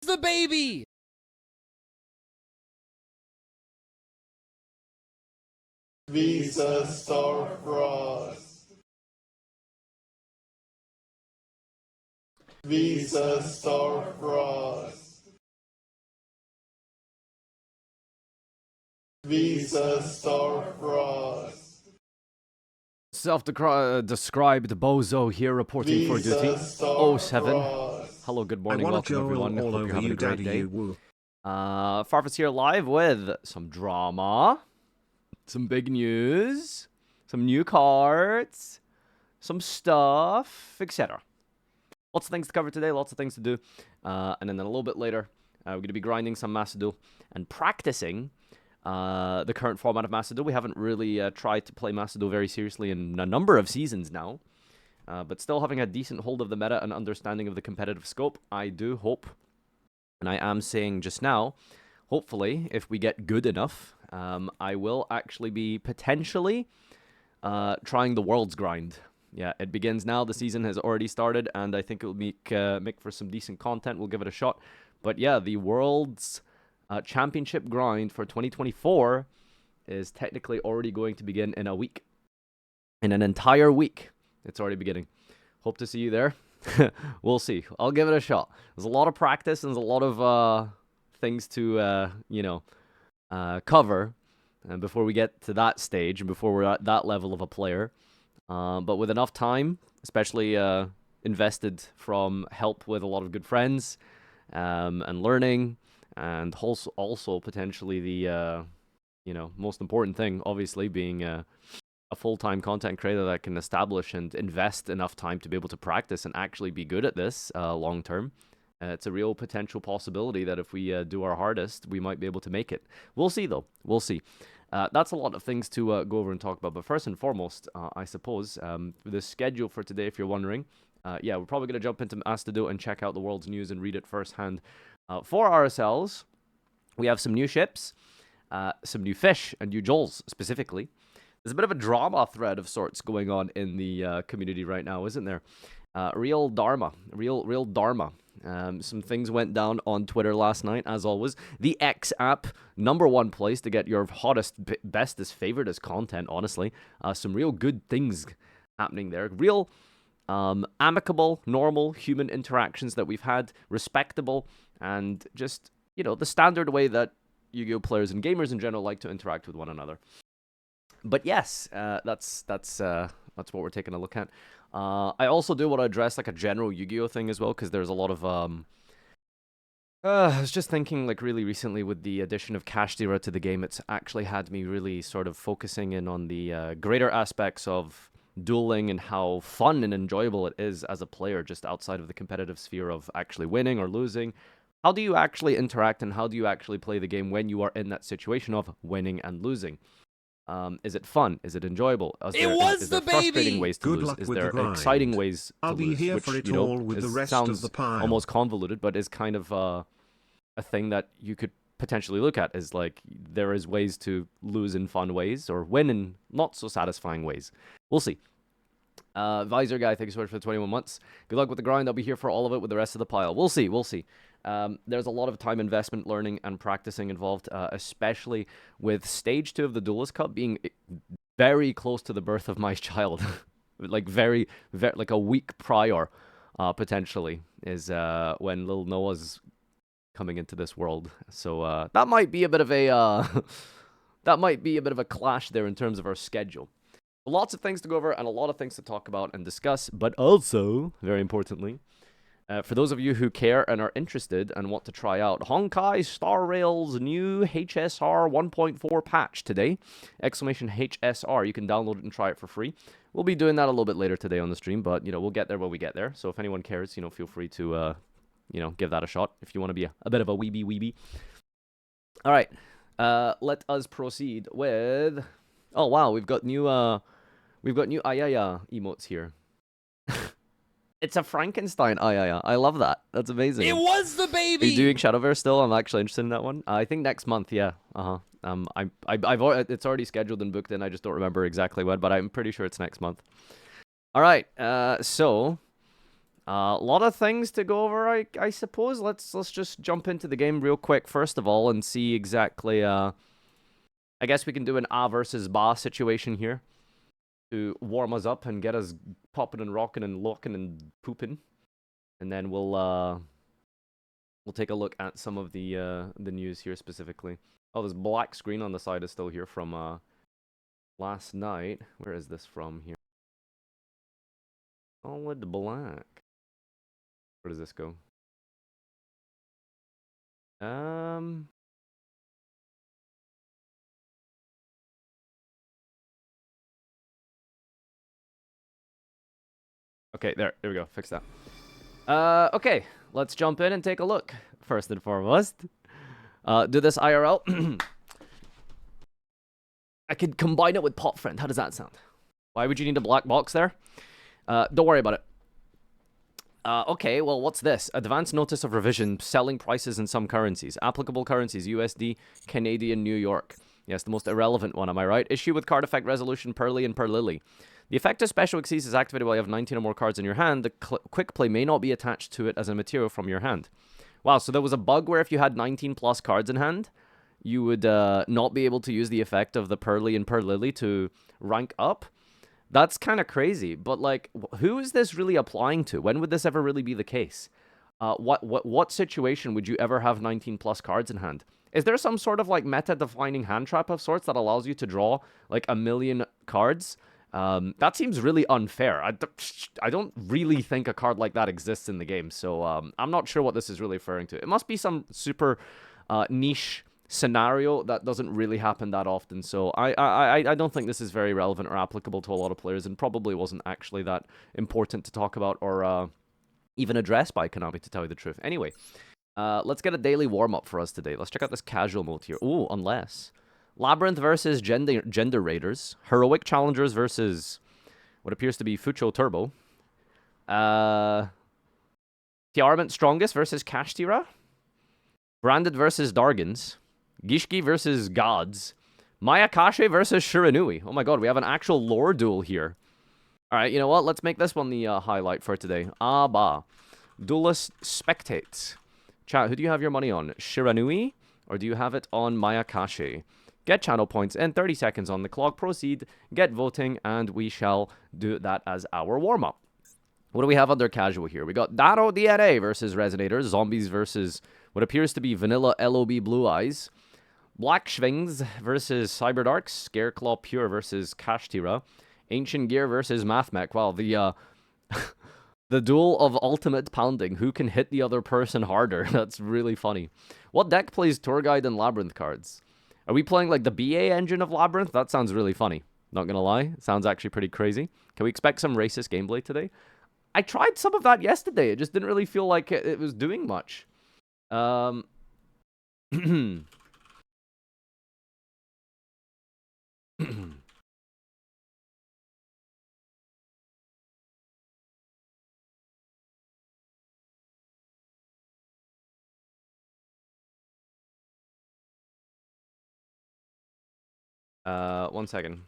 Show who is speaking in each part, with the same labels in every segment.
Speaker 1: the baby!
Speaker 2: Visa Starfrost. Visa Starfrost. Visa Starfrost.
Speaker 1: Self-described bozo here reporting for duty. 07. Hello, good morning, welcome everyone. Hope you're having a great day. Farfa's here live with some drama, some big news, some new cards, some stuff, etc. Lots of things to cover today, lots of things to do. And then a little bit later, we're going to be grinding some Macedo and practicing the current format of Macedo. We haven't really tried to play Macedo very seriously in a number of seasons now. But still having a decent hold of the meta and understanding of the competitive scope, I do hope, and I am saying just now, hopefully, if we get good enough, I will actually be potentially trying the Worlds grind. Yeah, it begins now. The season has already started, and I think it will make for some decent content. We'll give it a shot. But yeah, the Worlds Championship grind for 2024 is technically already going to begin in a week. In an entire week, it's already beginning. Hope to see you there. We'll see. I'll give it a shot. There's a lot of practice and there's a lot of things to, cover before we get to that stage and before we're at that level of a player. But with enough time, especially invested from help with a lot of good friends and learning, and also potentially the, most important thing, obviously, being a full-time content creator that can establish and invest enough time to be able to practice and actually be good at this long-term. It's a real potential possibility that if we do our hardest, we might be able to make it. We'll see, though. We'll see. That's a lot of things to go over and talk about. But first and foremost, I suppose, the schedule for today, if you're wondering, yeah, we're probably going to jump into Macedo and check out the world's news and read it firsthand. For ourselves, we have some new ships, some new fish, and new duels, specifically. There's a bit of a drama thread of sorts going on in the community right now, isn't there? Real Dharma. Some things went down on Twitter last night, as always. The X app, #1 place to get your hottest, bestest, favoriteest content, honestly. Some real good things happening there. Real amicable, normal human interactions that we've had, respectable, and just, the standard way that Yu-Gi-Oh! Players and gamers in general like to interact with one another. But yes, that's what we're taking a look at. I also do want to address like a general Yu-Gi-Oh! Thing as well, because there's a lot of I was just thinking, like, really recently with the addition of Kashtira to the game, it's actually had me really sort of focusing in on the greater aspects of dueling and how fun and enjoyable it is as a player, just outside of the competitive sphere of actually winning or losing. How do you actually interact and how do you actually play the game when you are in that situation of winning and losing? Is it fun? Is it enjoyable? Is there frustrating ways to lose? Is there exciting ways to lose?
Speaker 3: I'll be here for it all with the rest of the pile.
Speaker 1: Almost convoluted, but is kind of a thing that you could potentially look at. Is like there is ways to lose in fun ways or win in not so satisfying ways. We'll see. Visor guy, thank you so much for the 21 months. Good luck with the grind. I'll be here for all of it with the rest of the pile. We'll see. We'll see. There's a lot of time investment, learning, and practicing involved, especially with Stage 2 of the Duelist Cup being very close to the birth of my child. Like, very, like a week prior, potentially, is when little Noah's coming into this world. So that might be a bit of a clash there in terms of our schedule. Lots of things to go over and a lot of things to talk about and discuss, but also, very importantly, for those of you who care and are interested and want to try out Honkai Star Rail's new HSR 1.4 patch today, exclamation HSR, you can download it and try it for free. We'll be doing that a little bit later today on the stream, but, we'll get there when we get there. So if anyone cares, feel free to, give that a shot if you want to be a bit of a weeby. All right, let us proceed with... Oh, wow, we've got new Ayaya emotes here. It's a Frankenstein Ayaya. I love that. That's amazing. It was the baby! Are you doing Shadowverse still? I'm actually interested in that one. I think next month, yeah. It's already scheduled and booked in. I just don't remember exactly when, but I'm pretty sure it's next month. All right, so A lot of things to go over, I suppose. Let's just jump into the game real quick, first of all, and see exactly, I guess we can do an A versus Ba situation here to warm us up and get us popping and rocking and locking and pooping. And then we'll take a look at some of the news here specifically. Oh, this black screen on the side is still here from last night. Where is this from here? Solid black. Where does this go? Okay, there we go. Fix that. Okay, let's jump in and take a look. First and foremost, do this IRL. I could combine it with Pop Friend. How does that sound? Why would you need a black box there? Don't worry about it. Okay, well, what's this? Advance notice of revision, selling prices in some currencies. Applicable currencies, USD, Canadian, New York. Yes, the most irrelevant one, am I right? Issue with card effect resolution, Pearly and Perlily. The effect of special exceeds is activated while you have 19 or more cards in your hand. The quick play may not be attached to it as a material from your hand. Wow, so there was a bug where if you had 19 plus cards in hand, you would not be able to use the effect of the Pearly and Perlily to rank up. That's kind of crazy, but like, who is this really applying to? When would this ever really be the case? What situation would you ever have 19 plus cards in hand? Is there some sort of like meta-defining hand trap of sorts that allows you to draw like 1 million cards? That seems really unfair. I don't really think a card like that exists in the game, so I'm not sure what this is really referring to. It must be some super niche scenario that doesn't really happen that often, so I don't think this is very relevant or applicable to a lot of players, and probably wasn't actually that important to talk about or even addressed by Konami, to tell you the truth. Anyway, let's get a daily warm-up for us today. Let's check out this casual mode here. Ooh, unless Labyrinth versus Gender Raiders, Heroic Challengers versus what appears to be Fucho Turbo, Tearlaments Strongest versus Kashtira, Branded versus Dargans, Gishki versus Gods, Mayakashi versus Shiranui. Oh my god, we have an actual lore duel here. Alright, you know what? Let's make this one the highlight for today. Ba. Duelist spectates. Chat, who do you have your money on? Shiranui? Or do you have it on Mayakashi? Get channel points in 30 seconds on the clock. Proceed, get voting, and we shall do that as our warm-up. What do we have under casual here? We got Daro DNA versus Resonators, Zombies versus what appears to be Vanilla LOB Blue Eyes, Black Schwings versus Cyberdarks, Scareclaw Pure versus Kashtira, Ancient Gear versus Mathmech. Wow, the duel of ultimate pounding. Who can hit the other person harder? That's really funny. What deck plays Tour Guide and Labyrinth cards? Are we playing like the BA engine of Labyrinth? That sounds really funny. Not gonna lie. It sounds actually pretty crazy. Can we expect some racist gameplay today? I tried some of that yesterday. It just didn't really feel like it was doing much. One second.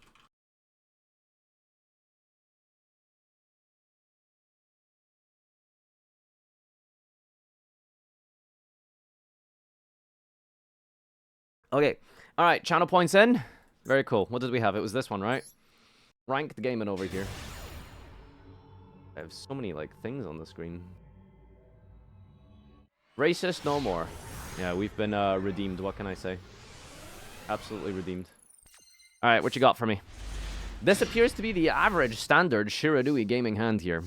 Speaker 1: Okay. All right. Channel points in. Very cool. What did we have? It was this one, right? Ranked gaming over here. I have so many, like, things on the screen. Racist no more. Yeah, we've been redeemed. What can I say? Absolutely redeemed. All right, what you got for me? This appears to be the average standard Shiranui gaming hand here.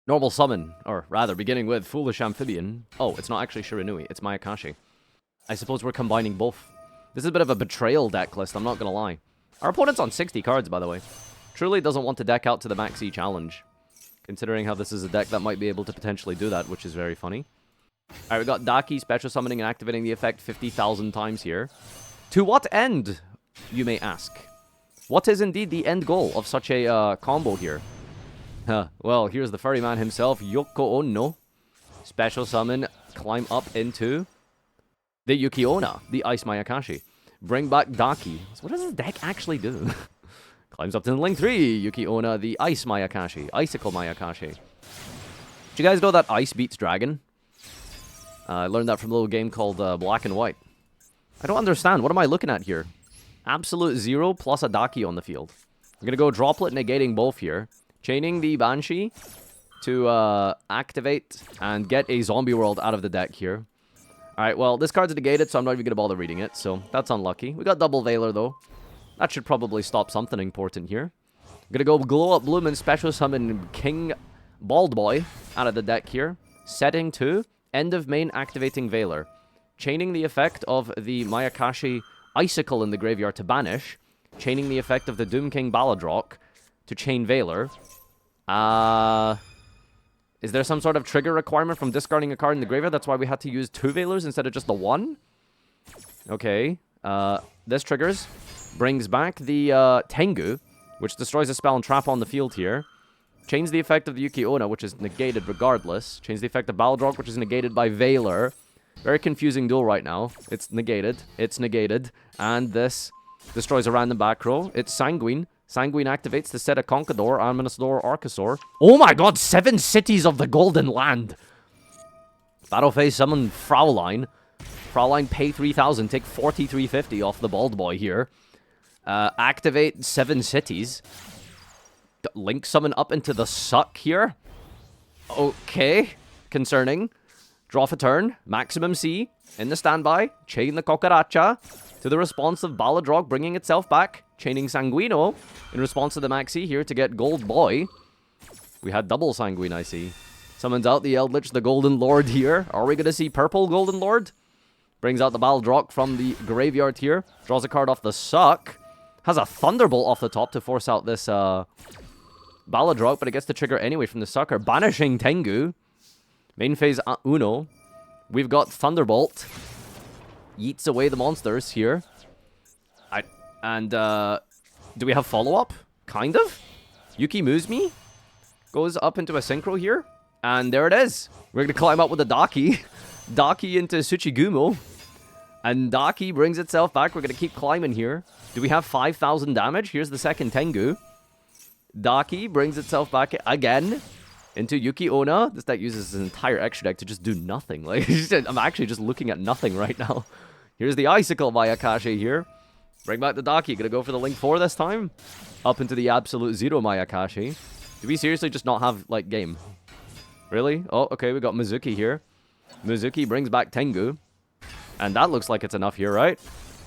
Speaker 1: Normal summon, or rather, beginning with Foolish Amphibian. Oh, it's not actually Shiranui, it's Mayakashi. I suppose we're combining both. This is a bit of a betrayal deck list, I'm not gonna lie. Our opponent's on 60 cards, by the way. Truly doesn't want to deck out to the Maxi challenge, considering how this is a deck that might be able to potentially do that, which is very funny. Alright, we got Daki special summoning and activating the effect 50,000 times here. To what end, you may ask? What is indeed the end goal of such a combo here? Well, here's the furry man himself, Yoko Ono. Special summon, climb up into the Yuki-Onna, the Ice Mayakashi. Bring back Daki. So what does this deck actually do? Climbs up to the Link 3, Yuki-Onna, the Ice Mayakashi. Icicle Mayakashi. you guys know that ice beats dragon? I learned that from a little game called Black and White. I don't understand. What am I looking at here? Absolute 0 plus a Daki on the field. I'm going to go Droplet negating both here. Chaining the Banshee to activate and get a Zombie World out of the deck here. Alright, well, this card's negated, so I'm not even going to bother reading it. So that's unlucky. We got double Veiler, though. That should probably stop something important here. I'm going to go Glow Up Bloom and Special Summon King Bald Boy out of the deck here. Setting to end of main activating Veiler. Chaining the effect of the Mayakashi Icicle in the graveyard to banish. Chaining the effect of the Doom King Baladrock to chain Veiler. Is there some sort of trigger requirement from discarding a card in the graveyard? That's why we had to use 2 Veilers instead of just the 1? Okay. This triggers. Brings back the Tengu, which destroys a spell and trap on the field here. Chains the effect of the Yuki Onna, which is negated regardless. Chains the effect of Baladrock, which is negated by Veiler. Very confusing duel right now. It's negated. It's negated. And this destroys a random back row. It's Sanguine. Sanguine activates to set a Conquador, Aminosaur, Archosaur. Oh my god, 7 cities of the Golden Land. Battle phase summon Fraulein. Fraulein pay 3,000, take 4,350 off the Bald Boy here. Activate 7 cities. Link summon up into the suck here. Okay. Concerning. Draw for turn. Maximum C. In the standby. Chain the Cucaracha. To the response of Baladrock bringing itself back. Chaining Sanguino. In response to the Maxi here to get Gold Boy. We had double Sanguine, I see. Summons out the Eldritch, the Golden Lord here. Are we going to see purple Golden Lord? Brings out the Baladrock from the graveyard here. Draws a card off the suck. Has a Thunderbolt off the top to force out this Baladrock, but it gets the trigger anyway from the sucker. Banishing Tengu. Main phase Uno. We've got Thunderbolt. Yeets away the monsters here. Do we have follow-up? Kind of? Yuki Muzumi goes up into a synchro here. And there it is. We're going to climb up with a Daki. Daki into Tsuchigumo. And Daki brings itself back. We're going to keep climbing here. Do we have 5,000 damage? Here's the second Tengu. Daki brings itself back again into Yuki Onna. This deck uses his entire extra deck to just do nothing. Like, I'm actually just looking at nothing right now. Here's the Icicle Mayakashi here. Bring back the Daki. Gonna go for the Link 4 this time. Up into the Absolute Zero Mayakashi. Do we seriously just not have, like, game? Really? Oh, okay, we got Mizuki here. Mizuki brings back Tengu. And that looks like it's enough here, right?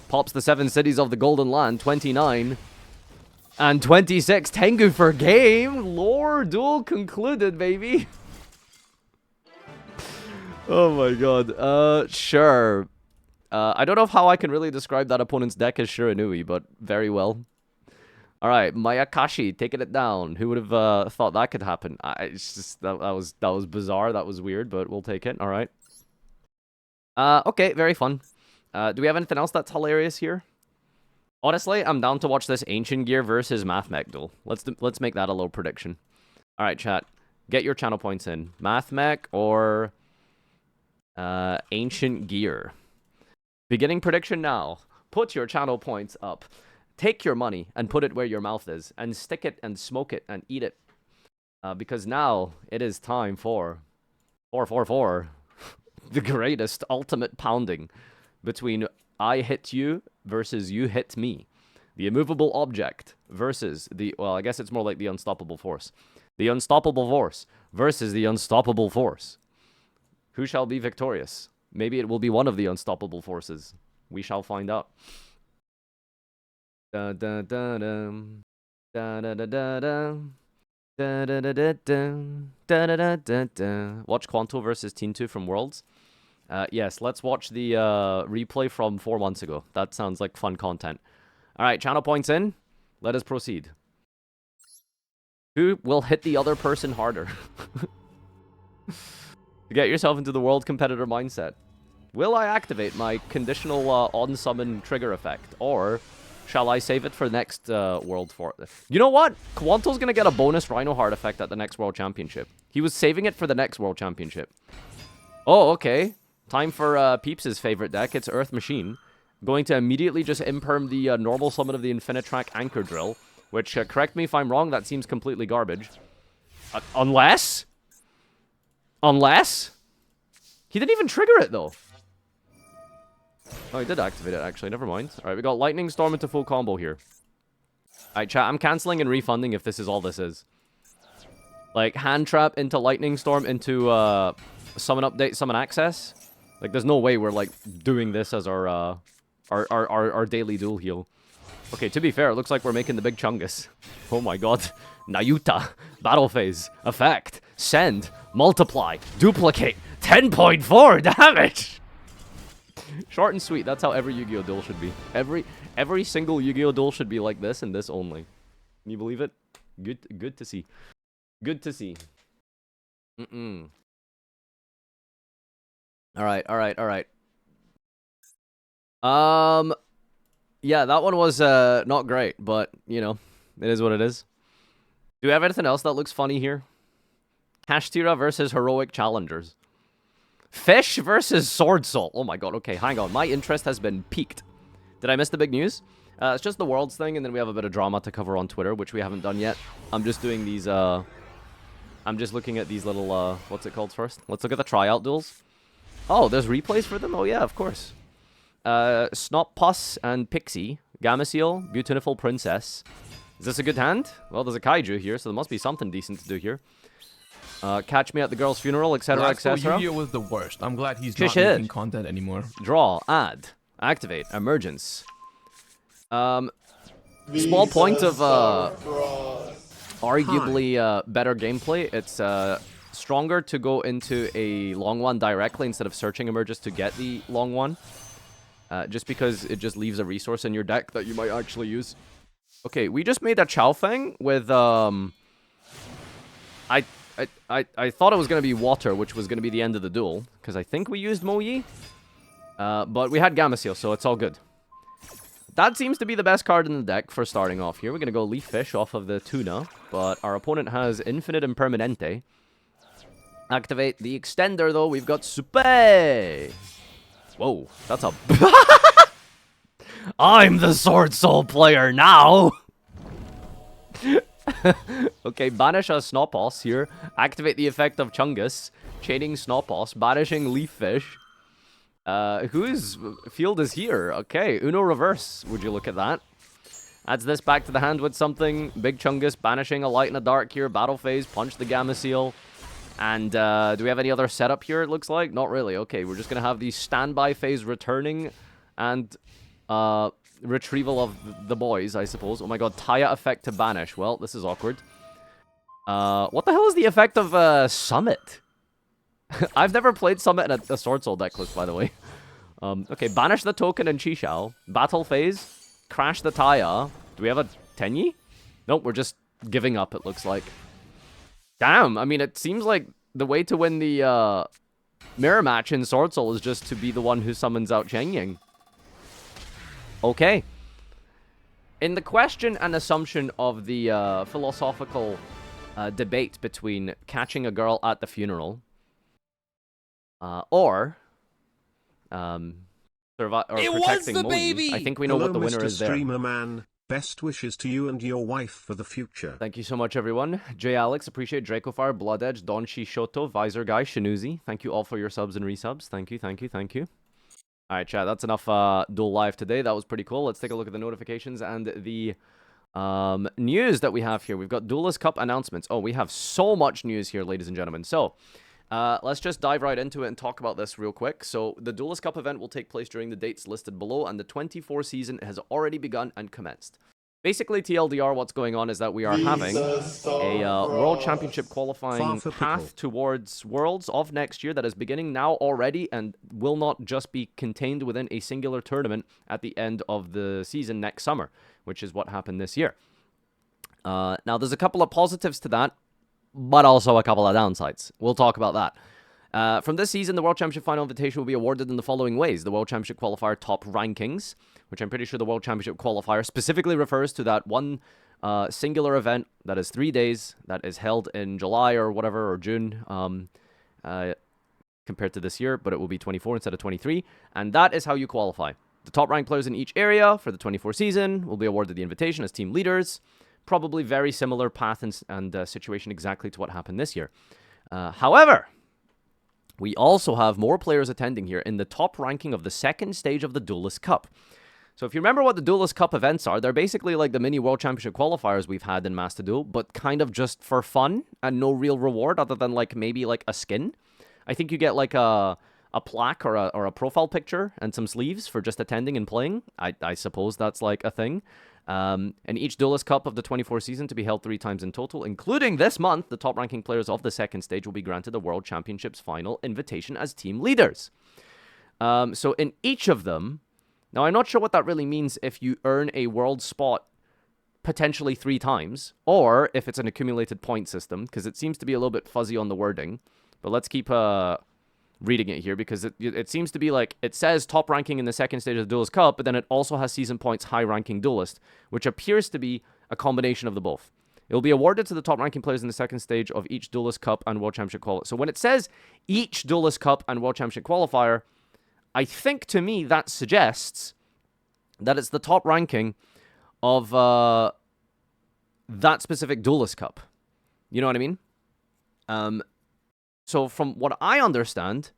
Speaker 1: Pops the 7 cities of the Golden Land. 29. And 26. Tengu for game. Lore duel concluded, baby. Oh my god. Sure. I don't know how I can really describe that opponent's deck as Shiranui, but very well. Alright, Mayakashi taking it down. Who would have thought that could happen? It's just that was bizarre, that was weird, but we'll take it. Alright. Okay, very fun. Do we have anything else that's hilarious here? Honestly, I'm down to watch this Ancient Gear versus Math Mech duel. Let's make that a little prediction. Alright, chat. Get your channel points in. Math Mech or Ancient Gear. Beginning prediction now. Put your channel points up. Take your money and put it where your mouth is. And stick it and smoke it and eat it. Because now it is time for 444. The greatest ultimate pounding between I hit you versus you hit me. The immovable object versus the... Well, I guess it's more like the unstoppable force. The unstoppable force versus the unstoppable force. Who shall be victorious? Maybe it will be one of the unstoppable forces. We shall find out. Da da da dum. Da da da da dum. Da da da da dum. Da da da da da. Watch Quanto versus Tintu from Worlds. Yes, let's watch the replay from 4 months ago. That sounds like fun content. Alright, channel points in. Let us proceed. Who will hit the other person harder? To get yourself into the world competitor mindset. Will I activate my conditional on-summon trigger effect? Or shall I save it for next world for... You know what? Quanto's gonna get a bonus Rhino Heart effect at the next World Championship. He was saving it for the next World Championship. Oh, okay. Time for Peeps' favorite deck. It's Earth Machine. Going to immediately just imperm the normal summon of the Infinitrack Anchor Drill. Which, correct me if I'm wrong, that seems completely garbage. Unless... Unless... He didn't even trigger it, though. Oh, he did activate it, actually. Never mind. Alright, we got Lightning Storm into full combo here. Alright, chat. I'm cancelling and refunding if this is all this is. Like, Hand Trap into Lightning Storm into Summon Update, Summon Access. Like, there's no way we're, like, doing this as our daily duel heal. Okay, to be fair, it looks like we're making the big Chungus. Oh my god. Nayuta. Battle Phase. Effect. Send. Multiply. Duplicate. 10.4 damage! Short and sweet. That's how every Yu-Gi-Oh! Duel should be. Every single Yu-Gi-Oh! Duel should be like this and this only. Can you believe it? Good to see. Good to see. Alright. Yeah, that one was not great, but, you know, it is what it is. Do we have anything else that looks funny here? Hashtira versus Heroic Challengers. Fish versus Sword Soul. Oh my god, okay, hang on. My interest has been piqued. Did I miss the big news? It's just the Worlds thing, and then we have a bit of drama to cover on Twitter, which we haven't done yet. I'm just doing these, I'm just looking at these little, what's it called first? Let's look at the tryout duels. Oh, there's replays for them? Oh yeah, of course. Snoppus and Pixie. Gameciel, Beautiful Princess. Is this a good hand? Well, there's a Kaiju here, so there must be something decent to do here. Catch Me at the Girl's Funeral, etc., etc.
Speaker 4: Yu-Gi-Oh! Was the worst. I'm glad he's not making content anymore.
Speaker 1: Draw, add, activate, emergence. Small point of arguably better gameplay. It's stronger to go into a long one directly instead of searching emerges to get the long one. Just because it just leaves a resource in your deck that you might actually use. Okay, we just made a Chow Fang with I thought it was going to be water, which was going to be the end of the duel, because I think we used Mo Yi. But we had Gameciel, so it's all good. That seems to be the best card in the deck for starting off here. We're going to go Leaf Fish off of the Tuna, but our opponent has Infinite Impermanente. Activate the Extender, though. We've got Supe! Whoa, that's a... I'm the Sword Soul player now! Okay, banish a Snoppos here. Activate the effect of Chungus. Chaining Snoppos. Banishing Leaf Fish. Whose field is here? Okay, Uno Reverse. Would you look at that? Adds this back to the hand with something. Big Chungus. Banishing a Light and a Dark here. Battle Phase. Punch the Gameciel. And do we have any other setup here, it looks like? Not really. Okay, we're just going to have the Standby Phase returning. And retrieval of the boys, I suppose. Oh my god, Taya effect to banish. Well, this is awkward. What the hell is the effect of Summit? I've never played Summit in a Sword Soul deck list, by the way. Okay, banish the token and Chi-Shao. Battle Phase. Crash the Taya. Do we have a Tenyi? Nope, we're just giving up, it looks like. Damn, I mean, it seems like the way to win the mirror match in Sword Soul is just to be the one who summons out Cheng Ying. Okay. In the question and assumption of the philosophical debate between catching a girl at the funeral or protecting Moji, I think we know what the winner
Speaker 3: Mr.
Speaker 1: is there.
Speaker 3: Streamer Man. Best wishes to you and your wife for the future.
Speaker 1: Thank you so much, everyone. J. Alex, appreciate Dracofire, Blood Edge, Don Shishoto, Visor Guy, Shinuzi. Thank you all for your subs and resubs. Thank you, thank you, thank you. Alright, chat, that's enough Duel Live today. That was pretty cool. Let's take a look at the notifications and the news that we have here. We've got Duelist Cup announcements. Oh, we have so much news here, ladies and gentlemen. So, let's just dive right into it and talk about this real quick. So, the Duelist Cup event will take place during the dates listed below, and the 24 season has already begun and commenced. Basically, TLDR, what's going on is that we are having a World Championship qualifying path towards Worlds of next year that is beginning now already and will not just be contained within a singular tournament at the end of the season next summer, which is what happened this year. Now, there's a couple of positives to that, but also a couple of downsides. We'll talk about that. From this season, the World Championship Final Invitation will be awarded in the following ways. The World Championship Qualifier Top Rankings, which I'm pretty sure the World Championship Qualifier specifically refers to that one singular event that is 3 days, that is held in July or whatever, or June, compared to this year, but it will be 24 instead of 23, and that is how you qualify. The top ranked players in each area for the 24 season will be awarded the invitation as team leaders. Probably very similar path and situation exactly to what happened this year. However, we also have more players attending here in the top ranking of the second stage of the Duelist Cup. So if you remember what the Duelist Cup events are, they're basically like the mini World Championship qualifiers we've had in Master Duel, but kind of just for fun and no real reward other than like maybe like a skin. I think you get like a plaque or a profile picture and some sleeves for just attending and playing. I suppose that's like a thing. And each Duelist Cup of the 24 season to be held 3 times in total, including this month, the top ranking players of the second stage will be granted a World Championships final invitation as team leaders. So in each of them, now I'm not sure what that really means if you earn a world spot potentially 3 times, or if it's an accumulated point system, because it seems to be a little bit fuzzy on the wording. But let's keep reading it here, because it seems to be like, it says top ranking in the second stage of the Duelist Cup, but then it also has season points high ranking duelist, which appears to be a combination of the both. It will be awarded to the top ranking players in the second stage of each Duelist Cup and World Championship qualifier. So when it says each Duelist Cup and World Championship qualifier, I think to me that suggests that it's the top ranking of that specific Duelist Cup. You know what I mean? So from what I understand,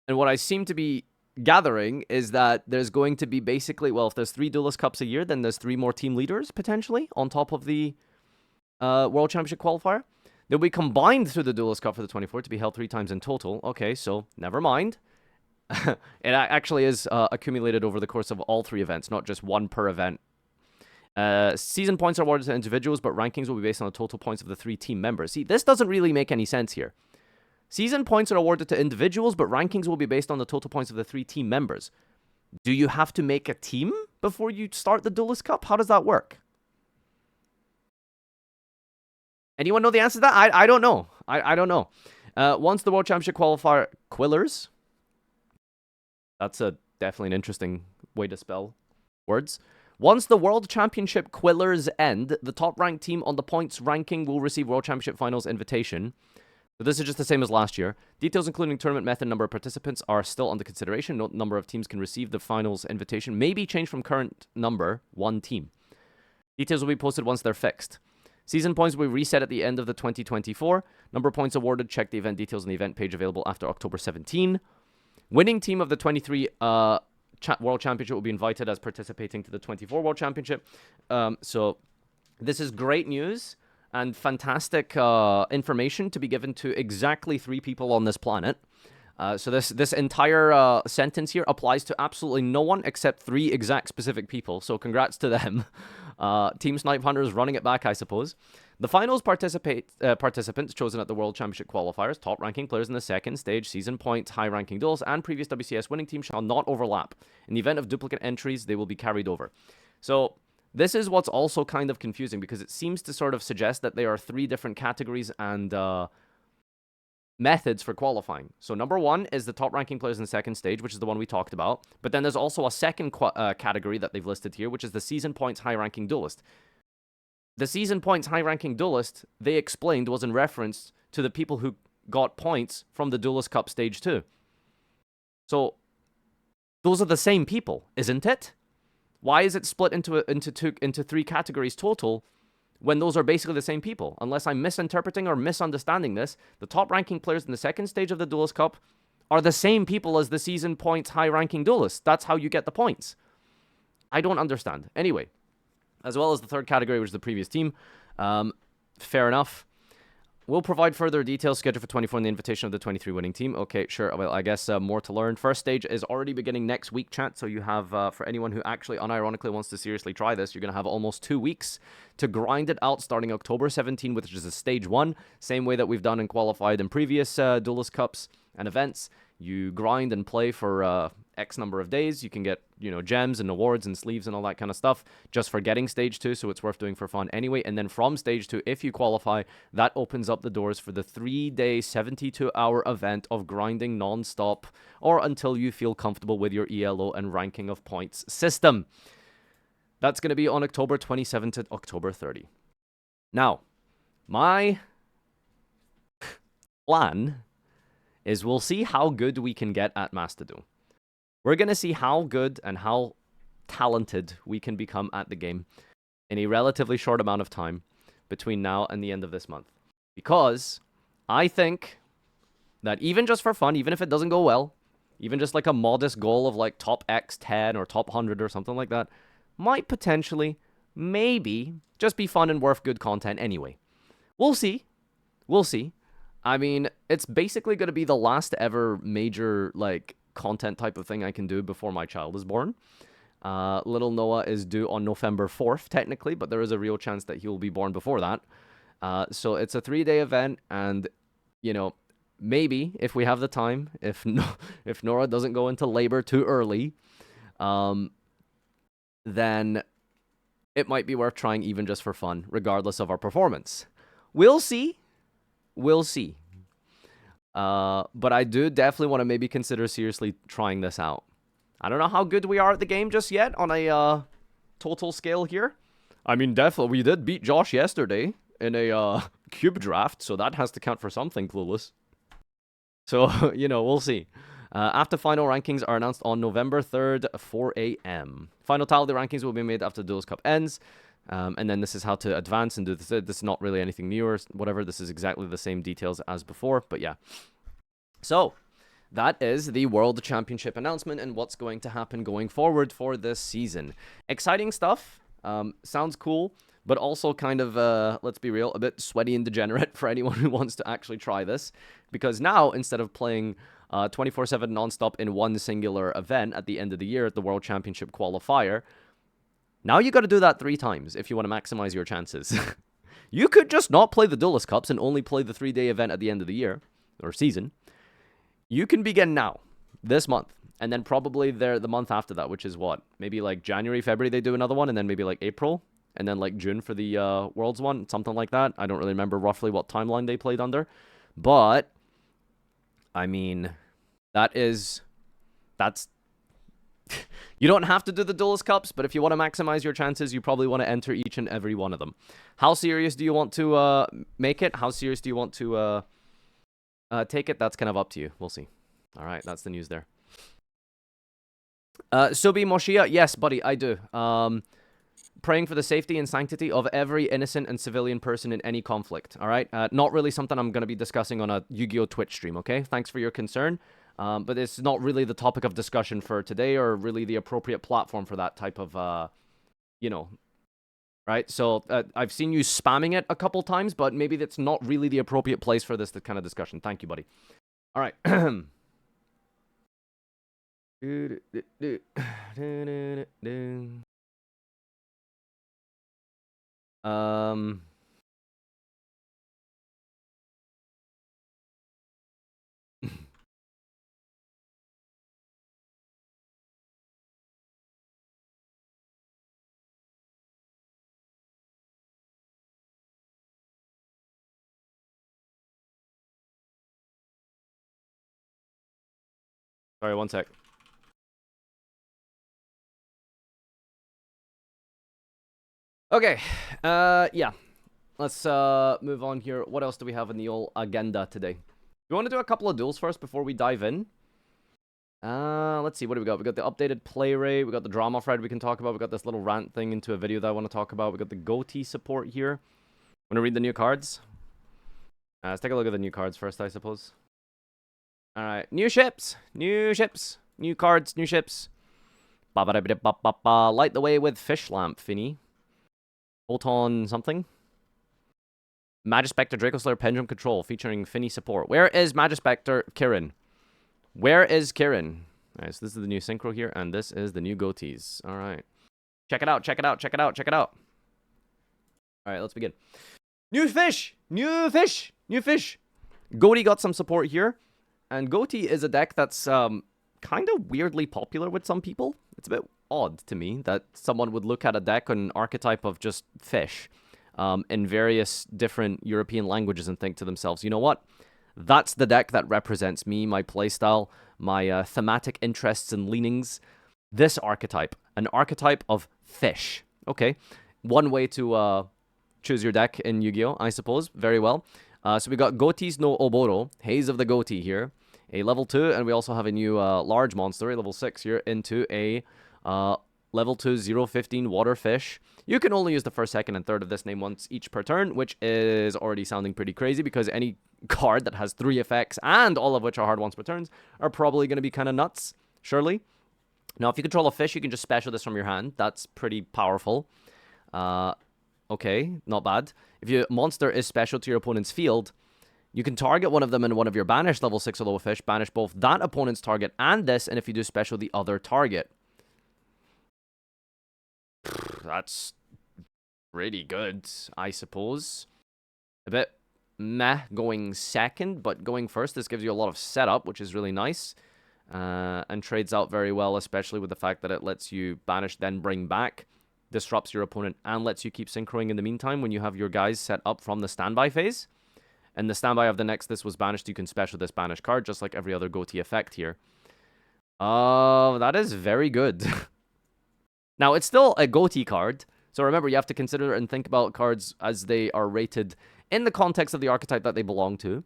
Speaker 1: and what I seem to be gathering, is that there's going to be basically, well, if there's 3 Duelist Cups a year, then there's 3 more team leaders, potentially, on top of the World Championship qualifier. They'll be combined through the Duelist Cup for the 24 to be held 3 times in total. Okay, so never mind. It actually is accumulated over the course of all 3 events, not just 1 per event. Season points are awarded to individuals, but rankings will be based on the total points of the 3 team members. See, this doesn't really make any sense here. Season points are awarded to individuals, but rankings will be based on the total points of the 3 team members. Do you have to make a team before you start the Duelist Cup? How does that work? Anyone know the answer to that? I don't know. I don't know. Once the World Championship qualifier Quillers... That's definitely an interesting way to spell words. Once the World Championship Quillers end, the top-ranked team on the points ranking will receive World Championship Finals invitation. So this is just the same as last year. Details including tournament method and number of participants are still under consideration. No number of teams can receive the finals invitation may be changed from current number, 1 team. Details will be posted once they're fixed. Season points will be reset at the end of the 2024. Number of points awarded, check the event details on the event page available after October 17. Winning team of the 23 World Championship will be invited as participating to the 24 World Championship. So this is great news and fantastic information to be given to exactly 3 people on this planet. So this entire sentence here applies to absolutely no one except 3 exact specific people. So congrats to them. Team Snipe Hunters running it back, I suppose. The finals participants chosen at the World Championship qualifiers, top-ranking players in the second stage, season points, high-ranking duels, and previous WCS winning team shall not overlap. In the event of duplicate entries, they will be carried over. So this is what's also kind of confusing, because it seems to sort of suggest that there are 3 different categories and methods for qualifying. So number 1 is the top-ranking players in the second stage, which is the one we talked about. But then there's also a second category that they've listed here, which is the season points high-ranking duelist. The season points high-ranking duelist, they explained, was in reference to the people who got points from the Duelist Cup Stage 2. So, those are the same people, isn't it? Why is it split into 3 categories total when those are basically the same people? Unless I'm misinterpreting or misunderstanding this, the top-ranking players in the second stage of the Duelist Cup are the same people as the season points high-ranking duelists. That's how you get the points. I don't understand. Anyway, as well as the 3rd category, which is the previous team. Fair enough. We'll provide further details scheduled for 24 in the invitation of the 23 winning team. Okay, sure. Well, I guess more to learn. First stage is already beginning next week, chat. So you have, for anyone who actually unironically wants to seriously try this, you're going to have almost 2 weeks to grind it out starting October 17, which is a stage 1. Same way that we've done and qualified in previous Duelist Cups and events. You grind and play for X number of days. You can get, gems and awards and sleeves and all that kind of stuff just for getting stage 2, so it's worth doing for fun anyway. And then from stage 2, if you qualify, that opens up the doors for the 3-day, 72-hour event of grinding non-stop or until you feel comfortable with your ELO and ranking of points system. That's going to be on October 27 to October 30. Now, my plan is we'll see how good we can get at Master Duel. We're going to see how good and how talented we can become at the game in a relatively short amount of time between now and the end of this month. Because I think that even just for fun, even if it doesn't go well, even just like a modest goal of like top X 10 or top 100 or something like that, might potentially, maybe, just be fun and worth good content anyway. We'll see. We'll see. I mean, it's basically going to be the last ever major, like, content type of thing I can do before my child is born. Little Noah is due on November 4th, technically, but there is a real chance that he will be born before that. So it's a 3-day event, and, you know, maybe, if we have the time, if Nora doesn't go into labor too early, then it might be worth trying even just for fun, regardless of our performance. We'll see. We'll see. But I do definitely want to maybe consider seriously trying this out. I don't know how good we are at the game just yet on a total scale here. I mean, definitely, we did beat Josh yesterday in a cube draft, so that has to count for something, Clueless. So, you know, we'll see. After final rankings are announced on November 3rd, 4 a.m. Final tally of the rankings will be made after Duels Cup ends. And then this is how to advance and do this. This is not really anything new or whatever. This is exactly the same details as before, but yeah. So, that is the World Championship announcement and what's going to happen going forward for this season. Exciting stuff. Sounds cool, but also kind of, let's be real, a bit sweaty and degenerate for anyone who wants to actually try this. Because now, instead of playing 24/7 nonstop in one singular event at the end of the year at the World Championship qualifier, now you got to do that 3 times if you want to maximize your chances. You could just not play the Duelist Cups and only play the 3-day event at the end of the year, or season. You can begin now, this month, and then probably the month after that, which is what? Maybe like January, February they do another one, and then maybe like April, and then like June for the Worlds one, something like that. I don't really remember roughly what timeline they played under. But, I mean, that's... You don't have to do the Duelist Cups, but if you want to maximize your chances, you probably want to enter each and every one of them. How serious do you want to make it? How serious do you want to take it? That's kind of up to you. We'll see. All right, that's the news there. Subi Moshia, yes, buddy, I do. Praying for the safety and sanctity of every innocent and civilian person in any conflict, all right? Not really something I'm going to be discussing on a Yu-Gi-Oh! Twitch stream, okay? Thanks for your concern. But it's not really the topic of discussion for today or really the appropriate platform for that type of, you know, right? So I've seen you spamming it a couple times, but maybe that's not really the appropriate place for this kind of discussion. Thank you, buddy. All right. Sorry, one sec. Okay, yeah. Let's move on here. What else do we have in the old agenda today? We want to do a couple of duels first before we dive in. Let's see, what do we got? We got the updated play rate, we got the drama thread we can talk about, we got this little rant thing into a video that I want to talk about, we got the goatee support here. Want to read the new cards? Let's take a look at the new cards first, I suppose. Alright, new ships, new cards, new ships. Light the way with fish lamp, Finny. Bolt on something. Magispector Dracoslayer Pendulum Control featuring Finny support. Where is Magispector Kirin? Where is Kirin? Alright, so this is the new synchro here, and this is the new goatees. Alright. Check it out, check it out, check it out, check it out. Alright, let's begin. New fish! New fish! New fish! Goatee got some support here. And Goatee is a deck that's kind of weirdly popular with some people. It's a bit odd to me that someone would look at a deck on an archetype of just fish in various different European languages and think to themselves, you know what? That's the deck that represents me, my playstyle, my thematic interests and leanings. This archetype, an archetype of fish. Okay, one way to choose your deck in Yu-Gi-Oh, I suppose. Very well. So we got Goatees no Oboro, Haze of the Goatee here. A level 2, and we also have a new large monster, a level 6 here, into a level 2 015 water fish. You can only use the first, second, and third of this name once each per turn, which is already sounding pretty crazy because any card that has 3 effects, and all of which are hard once per turns, are probably going to be kind of nuts, surely. Now, if you control a fish, you can just special this from your hand. That's pretty powerful. Okay, not bad. If your monster is special to your opponent's field, you can target one of them in one of your banished level 6 or lower fish, banish both that opponent's target and this, and if you do special, the other target. That's pretty good, I suppose. A bit meh going second, but going first, this gives you a lot of setup, which is really nice. And trades out very well, especially with the fact that it lets you banish, then bring back, disrupts your opponent, and lets you keep synchroing in the meantime when you have your guys set up from the standby phase. And the standby of the next this was banished, you can special this banished card, just like every other goatee effect here. That is very good. Now, it's still a goatee card, so remember, you have to consider and think about cards as they are rated in the context of the archetype that they belong to.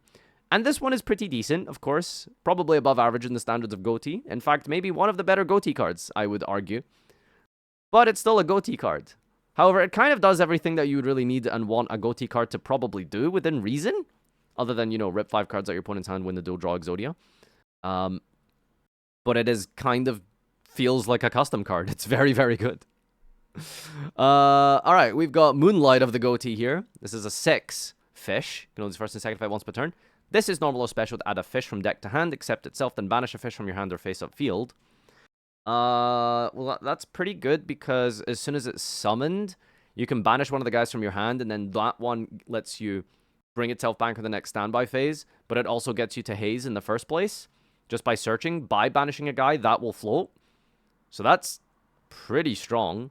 Speaker 1: And this one is pretty decent, of course. Probably above average in the standards of goatee. In fact, maybe one of the better goatee cards, I would argue. But it's still a goatee card. However, it kind of does everything that you would really need and want a goatee card to probably do within reason. Other than, you know, rip 5 cards out your opponent's hand, win the duel, draw Exodia. But it is kind of feels like a custom card. It's very, very good. Alright, we've got Moonlight of the goatee here. This is a 6 fish. You can only use first and second fight once per turn. This is normal or special to add a fish from deck to hand, except itself, then banish a fish from your hand or face-up field. Well, that's pretty good because as soon as it's summoned, you can banish one of the guys from your hand, and then that one lets you bring itself back in the next standby phase, but it also gets you to haze in the first place. Just by searching, by banishing a guy, that will float. So that's pretty strong.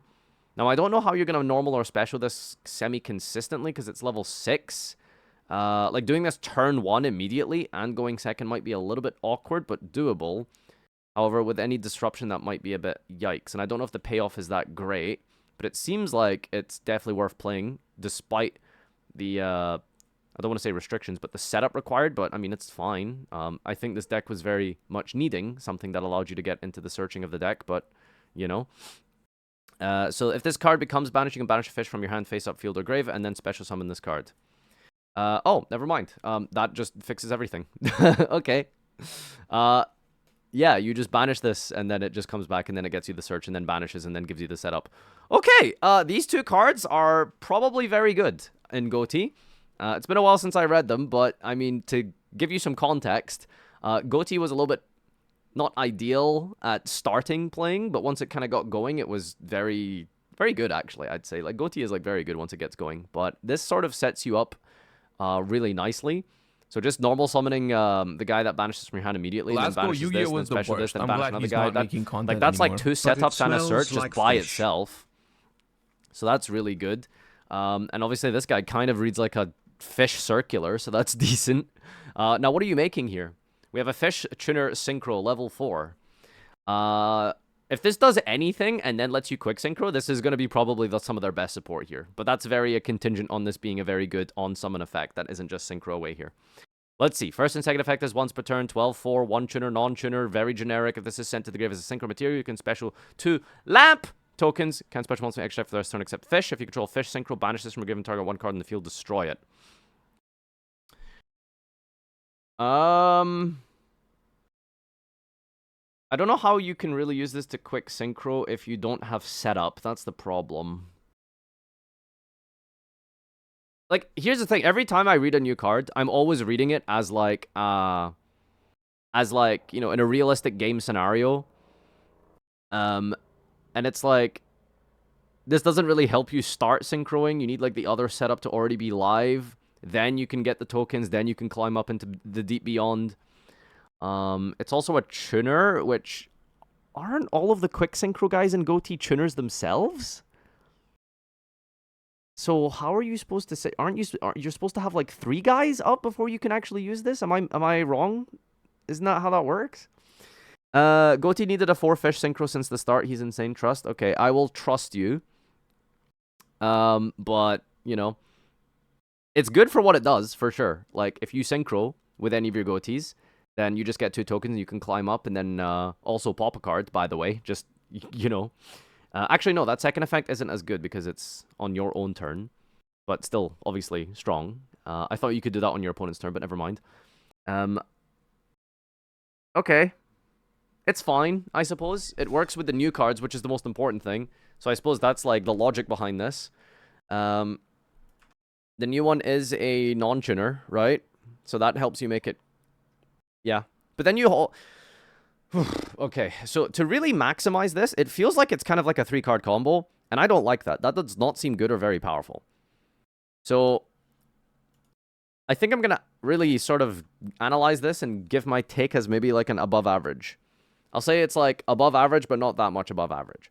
Speaker 1: Now, I don't know how you're going to normal or special this semi-consistently because it's level 6. Like, doing this turn 1 immediately and going second might be a little bit awkward, but doable. However, with any disruption, that might be a bit yikes. And I don't know if the payoff is that great, but it seems like it's definitely worth playing, despite the, I don't want to say restrictions, but the setup required, but, I mean, it's fine. I think this deck was very much needing something that allowed you to get into the searching of the deck, but, you know. So if this card becomes banished, you can banish a fish from your hand, face up, field, or grave, and then special summon this card. Oh, never mind. That just fixes everything. Okay. Yeah, you just banish this, and then it just comes back, and then it gets you the search, and then banishes, and then gives you the setup. Okay, these two cards are probably very good in goatee. It's been a while since I read them, but, I mean, to give you some context, goatee was a little bit not ideal at starting playing, but once it kind of got going, it was very, very good, actually, I'd say. Like, goatee is, like, very good once it gets going, but this sort of sets you up really nicely. So just normal summoning the guy that banishes from your hand immediately, then banishes this, then special this, then banish another guy. That's like 2 setups and a search just by itself. So that's really good. And obviously this guy kind of reads like a fish circular, so that's decent. Now what are you making here? We have a fish tuner synchro level 4. If this does anything and then lets you quick synchro, this is going to be probably some of their best support here. But that's very contingent on this being a very good on-summon effect that isn't just synchro away here. Let's see. First and second effect is once per turn, 12-4, 1 tuner, non-tuner, very generic. If this is sent to the grave as a synchro material, you can special 2 lamp tokens. Can special monster extra for the rest of the turn except fish. If you control fish synchro, banish this from a given target 1 card in the field, destroy it. I don't know how you can really use this to quick synchro if you don't have setup. That's the problem. Like, here's the thing. Every time I read a new card, I'm always reading it as, like, you know, in a realistic game scenario. And it's like, this doesn't really help you start synchroing. You need, like, the other setup to already be live. Then you can get the tokens. Then you can climb up into the deep beyond. It's also a tuner, which aren't all of the quick synchro guys in goatee tuners themselves? So how are you supposed to say? Aren't you supposed to have like 3 guys up before you can actually use this? Am I wrong? Isn't that how that works? Goatee needed a 4 fish synchro since the start. He's insane. Trust. Okay, I will trust you. But you know, it's good for what it does for sure. Like if you synchro with any of your goatees, then you just get 2 tokens and you can climb up and then also pop a card, by the way. Just, you know. Actually, no, that second effect isn't as good because it's on your own turn. But still, obviously, strong. I thought you could do that on your opponent's turn, but never mind. Okay. It's fine, I suppose. It works with the new cards, which is the most important thing. So I suppose that's like the logic behind this. The new one is a non-tuner, right? So that helps you make it... Yeah. But then you... Okay, so to really maximize this, it feels like it's kind of like a 3-card combo, and I don't like that. That does not seem good or very powerful. So I think I'm going to really sort of analyze this and give my take as maybe like an above average. I'll say it's like above average, but not that much above average.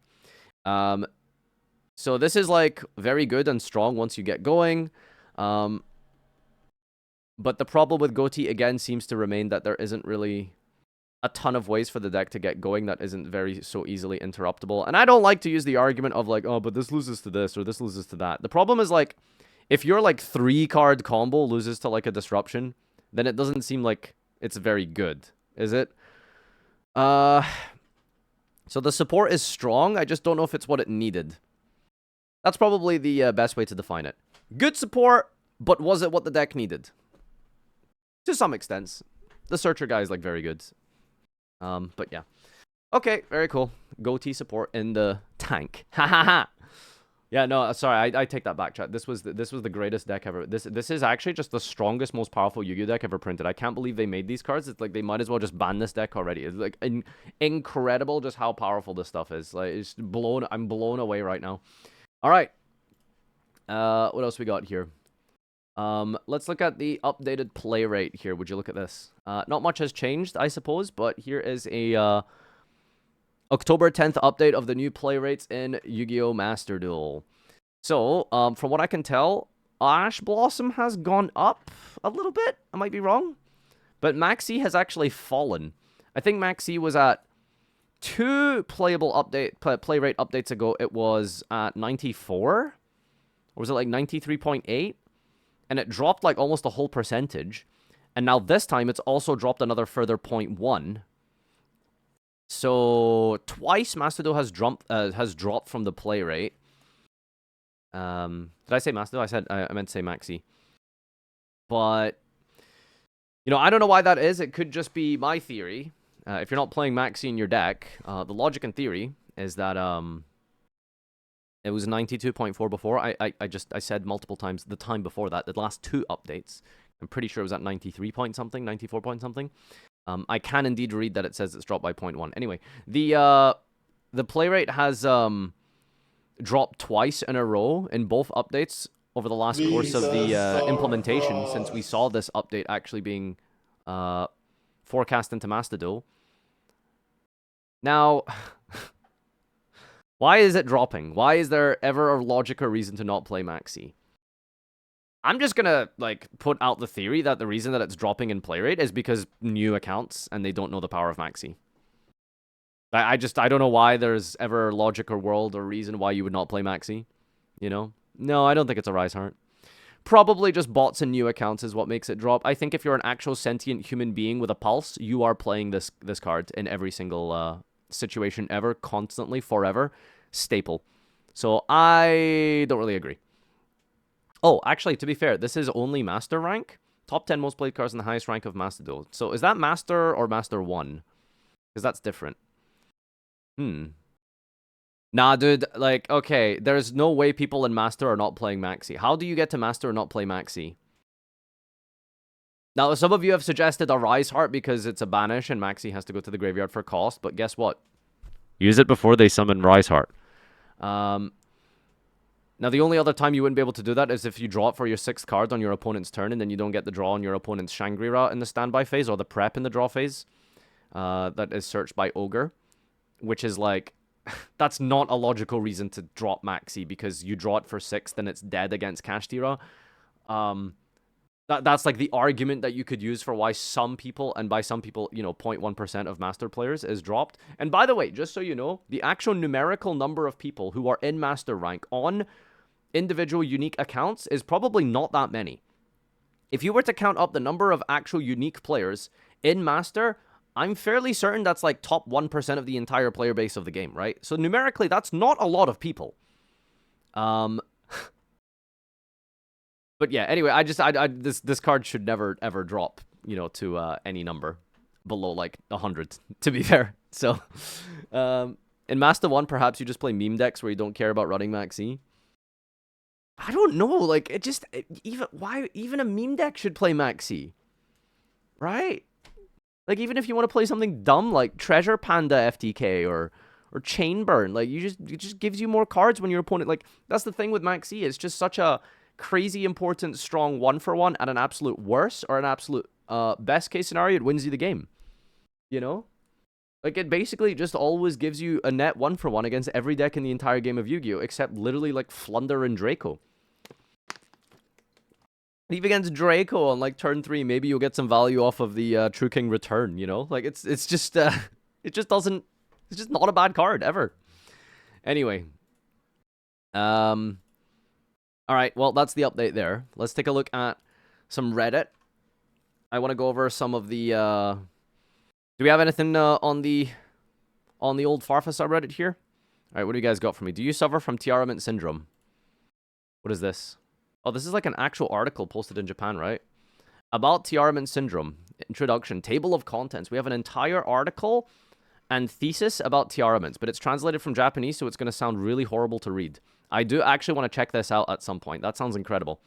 Speaker 1: So this is like very good and strong once you get going. But the problem with Goatee, again, seems to remain that there isn't really a ton of ways for the deck to get going that isn't very so easily interruptible. And I don't like to use the argument of like, oh, but this loses to this or this loses to that. The problem is like, if your like 3-card combo loses to like a disruption, then it doesn't seem like it's very good, is it? So the support is strong. I just don't know if it's what it needed. That's probably the best way to define it. Good support, but was it what the deck needed? To some extent. The Searcher guy is like very good. But yeah. Okay, very cool. Goatee support in the tank. Ha ha ha. Yeah, no, sorry, I take that back, chat. This was the greatest deck ever. This is actually just the strongest, most powerful Yu-Gi-Oh deck ever printed. I can't believe they made these cards. It's like they might as well just ban this deck already. It's like incredible just how powerful this stuff is. Like it's blown. I'm blown away right now. All right. What else we got here? Let's look at the updated play rate here. Would you look at this? Not much has changed, I suppose, but here is a October 10th update of the new play rates in Yu-Gi-Oh! Master Duel. So, from what I can tell, Ash Blossom has gone up a little bit. I might be wrong. But Maxi has actually fallen. I think Maxi was at 2 play rate updates ago. It was at 94? Or was it like 93.8? And it dropped like almost a whole percentage. And now this time it's also dropped another further 0.1. So twice Master Duel has dropped from the play rate. Did I say Master Duel? I meant to say Maxi. But you know, I don't know why that is. It could just be my theory. If you're not playing Maxi in your deck, the logic and theory is that it was 92.4 before. I said multiple times the time before that, the last 2 updates. I'm pretty sure it was at 93 point something, 94 point something. I can indeed read that it says it's dropped by 0.1. Anyway, the play rate has dropped twice in a row in both updates over the last course of the implementation since we saw this update actually being forecast into Master Duel. Now, why is it dropping? Why is there ever a logic or reason to not play Maxi? I'm just gonna, like, put out the theory that the reason that it's dropping in play rate is because new accounts and they don't know the power of Maxi. I don't know why there's ever logic or world or reason why you would not play Maxi. You know? No, I don't think it's a Rise Heart. Probably just bots and new accounts is what makes it drop. I think if you're an actual sentient human being with a pulse, you are playing this card in every single situation ever, constantly, forever. Staple. So I don't really agree. Oh, actually, to be fair, this is only Master rank. Top 10 most played cards in the highest rank of Master Duel. So is that Master or Master 1? Because that's different. Nah, dude, like, okay, there's no way people in Master are not playing Maxi. How do you get to Master and not play Maxi? Now, some of you have suggested a Rise Heart because it's a banish and Maxi has to go to the graveyard for cost, but guess what? Use it before they summon Rise Heart. Now, the only other time you wouldn't be able to do that is if you draw it for your 6th card on your opponent's turn, and then you don't get the draw on your opponent's Shangri-La in the standby phase, or the prep in the draw phase. That is searched by Ogre. Which is like, that's not a logical reason to drop Maxi, because you draw it for 6th and it's dead against Kashtira. That's like the argument that you could use for why some people, and by some people, you know, 0.1% of Master players is dropped. And by the way, just so you know, the actual numerical number of people who are in Master rank on individual unique accounts is probably not that many. If you were to count up the number of actual unique players in Master, I'm fairly certain that's like top 1% of the entire player base of the game, right? So numerically, that's not a lot of people. But yeah, anyway, this card should never ever drop, you know, to any number below like 100. To be fair, so in Master 1, perhaps you just play meme decks where you don't care about running Maxi. I don't know, like even a meme deck should play Maxi, right? Like even if you want to play something dumb like Treasure Panda FTK or Chain Burn, like it just gives you more cards when your opponent, like that's the thing with Maxi. It's just such a crazy important strong 1-for-1 at an absolute worst or an absolute best case scenario, it wins you the game. You know? Like, it basically just always gives you a net 1-for-1 against every deck in the entire game of Yu-Gi-Oh! Except literally, like, Flunder and Draco. Even against Draco on, like, turn 3, maybe you'll get some value off of the True King return, you know? Like, it's just, it just doesn't, it's just not a bad card, ever. Anyway. Alright, well, that's the update there. Let's take a look at some Reddit. I want to go over some of the, do we have anything on the old Farfa subreddit here? All right, what do you guys got for me? Do you suffer from Tearlaments syndrome? What is this? Oh, this is like an actual article posted in Japan, right? About Tearlaments syndrome. Introduction. Table of contents. We have an entire article and thesis about Tearlaments, but it's translated from Japanese, so it's going to sound really horrible to read. I do actually want to check this out at some point. That sounds incredible.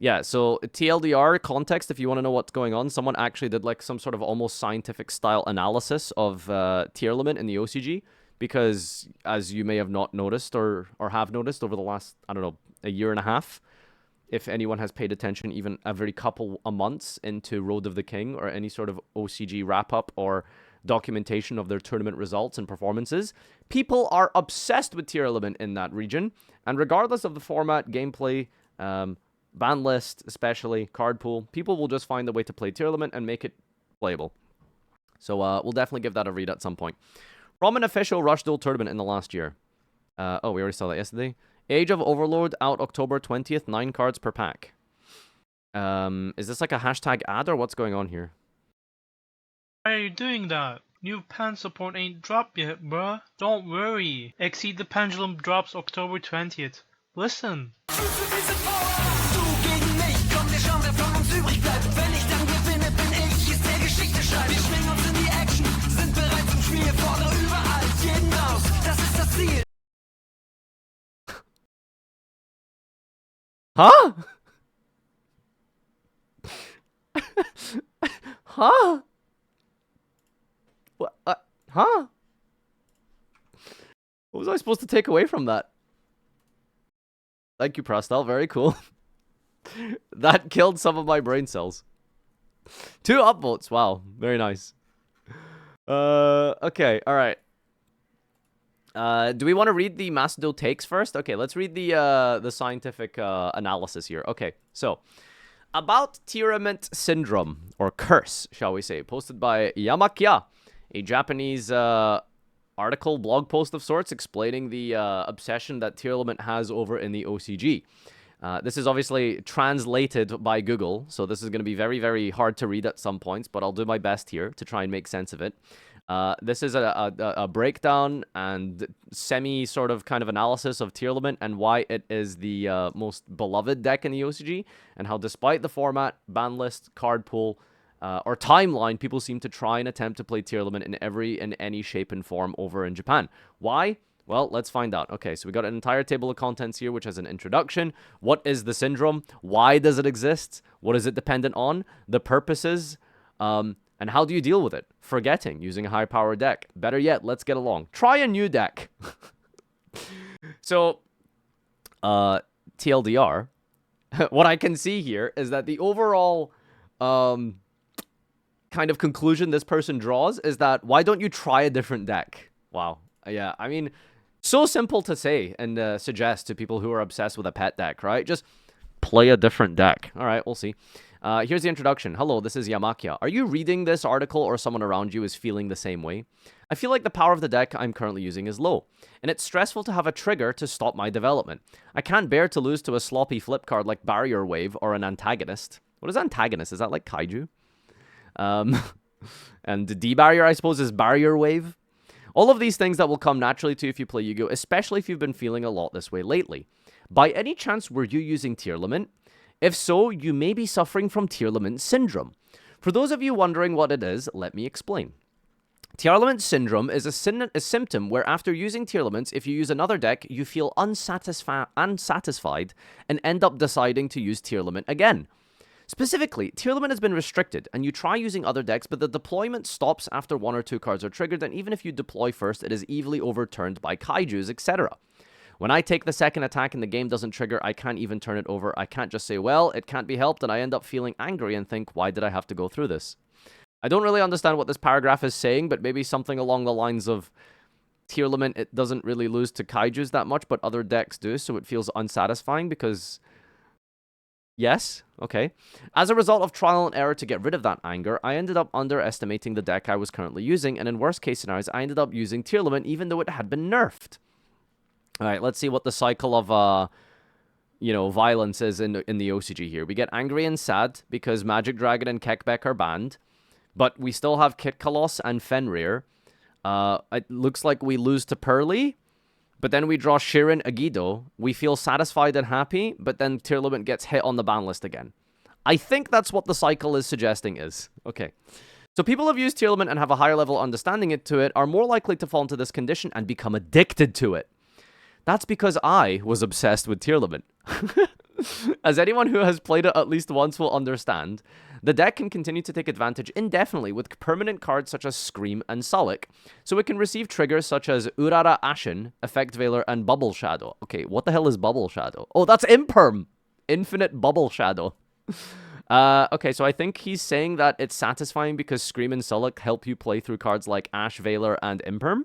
Speaker 1: Yeah, so TLDR context, if you want to know what's going on, someone actually did like some sort of almost scientific style analysis of Tearlament in the OCG, because as you may have not noticed or have noticed over the last, I don't know, a year and a half, if anyone has paid attention even every couple of months into Road of the King or any sort of OCG wrap-up or documentation of their tournament results and performances, people are obsessed with Tearlament in that region, and regardless of the format, gameplay, ban list, especially, card pool, people will just find a way to play Tearlament and make it playable. So we'll definitely give that a read at some point. From an official Rush Duel tournament in the last year. Oh, we already saw that yesterday. Age of Overlord out October 20th, 9 cards per pack. Is this like a hashtag ad or what's going on here?
Speaker 5: Why are you doing that? New pan support ain't dropped yet, bruh. Don't worry. Exceed the Pendulum drops October 20th. Listen.
Speaker 1: Huh? Huh? What? Huh? What was I supposed to take away from that? Thank you, Prostel. Very cool. That killed some of my brain cells. 2 upvotes. Wow. Very nice. Okay. All right. Do we want to read the Macedo takes first? Okay, let's read the scientific analysis here. Okay, so about Tearlament syndrome, or curse, shall we say, posted by Yamakia, a Japanese article, blog post of sorts, explaining the obsession that Tearlament has over in the OCG. This is obviously translated by Google, so this is going to be very, very hard to read at some points, but I'll do my best here to try and make sense of it. This is a breakdown and semi sort of kind of analysis of Tearlament and why it is the most beloved deck in the OCG, and how despite the format, ban list, card pool, or timeline, people seem to try and attempt to play Tearlament in any shape and form over in Japan. Why? Well, let's find out. Okay, so we got an entire table of contents here, which has an introduction. What is the syndrome? Why does it exist? What is it dependent on? The purposes, and how do you deal with it? Forgetting, using a high-power deck. Better yet, let's get along. Try a new deck. So, TLDR, what I can see here is that the overall kind of conclusion this person draws is that, why don't you try a different deck? Wow. Yeah, I mean, so simple to say and suggest to people who are obsessed with a pet deck, right? Just play a different deck. All right, we'll see. Here's the introduction. Hello, this is Yamakia. Are you reading this article or someone around you is feeling the same way? I feel like the power of the deck I'm currently using is low, and it's stressful to have a trigger to stop my development. I can't bear to lose to a sloppy flip card like Barrier Wave or an Antagonist. What is Antagonist? Is that like Kaiju? And the D-Barrier, I suppose, is Barrier Wave. All of these things that will come naturally to you if you play Yu-Gi-Oh!, especially if you've been feeling a lot this way lately. By any chance, were you using Tearlament? If so, you may be suffering from Tearlament syndrome. For those of you wondering what it is, let me explain. Tearlament syndrome is a symptom where after using Tearlaments, if you use another deck, you feel unsatisfied and end up deciding to use Tearlament again. Specifically, Tearlament has been restricted, and you try using other decks, but the deployment stops after 1 or 2 cards are triggered, and even if you deploy first, it is easily overturned by kaijus, etc. When I take the second attack and the game doesn't trigger, I can't even turn it over. I can't just say, well, it can't be helped, and I end up feeling angry and think, why did I have to go through this? I don't really understand what this paragraph is saying, but maybe something along the lines of Tearlament, it doesn't really lose to kaijus that much, but other decks do, so it feels unsatisfying because... Yes? Okay. As a result of trial and error to get rid of that anger, I ended up underestimating the deck I was currently using, and in worst case scenarios, I ended up using Tearlament even though it had been nerfed. Alright, let's see what the cycle of, violence is in the OCG here. We get angry and sad because Magic Dragon and Kekbek are banned, but we still have Kit Kaloss and Fenrir. It looks like we lose to Pearly, but then we draw Shirin Agido. We feel satisfied and happy, but then Tearlament gets hit on the ban list again. I think that's what the cycle is suggesting is. Okay. So people who have used Tearlament and have a higher level understanding to it are more likely to fall into this condition and become addicted to it. That's because I was obsessed with Tearlament. As anyone who has played it at least once will understand, the deck can continue to take advantage indefinitely with permanent cards such as Scream and Sullick, so it can receive triggers such as Urara Ashen, Effect Veiler, and Bubble Shadow. Okay, what the hell is Bubble Shadow? Oh, that's Imperm! Infinite Bubble Shadow. Okay, so I think he's saying that it's satisfying because Scream and Sullick help you play through cards like Ash, Veiler, and Imperm.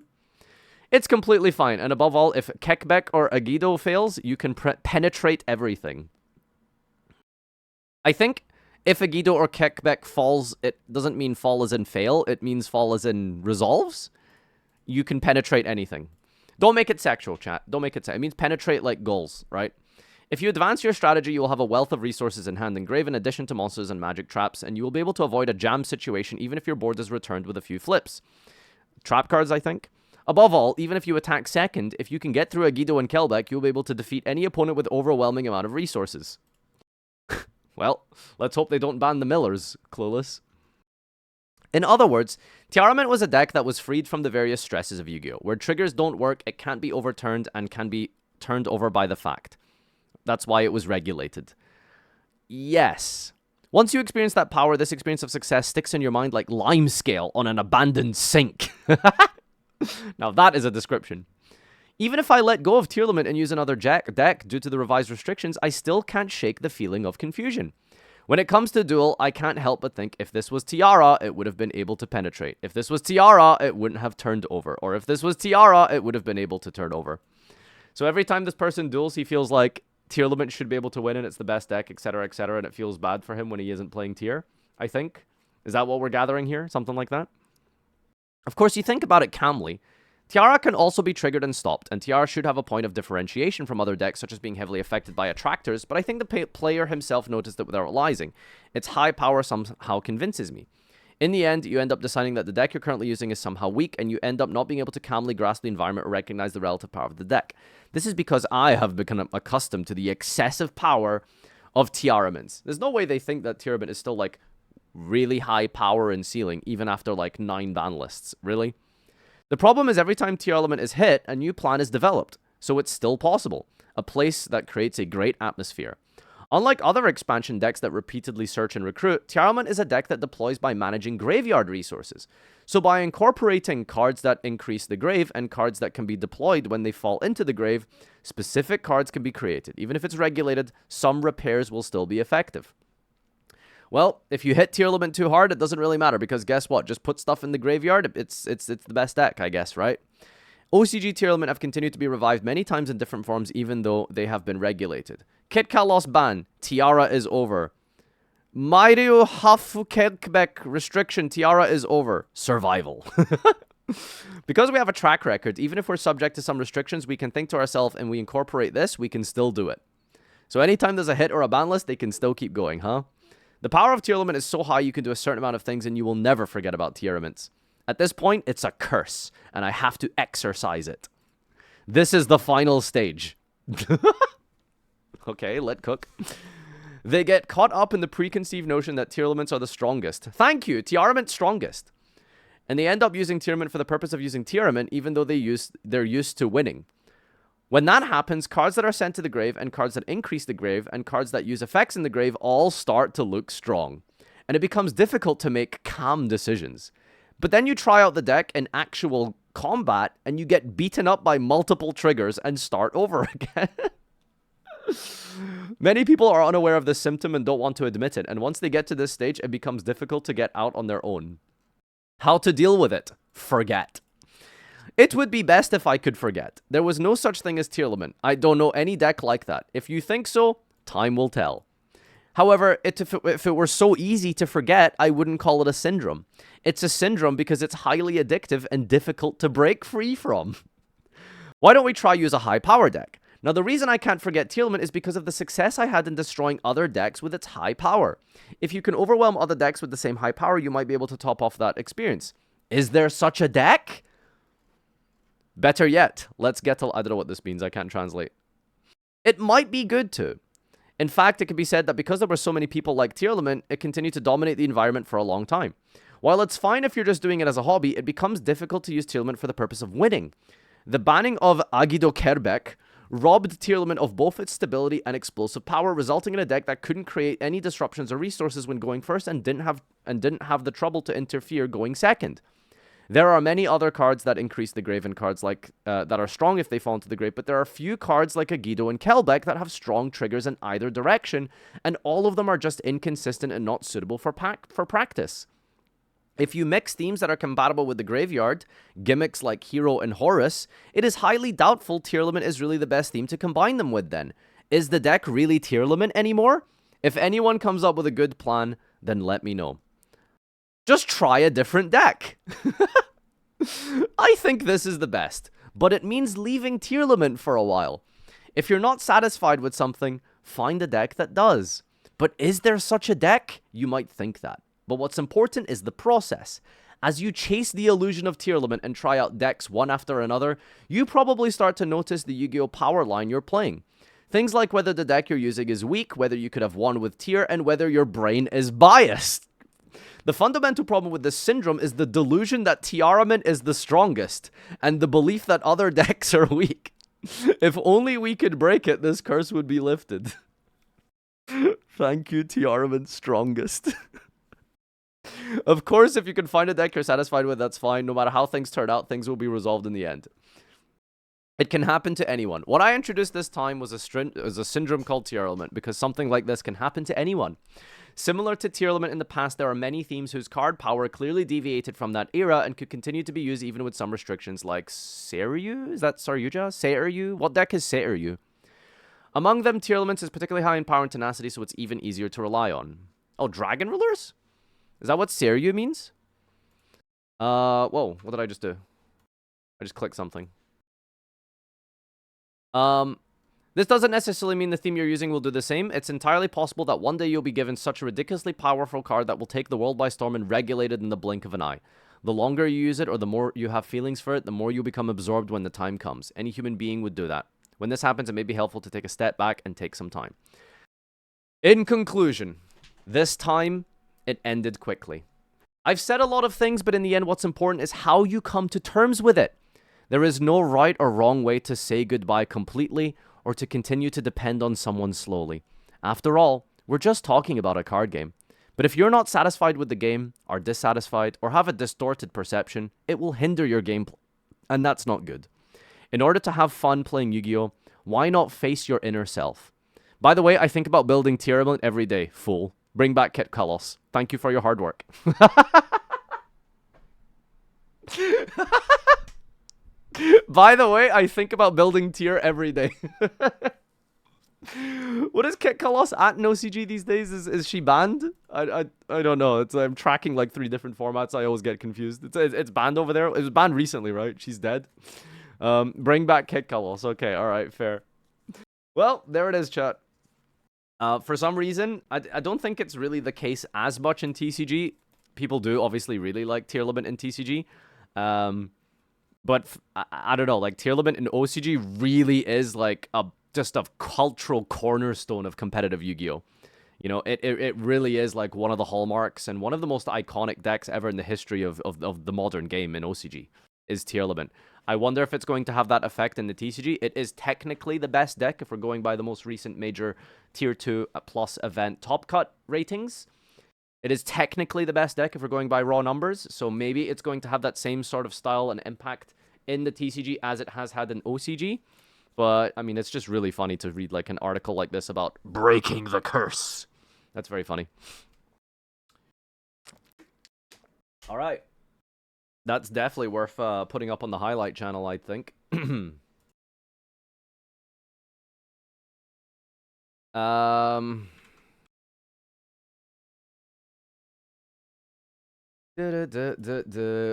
Speaker 1: It's completely fine, and above all, if Kekbek or Agido fails, you can penetrate everything. I think if Agido or Kekbek falls, it doesn't mean fall as in fail, it means fall as in resolves. You can penetrate anything. Don't make it sexual, chat. Don't make it sexual. It means penetrate like goals, right? If you advance your strategy, you will have a wealth of resources in hand and grave in addition to monsters and magic traps, and you will be able to avoid a jam situation even if your board is returned with a few flips. Trap cards, I think. Above all, even if you attack second, if you can get through Agido and Kelbeck, you'll be able to defeat any opponent with overwhelming amount of resources. Well, let's hope they don't ban the Millers, clueless. In other words, Tearlament was a deck that was freed from the various stresses of Yu-Gi-Oh! Where triggers don't work, it can't be overturned and can be turned over by the fact. That's why it was regulated. Yes. Once you experience that power, this experience of success sticks in your mind like lime scale on an abandoned sink. Now that is a description. Even if I let go of Tearlament and use another deck due to the revised restrictions, I still can't shake the feeling of confusion. When it comes to Duel, I can't help but think if this was Tiara, it would have been able to penetrate. If this was Tiara, it wouldn't have turned over. Or if this was Tiara, it would have been able to turn over. So every time this person duels, he feels like Tearlament should be able to win and it's the best deck, etc., and it feels bad for him when he isn't playing Tier, I think. Is that what we're gathering here? Something like that? Of course, you think about it calmly. Tiara can also be triggered and stopped, and Tiara should have a point of differentiation from other decks, such as being heavily affected by attractors, but I think the player himself noticed it without realizing. Its high power somehow convinces me. In the end, you end up deciding that the deck you're currently using is somehow weak, and you end up not being able to calmly grasp the environment or recognize the relative power of the deck. This is because I have become accustomed to the excessive power of Tearlaments. There's no way they think that Tearlament is still, like, really high power and ceiling, even after, like, 9 ban lists. Really? The problem is every time Tearlament is hit, a new plan is developed, so it's still possible. A place that creates a great atmosphere. Unlike other expansion decks that repeatedly search and recruit, Tearlament is a deck that deploys by managing graveyard resources. So by incorporating cards that increase the grave and cards that can be deployed when they fall into the grave, specific cards can be created. Even if it's regulated, some repairs will still be effective. Well, if you hit Tearlament too hard, it doesn't really matter, because guess what? Just put stuff in the graveyard, it's the best deck, I guess, right? OCG Tearlament have continued to be revived many times in different forms, even though they have been regulated. Kit Kalos ban, Tiara is over. Mairyu Hafu Kekbek restriction, Tiara is over. Survival. Because we have a track record, even if we're subject to some restrictions, we can think to ourselves and we incorporate this, we can still do it. So anytime there's a hit or a ban list, they can still keep going, huh? The power of Tearlament is so high you can do a certain amount of things and you will never forget about Tearlaments. At this point, it's a curse, and I have to exercise it. This is the final stage. Okay, let cook. They get caught up in the preconceived notion that Tearlaments are the strongest. Thank you, Tearlament strongest. And they end up using Tearlament for the purpose of using Tearlament, even though they're used to winning. When that happens, cards that are sent to the grave, and cards that increase the grave, and cards that use effects in the grave all start to look strong. And it becomes difficult to make calm decisions. But then you try out the deck in actual combat, and you get beaten up by multiple triggers and start over again. Many people are unaware of this symptom and don't want to admit it, and once they get to this stage, it becomes difficult to get out on their own. How to deal with it? Forget. It would be best if I could forget. There was no such thing as Tearlament. I don't know any deck like that. If you think so, time will tell. However, if it were so easy to forget, I wouldn't call it a syndrome. It's a syndrome because it's highly addictive and difficult to break free from. Why don't we try use a high power deck? Now, the reason I can't forget Tearlament is because of the success I had in destroying other decks with its high power. If you can overwhelm other decks with the same high power, you might be able to top off that experience. Is there such a deck? Better yet, let's get to... I don't know what this means, I can't translate. It might be good too. In fact, it can be said that because there were so many people like Tearlament, it continued to dominate the environment for a long time. While it's fine if you're just doing it as a hobby, it becomes difficult to use Tearlament for the purpose of winning. The banning of Agido Kerbek robbed Tearlament of both its stability and explosive power, resulting in a deck that couldn't create any disruptions or resources when going first and didn't have the trouble to interfere going second. There are many other cards that increase the grave and cards like that are strong if they fall into the grave, but there are few cards like Agido and Kelbeck that have strong triggers in either direction, and all of them are just inconsistent and not suitable for practice. If you mix themes that are compatible with the graveyard, gimmicks like Hero and Horus, it is highly doubtful Tearlament is really the best theme to combine them with then. Is the deck really Tearlament anymore? If anyone comes up with a good plan, then let me know. Just try a different deck. I think this is the best, but it means leaving Tearlament for a while. If you're not satisfied with something, find a deck that does. But is there such a deck? You might think that. But what's important is the process. As you chase the illusion of Tearlament and try out decks one after another, you probably start to notice the Yu-Gi-Oh! Power line you're playing. Things like whether the deck you're using is weak, whether you could have won with Tear, and whether your brain is biased. The fundamental problem with this syndrome is the delusion that Tearlament is the strongest, and the belief that other decks are weak. If only we could break it, this curse would be lifted. Thank you, Tearlament strongest. Of course, if you can find a deck you're satisfied with, that's fine. No matter how things turn out, things will be resolved in the end. It can happen to anyone. What I introduced this time was a syndrome called Tearlament, because something like this can happen to anyone. Similar to Tearlament in the past, there are many themes whose card power clearly deviated from that era and could continue to be used even with some restrictions, like Seiryu? Is that Saryuja? Seiryu? What deck is Seiryu? Among them, Tearlaments is particularly high in power and tenacity, so it's even easier to rely on. Oh, Dragon Rulers? Is that what Seiryu means? Whoa, what did I just do? I just clicked something. This doesn't necessarily mean the theme you're using will do the same. It's entirely possible that one day you'll be given such a ridiculously powerful card that will take the world by storm and regulate it in the blink of an eye. The longer you use it or the more you have feelings for it, the more you'll become absorbed when the time comes. Any human being would do that. When this happens, it may be helpful to take a step back and take some time. In conclusion, this time, it ended quickly. I've said a lot of things, but in the end, what's important is how you come to terms with it. There is no right or wrong way to say goodbye completely or to continue to depend on someone slowly. After all, we're just talking about a card game. But if you're not satisfied with the game, are dissatisfied, or have a distorted perception, it will hinder your gameplay, and that's not good. In order to have fun playing Yu-Gi-Oh!, why not face your inner self? By the way, I think about building Tearlaments every day, fool. Bring back Kit Kalos. Thank you for your hard work. By the way, I think about building Tier every day. What is Kit Kalos at in OCG these days? Is she banned? I don't know. I'm tracking like 3 different formats. I always get confused. It's banned over there. It was banned recently, right? She's dead. Bring back Kit Kalos. Okay, alright, fair. Well, there it is, chat. For some reason, I don't think it's really the case as much in TCG. People do obviously really like Tearlament in TCG. But I don't know, like Tearlament in OCG really is like a just a cultural cornerstone of competitive Yu-Gi-Oh! You know, it really is like one of the hallmarks and one of the most iconic decks ever in the history of the modern game in OCG is Tearlaments. I wonder if it's going to have that effect in the TCG. It is technically the best deck if we're going by the most recent major Tier 2 plus event top cut ratings. It is technically the best deck if we're going by raw numbers, so maybe it's going to have that same sort of style and impact in the TCG as it has had in OCG. But, I mean, it's just really funny to read, like, an article like this about breaking the curse. That's very funny. All right. That's definitely worth putting up on the highlight channel, I think. All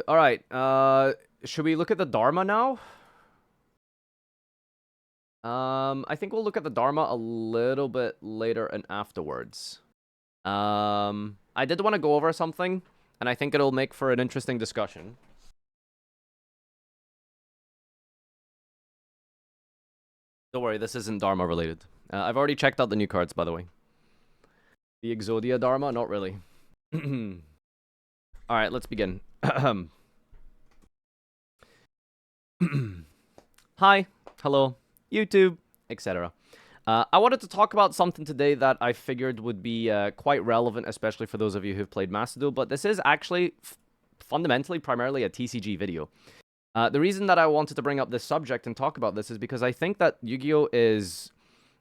Speaker 1: right. Should we look at the Dharma now? I think we'll look at the Dharma a little bit later and afterwards. I did want to go over something, and I think it'll make for an interesting discussion. Don't worry, this isn't Dharma related. I've already checked out the new cards, by the way. The Exodia Dharma? Not really. Alright, let's begin. Hi, hello, YouTube, etc. I wanted to talk about something today that I figured would be quite relevant, especially for those of you who've played Master Duel, but this is actually fundamentally primarily a TCG video. The reason that I wanted to bring up this subject and talk about this is because I think that Yu-Gi-Oh! Is,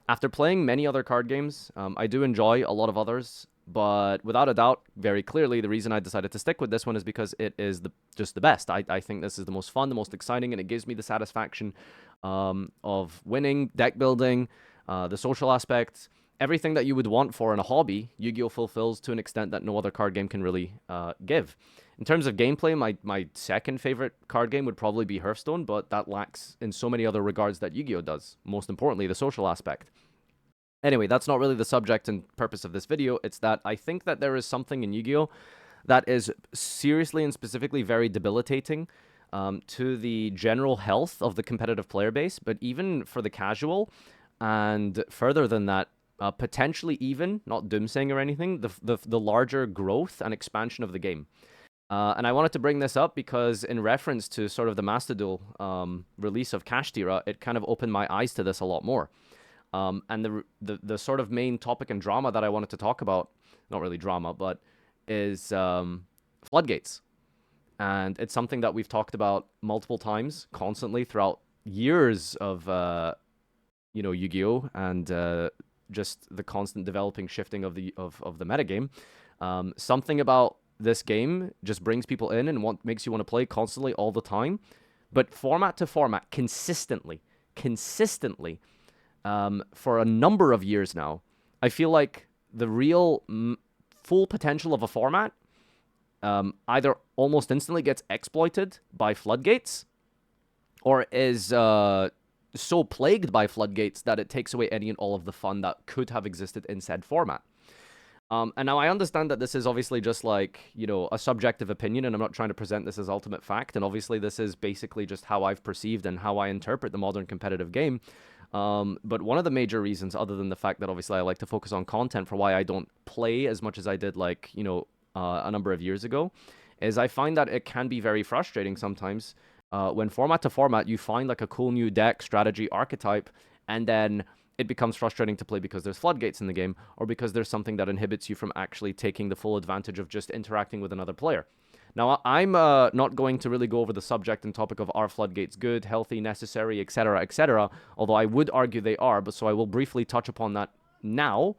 Speaker 1: after playing many other card games, I do enjoy a lot of others, but without a doubt, very clearly, the reason I decided to stick with this one is because it is just the best. I think this is the most fun, the most exciting, and it gives me the satisfaction of winning, deck building, the social aspects, everything that you would want for in a hobby, Yu-Gi-Oh! Fulfills to an extent that no other card game can really give. In terms of gameplay, my second favorite card game would probably be Hearthstone, but that lacks in so many other regards that Yu-Gi-Oh! Does. Most importantly, the social aspect. Anyway, that's not really the subject and purpose of this video. It's that I think that there is something in Yu-Gi-Oh! That is seriously and specifically very debilitating to the general health of the competitive player base, but even for the casual, and further than that, potentially even, not doomsaying or anything, the larger growth and expansion of the game. And I wanted to bring this up because in reference to sort of the Master Duel release of Kashtira, it kind of opened my eyes to this a lot more. And the sort of main topic and drama that I wanted to talk about, not really drama, but is floodgates. And it's something that we've talked about multiple times, constantly throughout years of, Yu-Gi-Oh! And just the constant developing, shifting of the metagame. Something about this game just brings people in and makes you want to play constantly all the time. But format to format, consistently, for a number of years now, I feel like the real full potential of a format either almost instantly gets exploited by floodgates or is so plagued by floodgates that it takes away any and all of the fun that could have existed in said format. And now I understand that this is obviously just like, a subjective opinion, and I'm not trying to present this as ultimate fact, and obviously this is basically just how I've perceived and how I interpret the modern competitive game. But one of the major reasons, other than the fact that obviously I like to focus on content for why I don't play as much as I did, like, a number of years ago, is I find that it can be very frustrating sometimes when format to format you find like a cool new deck, strategy, archetype, and then it becomes frustrating to play because there's floodgates in the game, or because there's something that inhibits you from actually taking the full advantage of just interacting with another player. Now, I'm not going to really go over the subject and topic of are floodgates good, healthy, necessary, etc., although I would argue they are, but so I will briefly touch upon that now.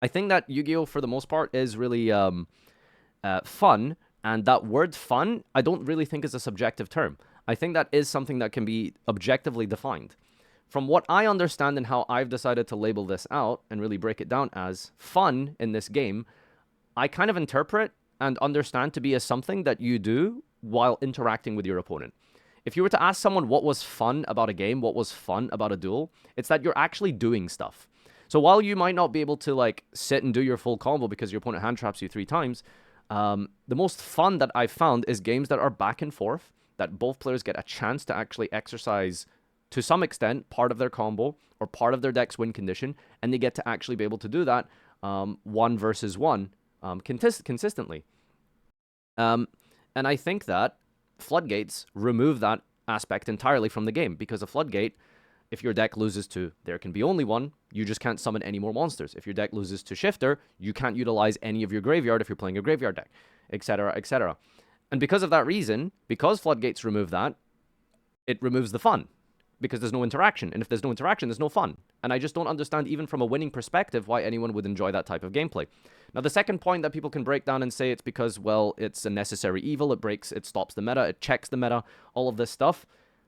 Speaker 1: I think that Yu-Gi-Oh! For the most part is really fun, and that word fun, I don't really think is a subjective term. I think that is something that can be objectively defined. From what I understand and how I've decided to label this out and really break it down as fun in this game, I kind of interpret and understand to be as something that you do while interacting with your opponent. If you were to ask someone what was fun about a game, what was fun about a duel, it's that you're actually doing stuff. So while you might not be able to like sit and do your full combo because your opponent hand traps you 3 times, the most fun that I've found is games that are back and forth, that both players get a chance to actually exercise to some extent, part of their combo or part of their deck's win condition, and they get to actually be able to do that 1 versus 1 consistently. And I think that floodgates remove that aspect entirely from the game, because a floodgate, if your deck loses to there can be only one, you just can't summon any more monsters. If your deck loses to Shifter, you can't utilize any of your graveyard if you're playing a graveyard deck, etc., etc. And because of that reason, because floodgates remove that, it removes the fun, because there's no interaction. And if there's no interaction, there's no fun. And I just don't understand, even from a winning perspective, why anyone would enjoy that type of gameplay. Now, the second point that people can break down and say it's because, well, it's a necessary evil, it stops the meta, it checks the meta, all of this stuff.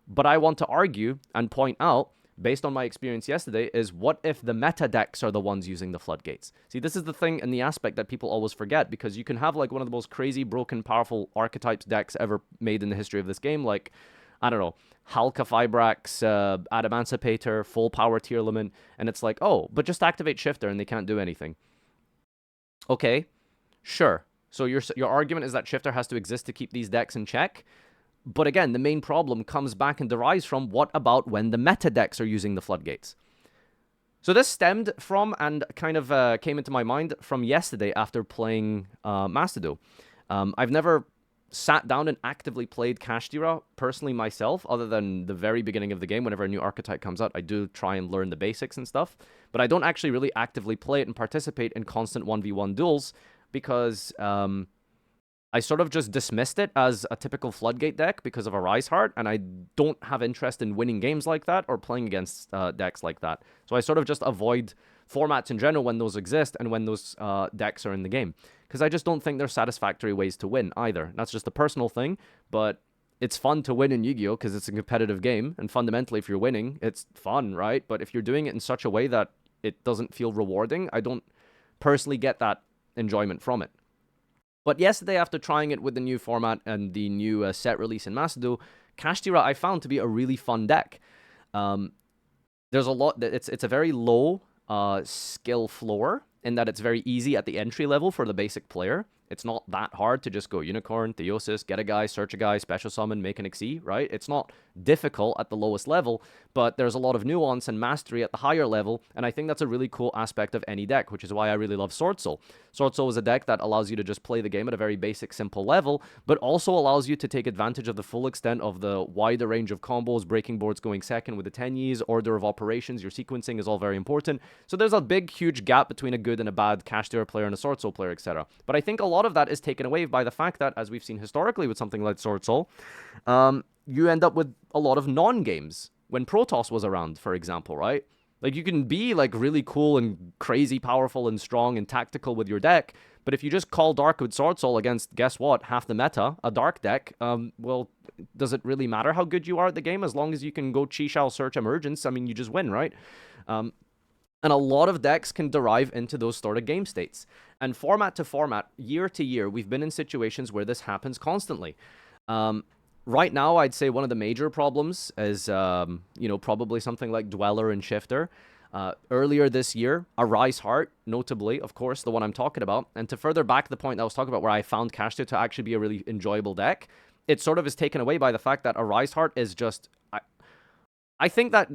Speaker 1: But I want to argue and point out, based on my experience yesterday, is what if the meta decks are the ones using the floodgates? See, this is the thing and the aspect that people always forget, because you can have like one of the most crazy, broken, powerful archetypes decks ever made in the history of this game, like, I don't know, Halka Fibrax, Adamancipator, full power Tearlaments, and it's like, oh, but just activate Shifter and they can't do anything. Okay, sure. So your argument is that Shifter has to exist to keep these decks in check. But again, the main problem comes back and derives from what about when the meta decks are using the floodgates? So this stemmed from and kind of came into my mind from yesterday after playing Master Duel. I've never sat down and actively played Kashtira personally myself, other than the very beginning of the game. Whenever a new archetype comes out, I do try and learn the basics and stuff, but I don't actually really actively play it and participate in constant 1v1 duels, because I sort of just dismissed it as a typical floodgate deck because of Arise Heart, and I don't have interest in winning games like that or playing against decks like that. So I sort of just avoid formats in general when those exist and when those decks are in the game, because I just don't think they're satisfactory ways to win either. That's just a personal thing, but it's fun to win in Yu-Gi-Oh! Because it's a competitive game, and fundamentally, if you're winning, it's fun, right? But if you're doing it in such a way that it doesn't feel rewarding, I don't personally get that enjoyment from it. But yesterday, after trying it with the new format and the new set release in Master Duel, Kashtira I found to be a really fun deck. There's a lot, it's a very low skill floor, in that it's very easy at the entry level for the basic player. It's not that hard to just go Unicorn, Theosis, get a guy, search a guy, special summon, make an Xyz, right? It's not difficult at the lowest level, but there's a lot of nuance and mastery at the higher level, and I think that's a really cool aspect of any deck, which is why I really love Sword Soul. Sword Soul is a deck that allows you to just play the game at a very basic, simple level, but also allows you to take advantage of the full extent of the wider range of combos, breaking boards going second with the 10 Ys, order of operations, your sequencing is all very important. So there's a big, huge gap between a good and a bad Kashtira player and a Sword Soul player, etc. But I think a lot of that is taken away by the fact that, as we've seen historically with something like Sword Soul, you end up with a lot of non-games. When Protoss was around, for example, right? Like, you can be, like, really cool and crazy powerful and strong and tactical with your deck, but if you just call Dark with Sword Soul against, guess what, half the meta, a Dark deck, well, does it really matter how good you are at the game? As long as you can go Chi Shao search Emergence, I mean, you just win, right? And a lot of decks can derive into those sort of game states. And format to format, year to year, we've been in situations where this happens constantly. Right now, I'd say one of the major problems is, you know, probably something like Dweller and Shifter. Earlier this year, Arise Heart, notably, of course, the one I'm talking about. And to further back the point I was talking about, where I found Kashtira to actually be a really enjoyable deck, it sort of is taken away by the fact that Arise Heart is just... I think that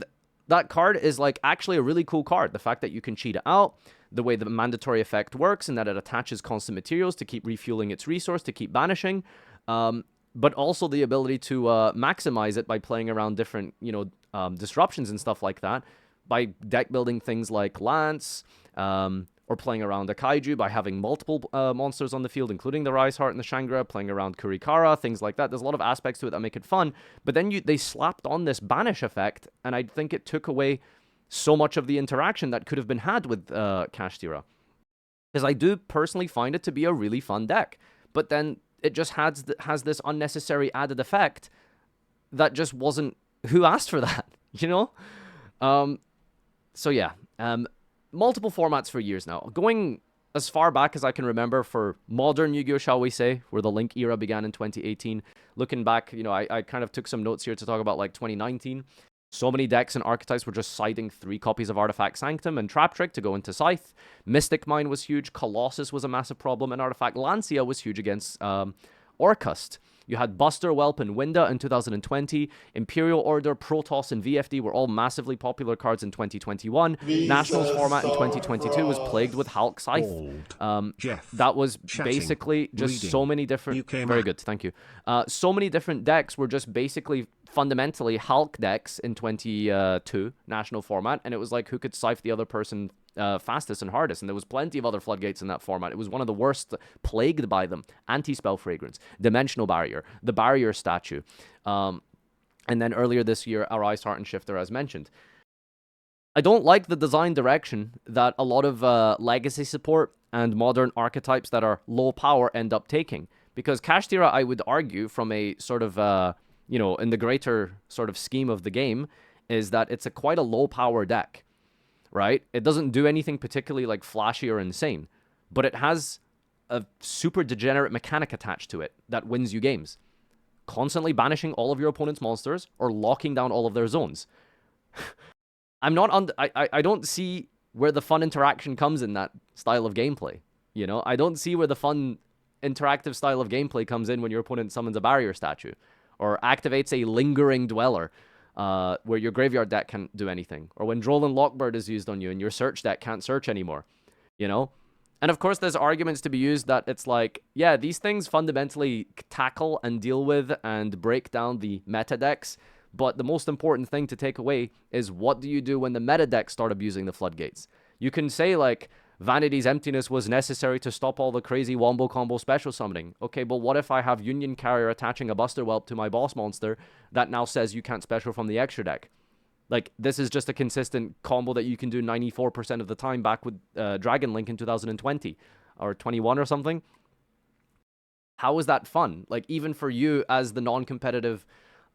Speaker 1: that card is, like, actually a really cool card. The fact that you can cheat it out, the way the mandatory effect works, and that it attaches constant materials to keep refueling its resource, to keep banishing, but also the ability to maximize it by playing around different, you know, disruptions and stuff like that, by deck building things like Lance, or playing around a Kaiju by having multiple monsters on the field, including the Rise Heart and the Shangri-La, playing around Kurikara, things like that. There's a lot of aspects to it that make it fun, but then they slapped on this banish effect, and I think it took away so much of the interaction that could have been had with Kashtira. Because I do personally find it to be a really fun deck, but then it just has this unnecessary added effect that just wasn't... Who asked for that? You know? So yeah, multiple formats for years now. Going as far back as I can remember for modern Yu-Gi-Oh, shall we say, where the Link era began in 2018. Looking back, you know, I kind of took some notes here to talk about, like, 2019. So many decks and archetypes were just siding 3 copies of Artifact Sanctum and Trap Trick to go into Scythe. Mystic Mine was huge. Colossus was a massive problem. And Artifact Lancia was huge against Orcust. You had Buster, Whelp, and Winda in 2020. Imperial Order, Protoss, and VFD were all massively popular cards in 2021. Nationals format in 2022 was plagued with Hulk Scythe. That was basically just so many different... Very good, thank you. So many different decks were just basically fundamentally Hulk decks in 22 national format, and it was like who could scythe the other person fastest and hardest, and there was plenty of other floodgates in that format. It was one of the worst, plagued by them. Anti-spell fragrance, dimensional barrier, the barrier statue, and then earlier this year, Arise Heart and Shifter, as mentioned. I don't like the design direction that a lot of legacy support and modern archetypes that are low power end up taking, because Kashtira, I would argue, from a sort of you know, in the greater sort of scheme of the game, is that it's quite a low power deck, right? It doesn't do anything particularly like flashy or insane, but it has a super degenerate mechanic attached to it that wins you games. Constantly banishing all of your opponent's monsters or locking down all of their zones. I don't see where the fun interaction comes in that style of gameplay. You know, I don't see where the fun interactive style of gameplay comes in when your opponent summons a barrier statue or activates a lingering dweller where your graveyard deck can't do anything, or when Drolan Lockbird is used on you and your search deck can't search anymore, you know? And of course there's arguments to be used that it's like, yeah, these things fundamentally tackle and deal with and break down the meta decks, but the most important thing to take away is what do you do when the meta decks start abusing the floodgates? You can say like, Vanity's Emptiness was necessary to stop all the crazy wombo combo special summoning. Okay, but what if I have Union Carrier attaching a Buster Whelp to my boss monster that now says you can't special from the extra deck? Like, this is just a consistent combo that you can do 94% of the time back with Dragon Link in 2020 or 21 or something. How is that fun? Like, even for you as the non-competitive,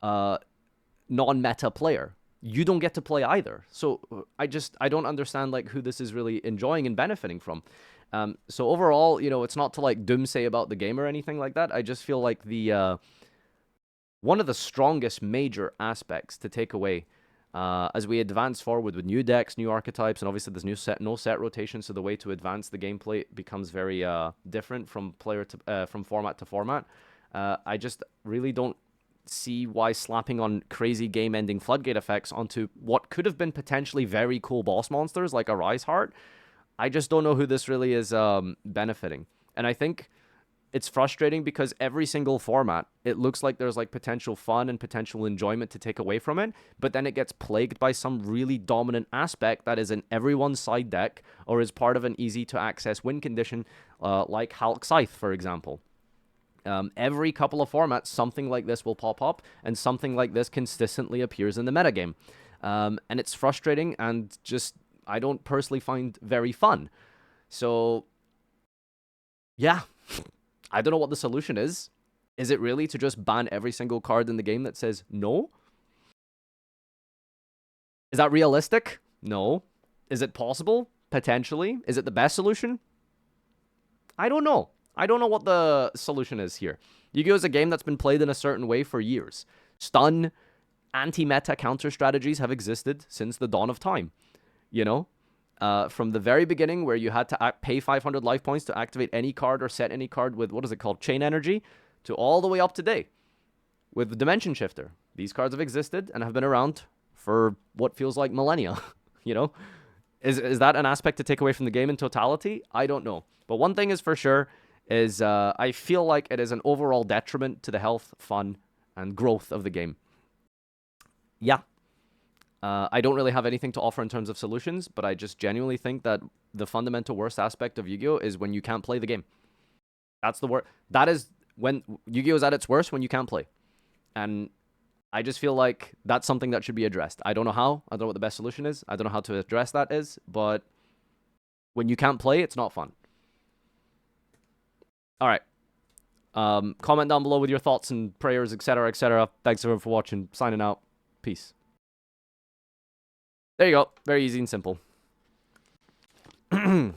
Speaker 1: non-meta player, you don't get to play either. So I don't understand like who this is really enjoying and benefiting from. So overall, you know, it's not to like doomsay about the game or anything like that. I just feel like the one of the strongest major aspects to take away as we advance forward with new decks, new archetypes, and obviously there's no set rotation, so the way to advance the gameplay becomes very different from from format to format. I just really don't see why slapping on crazy game-ending floodgate effects onto what could have been potentially very cool boss monsters like a Rise Heart. I just don't know who this really is benefiting. And I think it's frustrating because every single format, it looks like there's like potential fun and potential enjoyment to take away from it, but then it gets plagued by some really dominant aspect that is in everyone's side deck or is part of an easy-to-access win condition like Hulk Scythe, for example. Every couple of formats, something like this will pop up, and something like this consistently appears in the metagame. And it's frustrating, and just, I don't personally find very fun. So, yeah, I don't know what the solution is. Is it really to just ban every single card in the game that says no? Is that realistic? No. Is it possible? Potentially. Is it the best solution? I don't know. I don't know what the solution is here. Yu-Gi-Oh! Is a game that's been played in a certain way for years. Stun, anti-meta counter strategies have existed since the dawn of time. You know? From the very beginning where you had to pay 500 life points to activate any card or set any card with, what is it called, Chain Energy, to all the way up today with the Dimension Shifter. These cards have existed and have been around for what feels like millennia. You know? Is that an aspect to take away from the game in totality? I don't know. But one thing is for sure is I feel like it is an overall detriment to the health, fun, and growth of the game. Yeah. I don't really have anything to offer in terms of solutions, but I just genuinely think that the fundamental worst aspect of Yu-Gi-Oh! Is when you can't play the game. That's the worst. That is when Yu-Gi-Oh! Is at its worst when you can't play. And I just feel like that's something that should be addressed. I don't know how. I don't know what the best solution is. I don't know how to address that is, but when you can't play, it's not fun. All right. Comment down below with your thoughts and prayers, etc., etc. Thanks everyone for watching. Signing out. Peace. There you go. Very easy and simple. All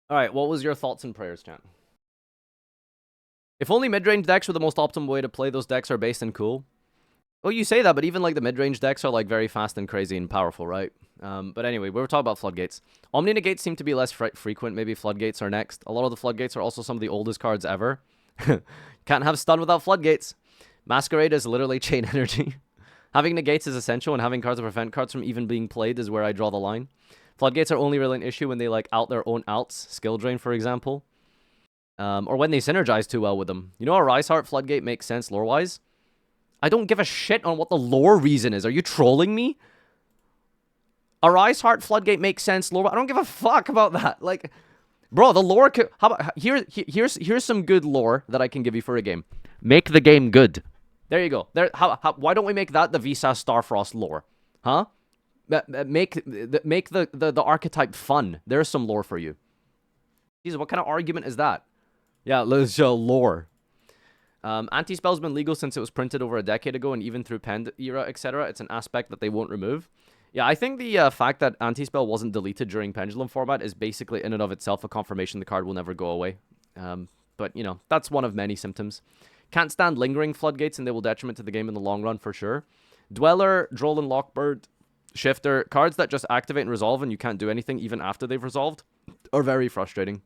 Speaker 1: right. What was your thoughts and prayers, chat? If only mid-range decks were the most optimal way to play, those decks are based and cool. Well, you say that, but even like the mid-range decks are like very fast and crazy and powerful, right? But anyway, we were talking about floodgates. Omni negates seem to be less frequent. Maybe floodgates are next. A lot of the floodgates are also some of the oldest cards ever. Can't have stun without floodgates. Masquerade is literally chain energy. Having negates is essential, and having cards to prevent cards from even being played is where I draw the line. Floodgates are only really an issue when they like out their own outs, skill drain for example. Or when they synergize too well with them. You know, a Rise Heart Floodgate makes sense lore-wise? I don't give a shit on what the lore reason is. Are you trolling me? A Rise Heart Floodgate makes sense lore. I don't give a fuck about that. Like, bro, the lore. How about here's some good lore that I can give you for a game. Make the game good. There you go. There. Why don't we make that the Vsauce Starfrost lore? Huh? Make the archetype fun. There's some lore for you. Jesus, what kind of argument is that? Yeah, let's show lore. Anti-spell's been legal since it was printed over a decade ago, and even through Pend era, etc. It's an aspect that they won't remove. Yeah, I think the fact that anti-spell wasn't deleted during Pendulum format is basically in and of itself a confirmation the card will never go away. But, you know, that's one of many symptoms. Can't stand lingering floodgates, and they will detriment to the game in the long run for sure. Dweller, Droll and Lockbird, Shifter, cards that just activate and resolve and you can't do anything even after they've resolved are very frustrating.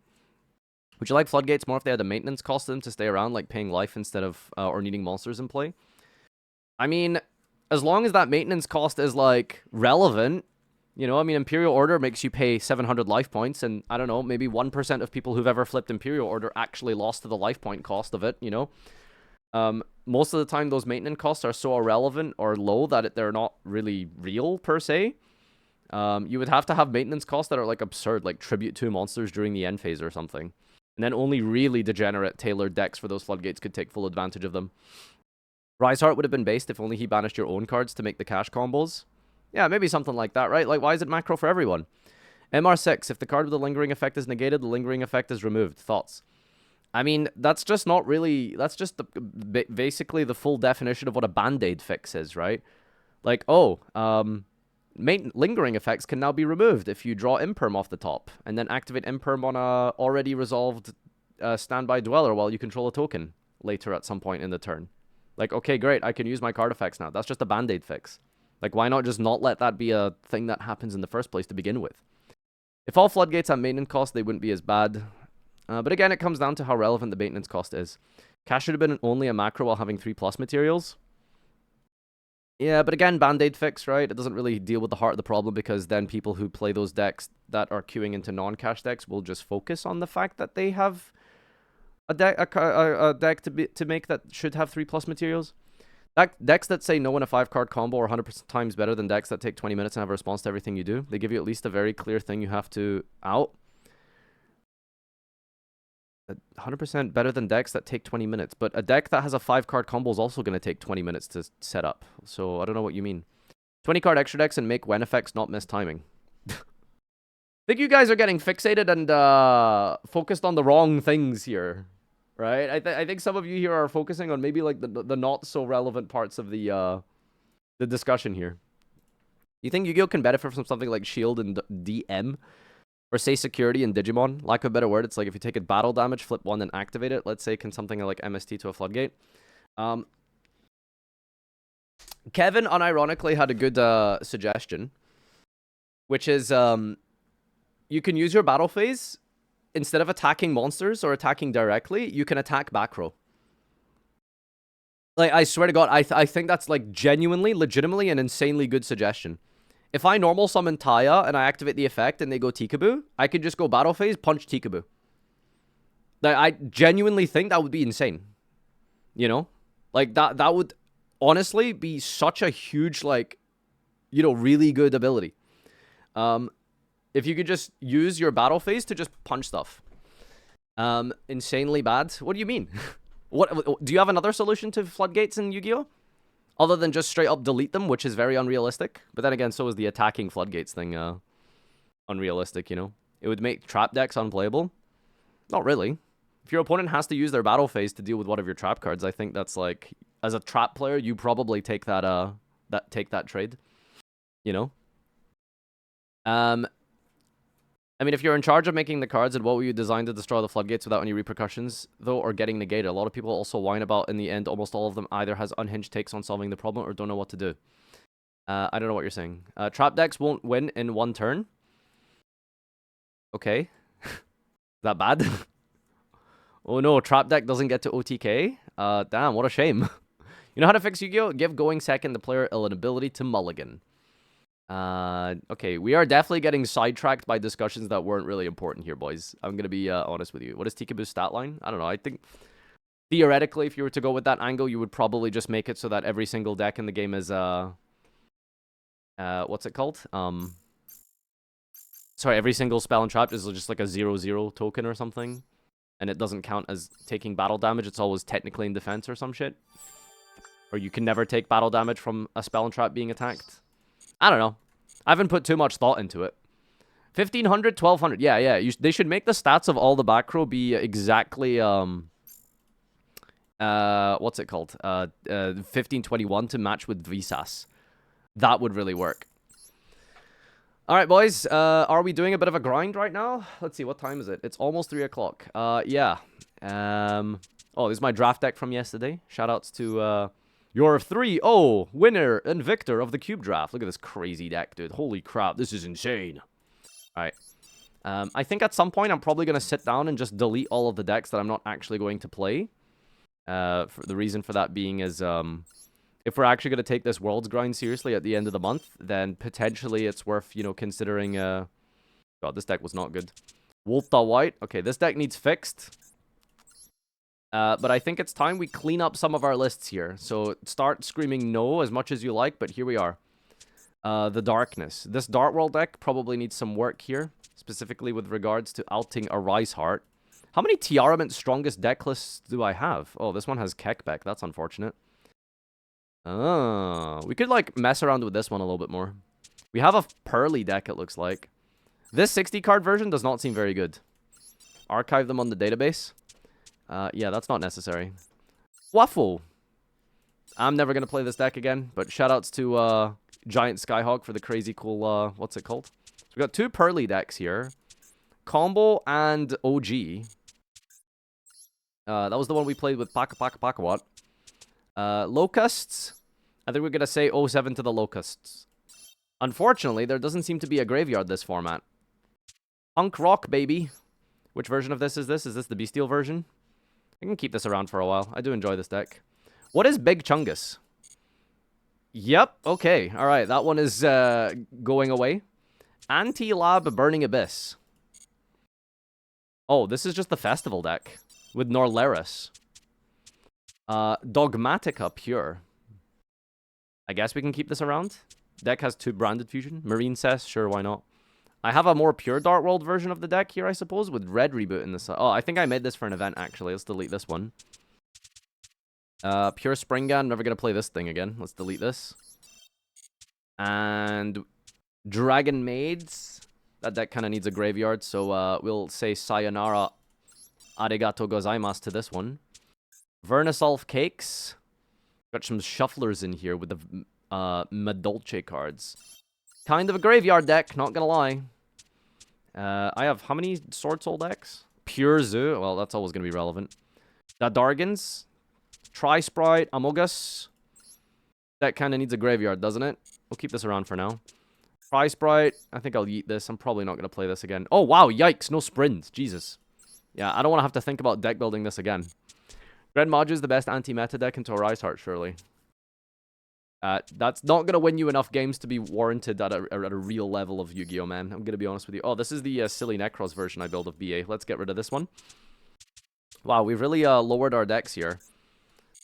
Speaker 1: Would you like floodgates more if they had a maintenance cost to them to stay around, like paying life instead of, or needing monsters in play? I mean, as long as that maintenance cost is, like, relevant, you know, I mean, Imperial Order makes you pay 700 life points, and, I don't know, maybe 1% of people who've ever flipped Imperial Order actually lost to the life point cost of it, you know? Most of the time, those maintenance costs are so irrelevant or low that they're not really real, per se. You would have to have maintenance costs that are, like, absurd, like Tribute 2 monsters during the end phase or something. And then only really degenerate, tailored decks for those floodgates could take full advantage of them. Rise Heart would have been based if only he banished your own cards to make the cash combos. Yeah, maybe something like that, right? Like, why is it macro for everyone? MR6, if the card with the lingering effect is negated, the lingering effect is removed. Thoughts? I mean, that's just not really... That's just basically the full definition of what a Band-Aid fix is, right? Like, oh, lingering effects can now be removed if you draw Imperm off the top, and then activate Imperm on a already resolved standby Dweller while you control a token later at some point in the turn. Like, okay, great, I can use my card effects now. That's just a Band-Aid fix. Like, why not just not let that be a thing that happens in the first place to begin with? If all floodgates had maintenance cost, they wouldn't be as bad. But again, it comes down to how relevant the maintenance cost is. Cash should have been only a macro while having 3+ materials. Yeah, but again, Band-Aid fix, right? It doesn't really deal with the heart of the problem, because then people who play those decks that are queuing into non-cash decks will just focus on the fact that they have a deck to make that should have 3+ materials. Decks that say no in a 5-card combo are 100% times better than decks that take 20 minutes and have a response to everything you do. They give you at least a very clear thing you have to out. 100% better than decks that take 20 minutes. But a deck that has a 5-card combo is also going to take 20 minutes to set up. So I don't know what you mean. 20-card extra decks and make when effects, not miss timing. I think you guys are getting fixated and focused on the wrong things here. Right? I think some of you here are focusing on maybe like the not so relevant parts of the discussion here. You think Yu-Gi-Oh! Can benefit from something like Shield and DM? Or say security in Digimon? Lack of a better word, it's like if you take a battle damage, flip 1, then activate it. Let's say, can something like MST to a floodgate? Kevin unironically had a good suggestion, which is you can use your battle phase. Instead of attacking monsters or attacking directly, you can attack back row. Like, I swear to God, I think that's, like, genuinely, legitimately an insanely good suggestion. If I normal summon Taya and I activate the effect and they go Tikaboo, I could just go battle phase, punch Tikaboo. Like, I genuinely think that would be insane. You know? Like, that would honestly be such a huge, like, you know, really good ability. If you could just use your battle phase to just punch stuff. Insanely bad? What do you mean? What do you have another solution to floodgates in Yu-Gi-Oh? Other than just straight up delete them, which is very unrealistic. But then again, so is the attacking floodgates thing unrealistic, you know? It would make trap decks unplayable. Not really. If your opponent has to use their battle phase to deal with one of your trap cards, I think that's like, as a trap player, you probably take that that trade. You know? I mean, if you're in charge of making the cards, and what were you designed to destroy the floodgates without any repercussions, though, or getting negated? A lot of people also whine about, in the end, almost all of them either has unhinged takes on solving the problem or don't know what to do. I don't know what you're saying. Trap decks won't win in one turn. Okay. Is that bad? Oh no, trap deck doesn't get to OTK? Damn, what a shame. You know how to fix Yu-Gi-Oh? Give going second the player an ability to mulligan. Okay, we are definitely getting sidetracked by discussions that weren't really important here, boys. I'm gonna be honest with you. What is Tikabu's stat line? I don't know. I think theoretically, if you were to go with that angle, you would probably just make it so that every single deck in the game is what's it called? Sorry, every single spell and trap is just like a 0/0 token or something, and it doesn't count as taking battle damage. It's always technically in defense or some shit. Or you can never take battle damage from a spell and trap being attacked. I don't know. I haven't put too much thought into it. 1500, 1200. Yeah. They should make the stats of all the back row be exactly, what's it called? 1521 to match with Visas. That would really work. Alright, boys. Are we doing a bit of a grind right now? Let's see. What time is it? It's almost 3 o'clock. Yeah. Oh, this is my draft deck from yesterday. Shoutouts to, your 3-0 winner and victor of the Cube Draft. Look at this crazy deck, dude. Holy crap, this is insane. Alright. I think at some point I'm probably going to sit down and just delete all of the decks that I'm not actually going to play. The reason for that being is, if we're actually going to take this Worlds grind seriously at the end of the month, then potentially it's worth, you know, considering, God, this deck was not good. Wolta White. Okay, this deck needs fixed. But I think it's time we clean up some of our lists here. So start screaming no as much as you like, but here we are. The Darkness. This Dark World deck probably needs some work here, specifically with regards to outing a Rise Heart. How many Tearlaments strongest deck lists do I have? Oh, this one has Kekbek. That's unfortunate. Oh, we could, like, mess around with this one a little bit more. We have a Pearly deck, it looks like. This 60-card version does not seem very good. Archive them on the database. Yeah, that's not necessary. Waffle. I'm never going to play this deck again, but shoutouts to Giant Skyhawk for the crazy cool, what's it called? So we got 2 Pearly decks here. Combo and OG. That was the one we played with Pakawat. Locusts. I think we're going to say 07 to the Locusts. Unfortunately, there doesn't seem to be a graveyard this format. Punk Rock, baby. Which version of this is this? Is this the Bestial version? I can keep this around for a while. I do enjoy this deck. What is Big Chungus? Yep, okay. Alright, that one is going away. Anti-Lab Burning Abyss. Oh, this is just the Festival deck. With Norleris. Dogmatica Pure. I guess we can keep this around. Deck has 2 Branded Fusion. Marine Cess, sure, why not? I have a more pure Dark World version of the deck here, I suppose, with Red Reboot in this. Oh, I think I made this for an event, actually. Let's delete this one. Pure Springan. Never going to play this thing again. Let's delete this. And Dragon Maids. That deck kind of needs a graveyard, so we'll say sayonara arigato gozaimasu to this one. Vernisolf Cakes. Got some shufflers in here with the Madolce cards. Kind of a graveyard deck, not gonna lie. I have how many Sword Soul decks? Pure Zoo. Well, that's always gonna be relevant. Dadargans. Tri-Sprite. Amogus. That kind of needs a graveyard, doesn't it? We'll keep this around for now. Tri-Sprite. I think I'll yeet this. I'm probably not gonna play this again. Oh, wow. Yikes. No sprint. Jesus. Yeah, I don't want to have to think about deck building this again. Red Maju is the best anti-meta deck into a Rise Heart, surely. That's not going to win you enough games to be warranted at a real level of Yu-Gi-Oh, man. I'm going to be honest with you. Oh, this is the silly Necros version I built of BA. Let's get rid of this one. Wow, we've really lowered our decks here.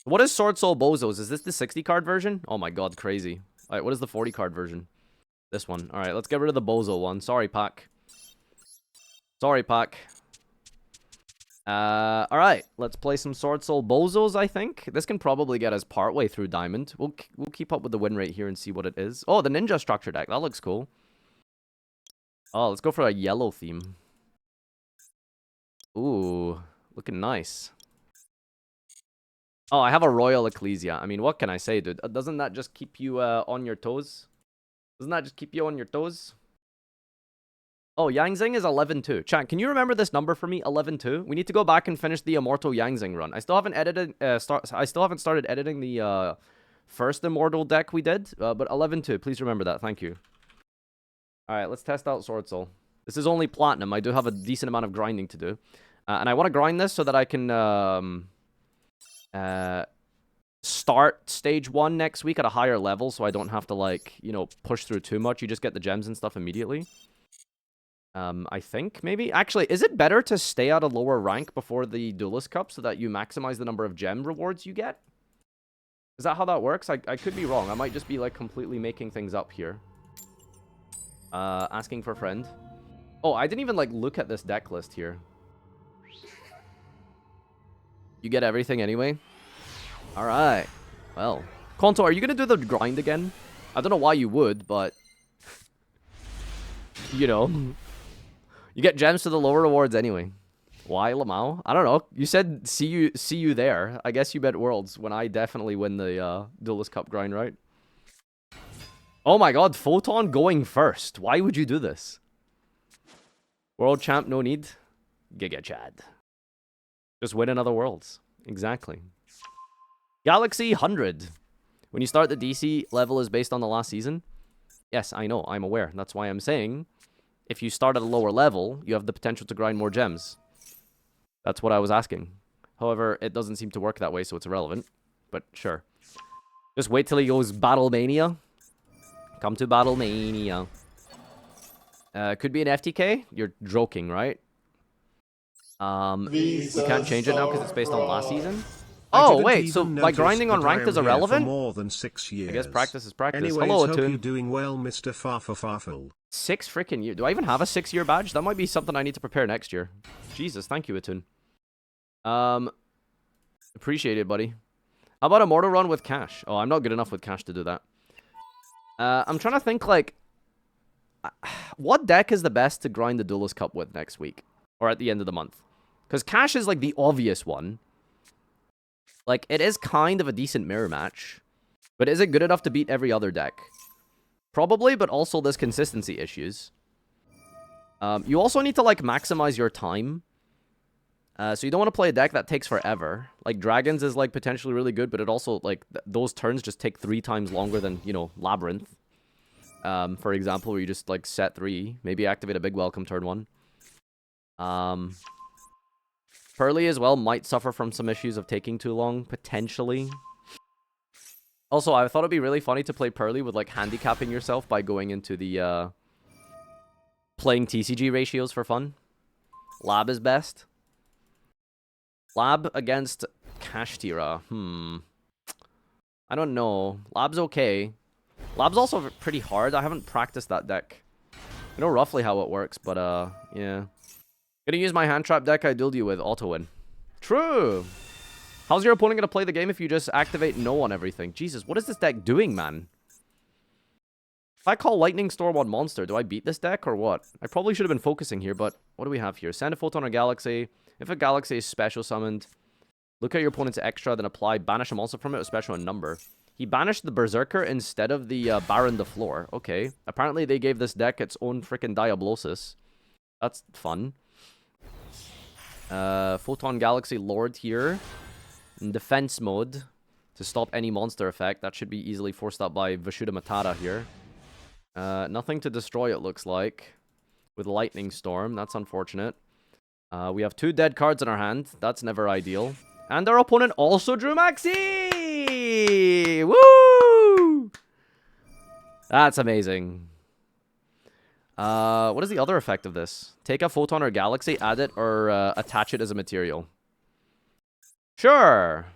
Speaker 1: What is Sword Soul Bozos? Is this the 60-card version? Oh my god, crazy. Alright, what is the 40-card version? This one. Alright, let's get rid of the Bozo one. Sorry, Pac. Sorry, Pac. Alright, let's play some Sword Soul Bozos, I think. This can probably get us partway through Diamond. We'll keep up with the win rate here and see what it is. Oh, the Ninja Structure deck. That looks cool. Oh, let's go for a yellow theme. Ooh, looking nice. Oh, I have a Royal Ecclesia. I mean, what can I say, dude? Doesn't that just keep you on your toes? Doesn't that just keep you on your toes? Oh, Yangzing is 11-2. Chat, can you remember this number for me? 11-2. We need to go back and finish the Immortal Yangzing run. I still haven't edited. I still haven't started editing the first Immortal deck we did. But 11-2. Please remember that. Thank you. All right, let's test out Sword Soul. This is only Platinum. I do have a decent amount of grinding to do, and I want to grind this so that I can start stage 1 next week at a higher level, so I don't have to, like, you know, push through too much. You just get the gems and stuff immediately. I think, maybe? Actually, is it better to stay at a lower rank before the Duelist Cup so that you maximize the number of gem rewards you get? Is that how that works? I could be wrong. I might just be, like, completely making things up here. Asking for friend. Oh, I didn't even, like, look at this deck list here. You get everything anyway? Alright. Well. Konto, are you gonna do the grind again? I don't know why you would, but... you know. You get gems to the lower rewards anyway. Why, Lamau? I don't know. You said see you there. I guess you bet Worlds when I definitely win the Duelist Cup grind, right? Oh my god, Photon going first. Why would you do this? World champ, no need. Giga Chad. Just win another Worlds. Exactly. Galaxy 100. When you start, the DC level is based on the last season. Yes, I know. I'm aware. That's why I'm saying if you start at a lower level, you have the potential to grind more gems. That's what I was asking. However, it doesn't seem to work that way, so it's irrelevant. But sure. Just wait till he goes Battle Mania. Come to Battle Mania. Could be an FTK? You're joking, right? You can't change it now because it's based on last season? Oh, wait, so by grinding on ranked is irrelevant?
Speaker 3: More than 6 years.
Speaker 1: I guess practice is practice.
Speaker 3: Anyways,
Speaker 1: hello,
Speaker 3: hope
Speaker 1: Atun.
Speaker 3: you're doing well, Mr. Farfa.
Speaker 1: 6 freaking years. Do I even have a 6-year badge? That might be something I need to prepare next year. Jesus, thank you, Atun. Appreciate it, buddy. How about a mortar run with cash? Oh, I'm not good enough with cash to do that. I'm trying to think, like... what deck is the best to grind the Duelist Cup with next week? Or at the end of the month? Because cash is, like, the obvious one. Like, it is kind of a decent mirror match. But is it good enough to beat every other deck? Probably, but also there's consistency issues. You also need to, like, maximize your time. So you don't want to play a deck that takes forever. Like, Dragons is, like, potentially really good, but it also, like, those turns just take 3 times longer than, you know, Labyrinth. For example, where you just, like, set 3. Maybe activate a big welcome turn 1. Pearly as well might suffer from some issues of taking too long, potentially. Also, I thought it'd be really funny to play Pearly with, like, handicapping yourself by going into the, playing TCG ratios for fun. Lab is best. Lab against Kashtira. I don't know. Lab's okay. Lab's also pretty hard. I haven't practiced that deck. I know roughly how it works, but, yeah. Gonna use my hand trap deck I dueled you with. Auto win. True. How's your opponent gonna play the game if you just activate no on everything? Jesus, what is this deck doing, man? If I call Lightning Storm on Monster, do I beat this deck or what? I probably should have been focusing here, but what do we have here? Send a Photon or Galaxy. If a Galaxy is special summoned, look at your opponent's extra, then apply banish a monster from it with special and number. He banished the Berserker instead of the Baron the Floor. Okay. Apparently they gave this deck its own freaking Diablosis. That's fun. Photon Galaxy Lord here. In defense mode. To stop any monster effect. That should be easily forced out by Vishuddha Matata here. Nothing to destroy, it looks like. With Lightning Storm. That's unfortunate. We have 2 dead cards in our hand. That's never ideal. And our opponent also drew Maxi! Woo! That's amazing. What is the other effect of this? Take a Photon or Galaxy, add it, or attach it as a material. Sure.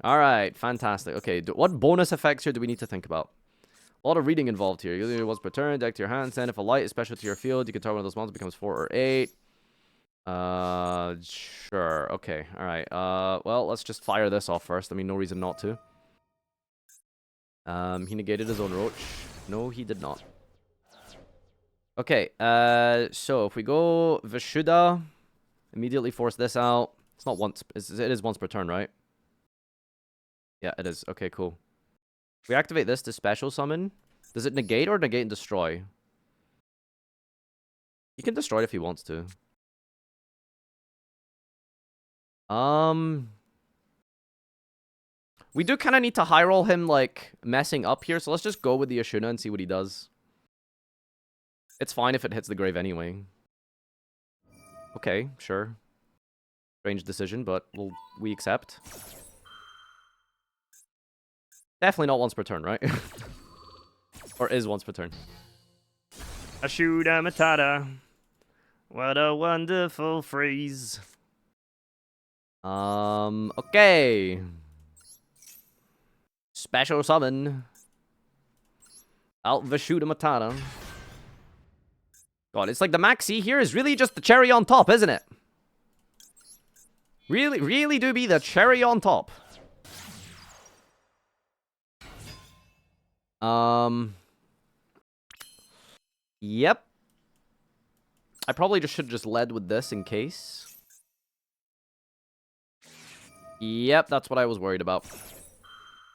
Speaker 1: Alright, fantastic. Okay, what bonus effects here do we need to think about? A lot of reading involved here. You once per turn, deck to your hand, send if a light is special to your field, you can target one of those monsters, becomes 4 or 8. Sure. Okay, alright. Well, let's just fire this off first. I mean, no reason not to. He negated his own roach. No, he did not. Okay, so if we go Vishuddha, immediately force this out. It's not once, it is once per turn, right? Yeah, it is. Okay, cool. If we activate this to special summon, does it negate or negate and destroy? He can destroy it if he wants to. We do kind of need to high roll him, like, messing up here, so let's just go with the Ashuna and see what he does. It's fine if it hits the grave anyway. Okay, sure. Strange decision, but we accept. definitely not once per turn, right? Or is once per turn. Ashuda Matata. What a wonderful phrase. Okay. Special summon. Out Vashuda Matata. God, it's like the maxi here is really just the cherry on top, isn't it? Really do be the cherry on top. Yep. I probably just should have just led with this in case. Yep, that's what I was worried about.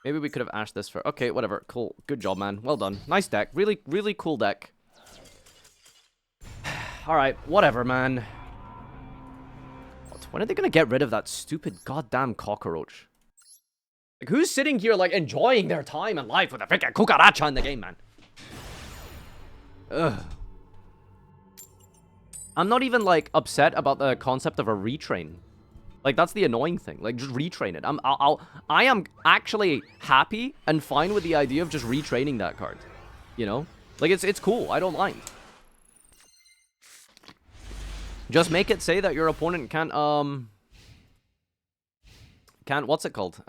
Speaker 1: Maybe we could have ashed this for... Okay, whatever. Cool. Good job, man. Well done. Nice deck. Really cool deck. Alright, whatever, man. When are they gonna get rid of that stupid goddamn cockroach? Like, who's sitting here, like, enjoying their time in life with a freaking cucaracha in the game, man? Ugh. I'm not even, like, upset about the concept of a retrain. Like, that's the annoying thing. Like, just retrain it. I am actually happy and fine with the idea of just retraining that card. You know? Like, it's cool. I don't mind. Just make it say that your opponent can't, what's it called?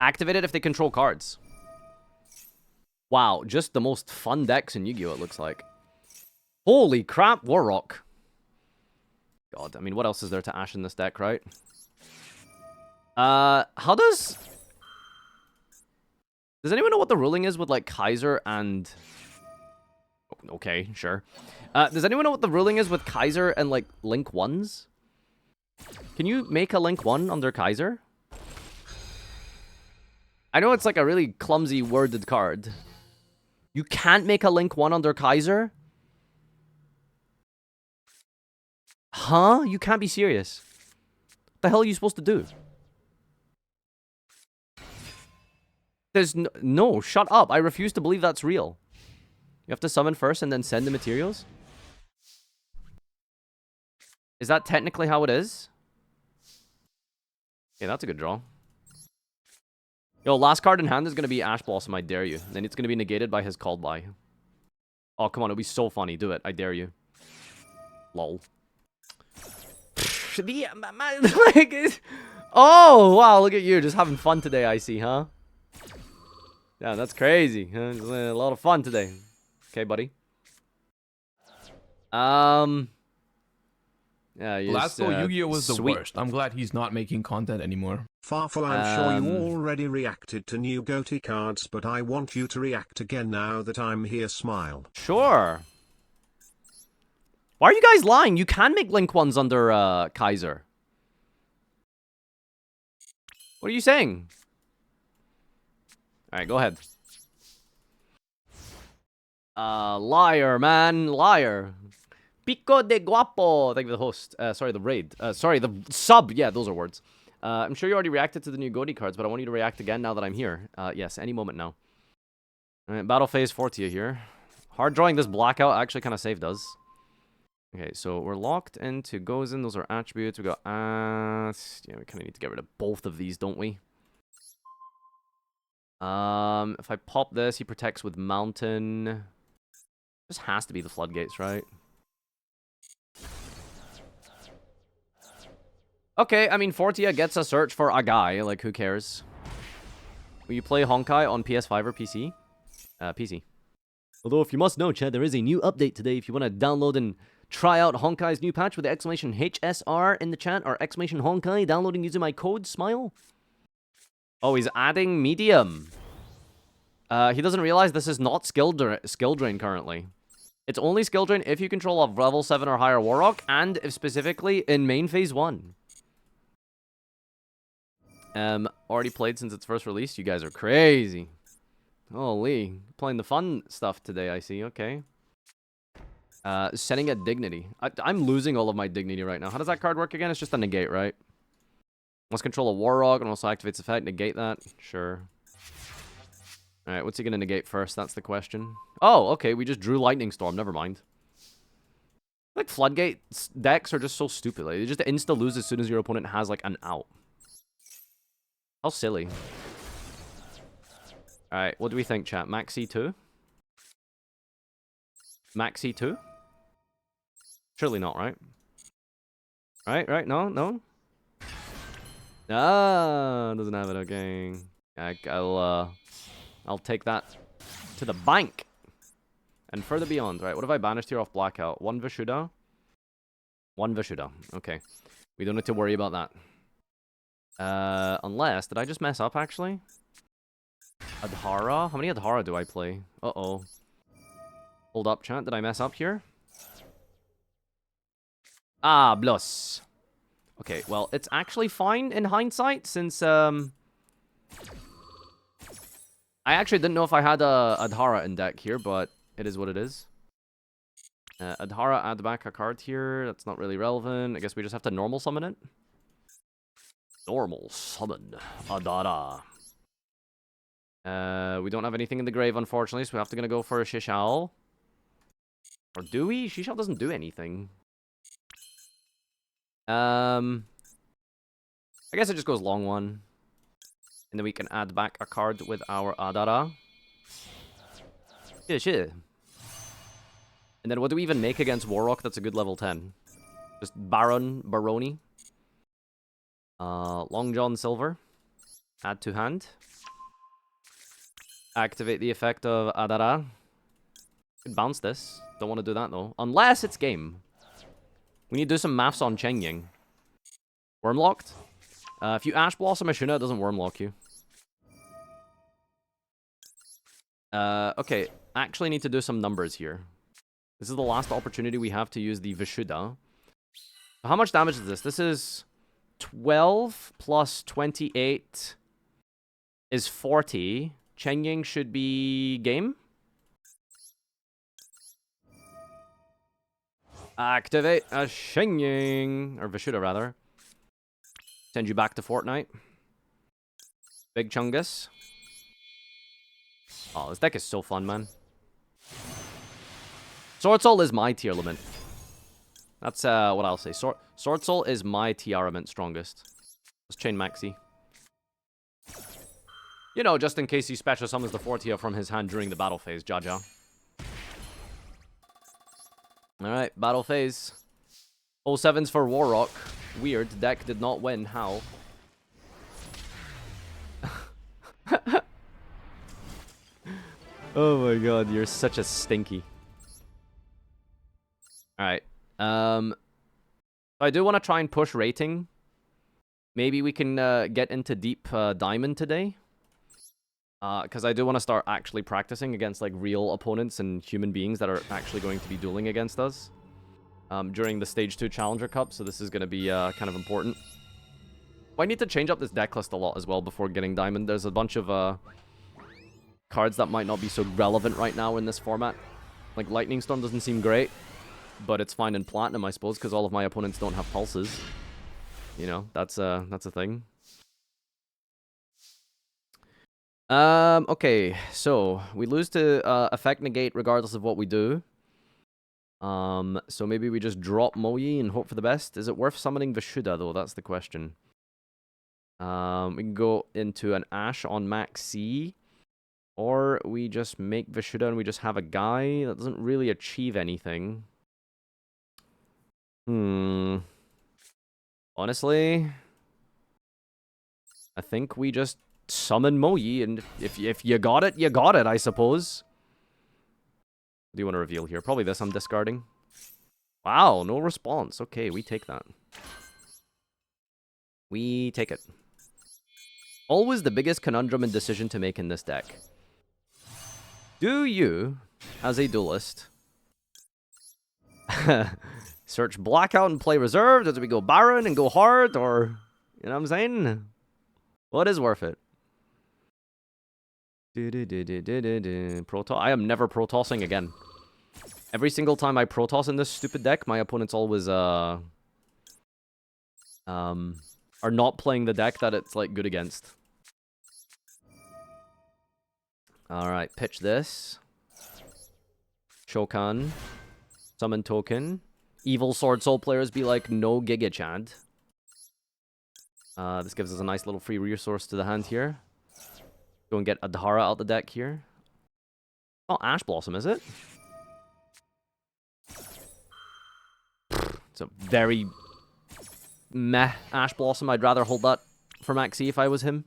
Speaker 1: Activate it if they control cards. Wow, just the most fun decks in Yu-Gi-Oh! It looks like. Holy crap, Warrock. God, I mean, what else is there to ash in this deck, right? How does... Does anyone know what the ruling is with, like, Kaiser and... Okay, sure. Does anyone know what the ruling is with Kaiser and, like, Link 1s? Can you make a Link 1 under Kaiser? I know it's, like, a really clumsy worded card. You can't make a Link 1 under Kaiser? Huh? You can't be serious. What the hell are you supposed to do? There's no, shut up. I refuse to believe that's real. You have to summon first and then send the materials? Is that technically how it is? Okay, that's a good draw. Yo, last card in hand is going to be Ash Blossom, I dare you. Then it's going to be negated by his called by. Oh, come on, it'll be so funny. Do it, I dare you. Lol. Oh, wow, look at you. Just having fun today, I see, huh? Yeah, that's crazy. Huh? A lot of fun today. Okay, buddy. Yeah,
Speaker 4: last though Yu-Gi-Oh was the worst. I'm glad he's not making content anymore.
Speaker 3: Farfa, I'm sure you already reacted to new GOTY cards, but I want you to react again now that I'm here. Smile.
Speaker 1: Sure. Why are you guys lying? You can make Link 1s under Kaiser. What are you saying? Alright, go ahead. Liar, man. Liar. Pico de guapo. Thank you for the host. Sorry, the raid. Sorry, the sub. Yeah, those are words. I'm sure you already reacted to the new GOTY cards, but I want you to react again now that I'm here. Yes, any moment now. Alright, battle phase 40 here. Hard drawing this blackout actually kind of saved us. Okay, so we're locked into Gozen. Those are attributes. We got yeah, we kind of need to get rid of both of these, don't we? If I pop this, he protects with Mountain. This has to be the floodgates, right? Okay, I mean, Fortia gets a search for a guy. Like, who cares? Will you play Honkai on PS5 or PC? PC. Although, if you must know, Chad, there is a new update today. If you want to download and try out Honkai's new patch with the exclamation HSR in the chat, or exclamation Honkai, downloading using my code, SMILE. Oh, he's adding medium. He doesn't realize this is not skill drain currently. It's only skill drain if you control a level 7 or higher Warrock, and if specifically in main phase 1. Already played since its first release. You guys are crazy. Holy. Playing the fun stuff today, I see. Okay. Setting at dignity. I'm losing all of my dignity right now. How does that card work again? It's just a negate, right? Must control a Warrock and also activates effect. Negate that. Sure. Alright, what's he gonna negate first? That's the question. Oh, okay. We just drew Lightning Storm. Never mind. Like, Floodgate decks are just so stupid. Like, they just insta-lose as soon as your opponent has, like, an out. How silly. Alright, what do we think, chat? Max C2? Max C2? Surely not, right? Right? No? Ah, doesn't have it, okay. I'll take that to the bank. And further beyond, right? What have I banished here off Blackout? One Vishuddha? One Vishuddha. Okay. We don't need to worry about that. Unless, did I just mess up, actually? Adhara? How many Adhara do I play? Uh-oh. Hold up, chat. Did I mess up here? Ah, plus. Okay, well, it's actually fine in hindsight, since, I actually didn't know if I had a Adhara in deck here, but it is what it is. Adhara, add back a card here. That's not really relevant. I guess we just have to normal summon it. Normal summon Adhara. We don't have anything in the grave, unfortunately, so we have to go for a Shishal. Or do we? Shishal doesn't do anything. I guess it just goes long one. And then we can add back a card with our Adhara. Shit. And then what do we even make against Warrock that's a good level 10? Just Baroni. Long John Silver. Add to hand. Activate the effect of Adhara. Could bounce this. Don't want to do that though. Unless it's game. We need to do some maths on Cheng Ying. Wormlocked? If you Ash Blossom Ashuna, it doesn't Wormlock you. Okay. Actually need to do some numbers here. This is the last opportunity we have to use the Vishuddha. How much damage is this? This is 12 plus 28 is 40. Cheng Ying should be game. Activate a Cheng Ying. Or Vishuddha, rather. Send you back to Fortnite. Big Chungus. Oh, this deck is so fun, man. Sword Soul is my Tearlament. That's what I'll say. Sword Soul is my Tearlament strongest. Let's chain Maxi. You know, just in case he special summons the Fortia from his hand during the battle phase, Jaja. Alright, battle phase. 07's for Warrock. Weird, deck did not win. How? Oh my god, you're such a stinky. Alright. I do want to try and push rating. Maybe we can get into deep diamond today. Because I do want to start actually practicing against like real opponents and human beings that are actually going to be dueling against us. During the Stage 2 Challenger Cup, so this is going to be kind of important. I need to change up this deck list a lot as well before getting diamond. There's a bunch of cards that might not be so relevant right now in this format. Like Lightning Storm doesn't seem great, but it's fine in Platinum, I suppose, because all of my opponents don't have pulses. You know, that's a thing. Okay, so we lose to effect negate regardless of what we do. So maybe we just drop Moyi and hope for the best. Is it worth summoning Vishuddha though? That's the question. We can go into an Ash on Max C. Or we just make Vishuddha and we just have a guy that doesn't really achieve anything. Honestly, I think we just summon Moyi, and if you got it, you got it, I suppose. What do you want to reveal here? Probably this I'm discarding. Wow, no response. Okay, we take that. We take it. Always the biggest conundrum and decision to make in this deck. Do you, as a duelist, search Blackout and play Reserved, or do we go Baron and go hard, or, you know what I'm saying? What is worth it? Protoss. I am never Protossing again. Every single time I Protoss in this stupid deck, my opponents always are not playing the deck that it's like good against. Alright, pitch this. Shokan. Summon token. Evil Sword Soul players be like, no Giga Chad. This gives us a nice little free resource to the hand here. Go and get Adhara out the deck here. Oh, Ash Blossom, is it? It's a very meh Ash Blossom. I'd rather hold that for Maxi if I was him.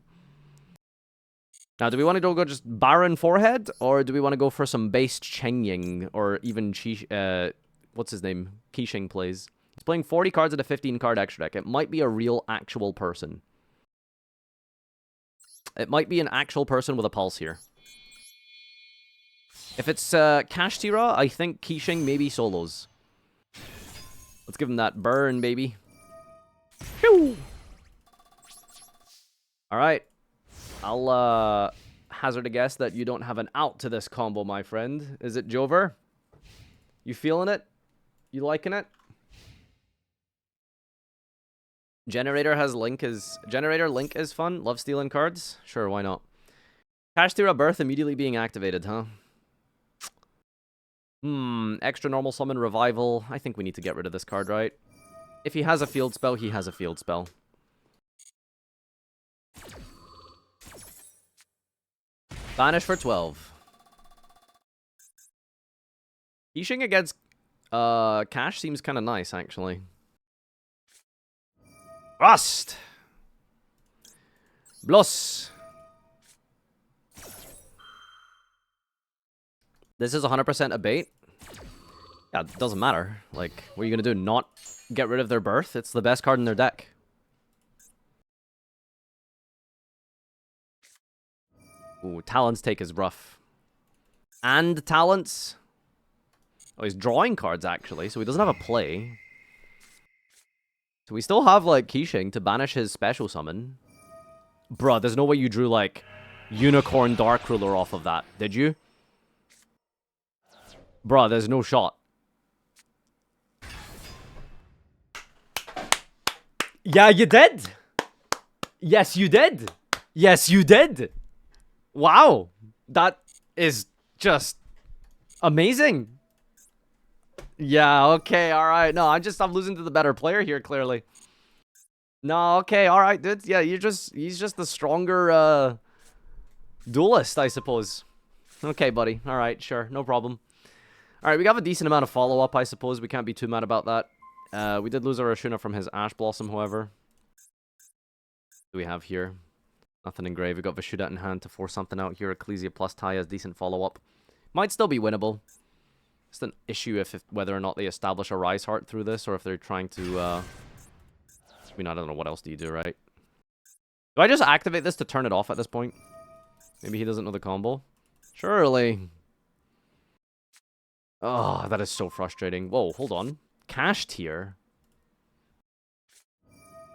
Speaker 1: Now, do we want to go just Baron Forehead, or do we want to go for some base Chengying, or even what's his name? Qixing plays. He's playing 40 cards at a 15-card extra deck. It might be a real, actual person. It might be an actual person with a pulse here. If it's Kashtira, I think Qixing maybe solos. Let's give him that burn, baby. Pew! Alright. I'll hazard a guess that you don't have an out to this combo, my friend. Is it Jover? You feeling it? You liking it? Generator Link is fun. Love stealing cards? Sure, why not? Kashtira Birth immediately being activated, huh? Extra normal summon revival. I think we need to get rid of this card, right? If he has a field spell, he has a field spell. Banish for 12. Qixing against Cash seems kind of nice, actually. Rust! Bloss! This is 100% a bait. Yeah, it doesn't matter. Like, what are you going to do? Not get rid of their birth? It's the best card in their deck. Ooh, Talon's take is rough. And Talents. Oh, he's drawing cards, actually, so he doesn't have a play. So we still have, like, Qixing to banish his special summon. Bruh, there's no way you drew, like, Unicorn Dark Ruler off of that, did you? Bruh, there's no shot. Yeah, you did! Yes, you did! Yes, you did! Wow! That is just amazing. Yeah, okay, alright. No, I'm losing to the better player here, clearly. No, okay, alright, dude. Yeah, he's just the stronger, duelist, I suppose. Okay, buddy. Alright, sure, no problem. Alright, we got a decent amount of follow-up, I suppose. We can't be too mad about that. We did lose our Ashuna from his Ash Blossom, however. What do we have here? Nothing in grave. We got Vishuda in hand to force something out here. Ecclesia plus Taya's decent follow-up. Might still be winnable. It's an issue if whether or not they establish a Rise Heart through this, or if they're trying to, I mean, I don't know, what else do you do, right? Do I just activate this to turn it off at this point? Maybe he doesn't know the combo? Surely. Oh, that is so frustrating. Whoa, hold on. Cash tier?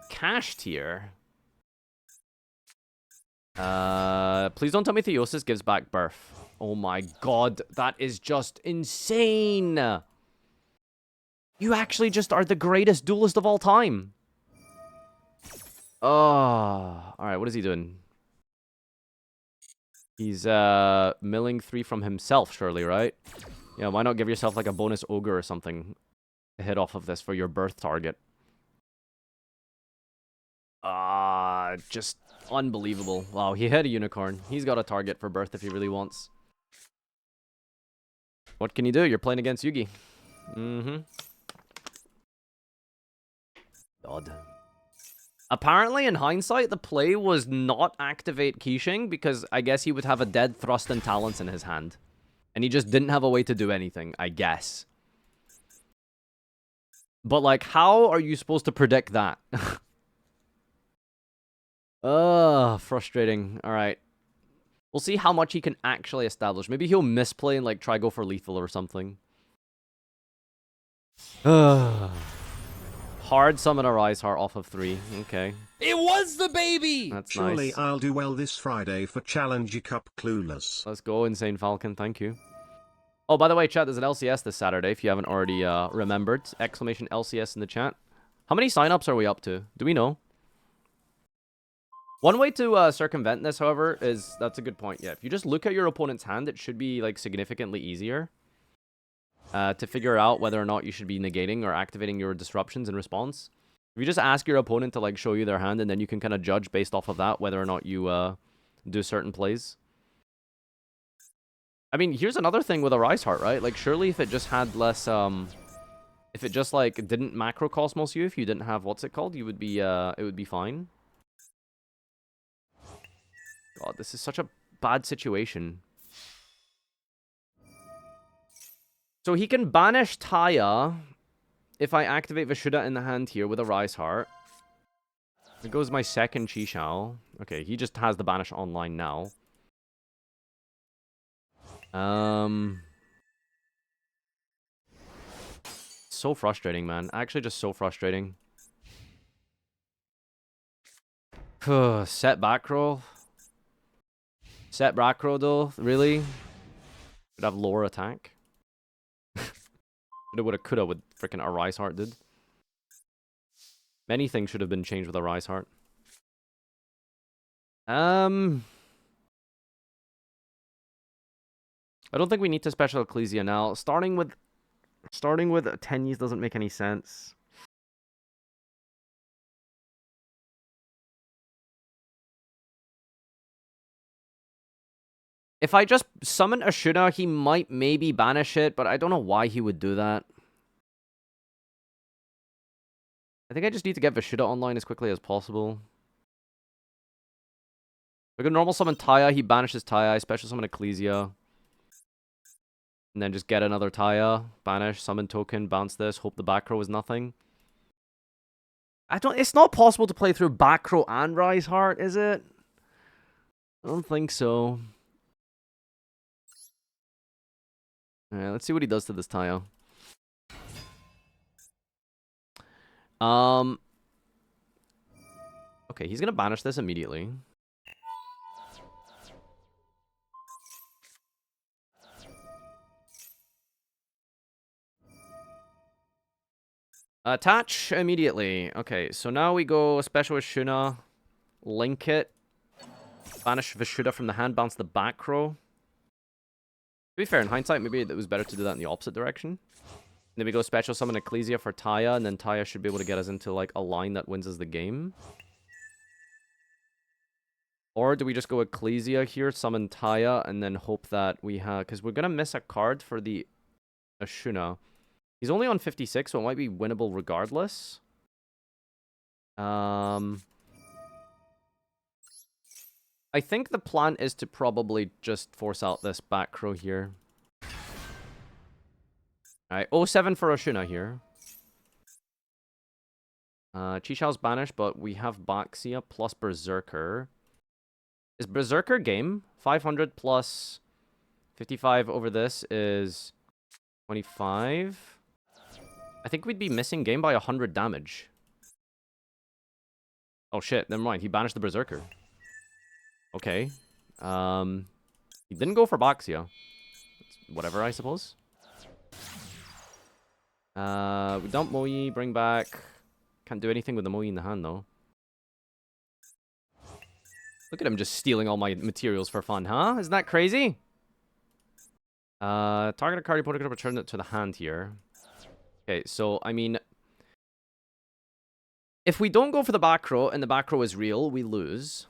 Speaker 1: Cash tier? Please don't tell me Theosis gives back birth. Oh my god, that is just insane! You actually just are the greatest duelist of all time. Oh, alright, what is he doing? He's, milling 3 from himself, surely, right? Yeah, why not give yourself, like, a bonus ogre or something to hit off of this for your birth target? Just unbelievable. Wow, he hit a unicorn. He's got a target for birth if he really wants. What can you do? You're playing against Yugi. God. Apparently, in hindsight, the play was not activate Qixing because I guess he would have a dead Thrust and Talents in his hand. And he just didn't have a way to do anything, I guess. But, like, how are you supposed to predict that? Frustrating. Alright. We'll see how much he can actually establish. Maybe he'll misplay and, like, try go for lethal or something. Hard summon a Rise Heart off of 3. Okay.
Speaker 6: It was the baby!
Speaker 1: That's
Speaker 3: Surely
Speaker 1: nice.
Speaker 3: I'll do well this Friday for Challenger Cup Clueless.
Speaker 1: Let's go, Insane Falcon. Thank you. Oh, by the way, chat, there's an LCS this Saturday, if you haven't already remembered. Exclamation LCS in the chat. How many signups are we up to? Do we know? One way to circumvent this, however, is... That's a good point, yeah. If you just look at your opponent's hand, it should be, like, significantly easier to figure out whether or not you should be negating or activating your disruptions in response. If you just ask your opponent to, like, show you their hand, and then you can kind of judge based off of that whether or not you do certain plays. I mean, here's another thing with a Rise Heart, right? Like, surely if it just had less, if it just, like, didn't macrocosmos you, if you didn't have, what's it called, you would be, it would be fine. God, this is such a bad situation. So he can banish Taya if I activate Vishuddha in the hand here with a Rise Heart. There goes my second Chi-Shao. Okay, he just has the banish online now. So frustrating, man. Actually, just so frustrating. Set back roll. Set back roll, though. Really? Should have lower attack. Shoulda, woulda, coulda with freaking a Rise Heart did. Many things should have been changed with a Rise Heart. I don't think we need to special Ecclesia now. Starting with Tenyis doesn't make any sense. If I just summon Ashuna, he might maybe banish it, but I don't know why he would do that. I think I just need to get Vishuddha online as quickly as possible. We can normal summon Taya, he banishes Taya, I special summon Ecclesia. And then just get another Taya, banish, summon token, bounce this, hope the back row is nothing. It's not possible to play through back row and Rise Heart, is it? I don't think so. Alright, let's see what he does to this Taya. Okay, he's gonna banish this immediately. Attach immediately. Okay, so now we go special with Shuna, link it, banish Vishuddha from the hand, bounce the back row. To be fair, in hindsight, maybe it was better to do that in the opposite direction. And then we go special summon Ecclesia for Taya, and then Taya should be able to get us into like a line that wins us the game. Or do we just go Ecclesia here, summon Taya, and then hope that we have... Because we're going to miss a card for the Ashuna. He's only on 56, so it might be winnable regardless. I think the plan is to probably just force out this back row here. Alright, 07 for Ashuna here. Chi-Shao's banished, but we have Baxia plus Berserker. Is Berserker game? 500 plus 55 over this is 25. I think we'd be missing game by 100 damage. Oh shit, never mind. He banished the Berserker. Okay. He didn't go for Baxia. It's whatever, I suppose. We dump Moi, bring back. Can't do anything with the Moi in the hand, though. Look at him just stealing all my materials for fun, huh? Isn't that crazy? Target a card, you put it, return it to the hand here. Okay, so, I mean... If we don't go for the back row, and the back row is real, we lose.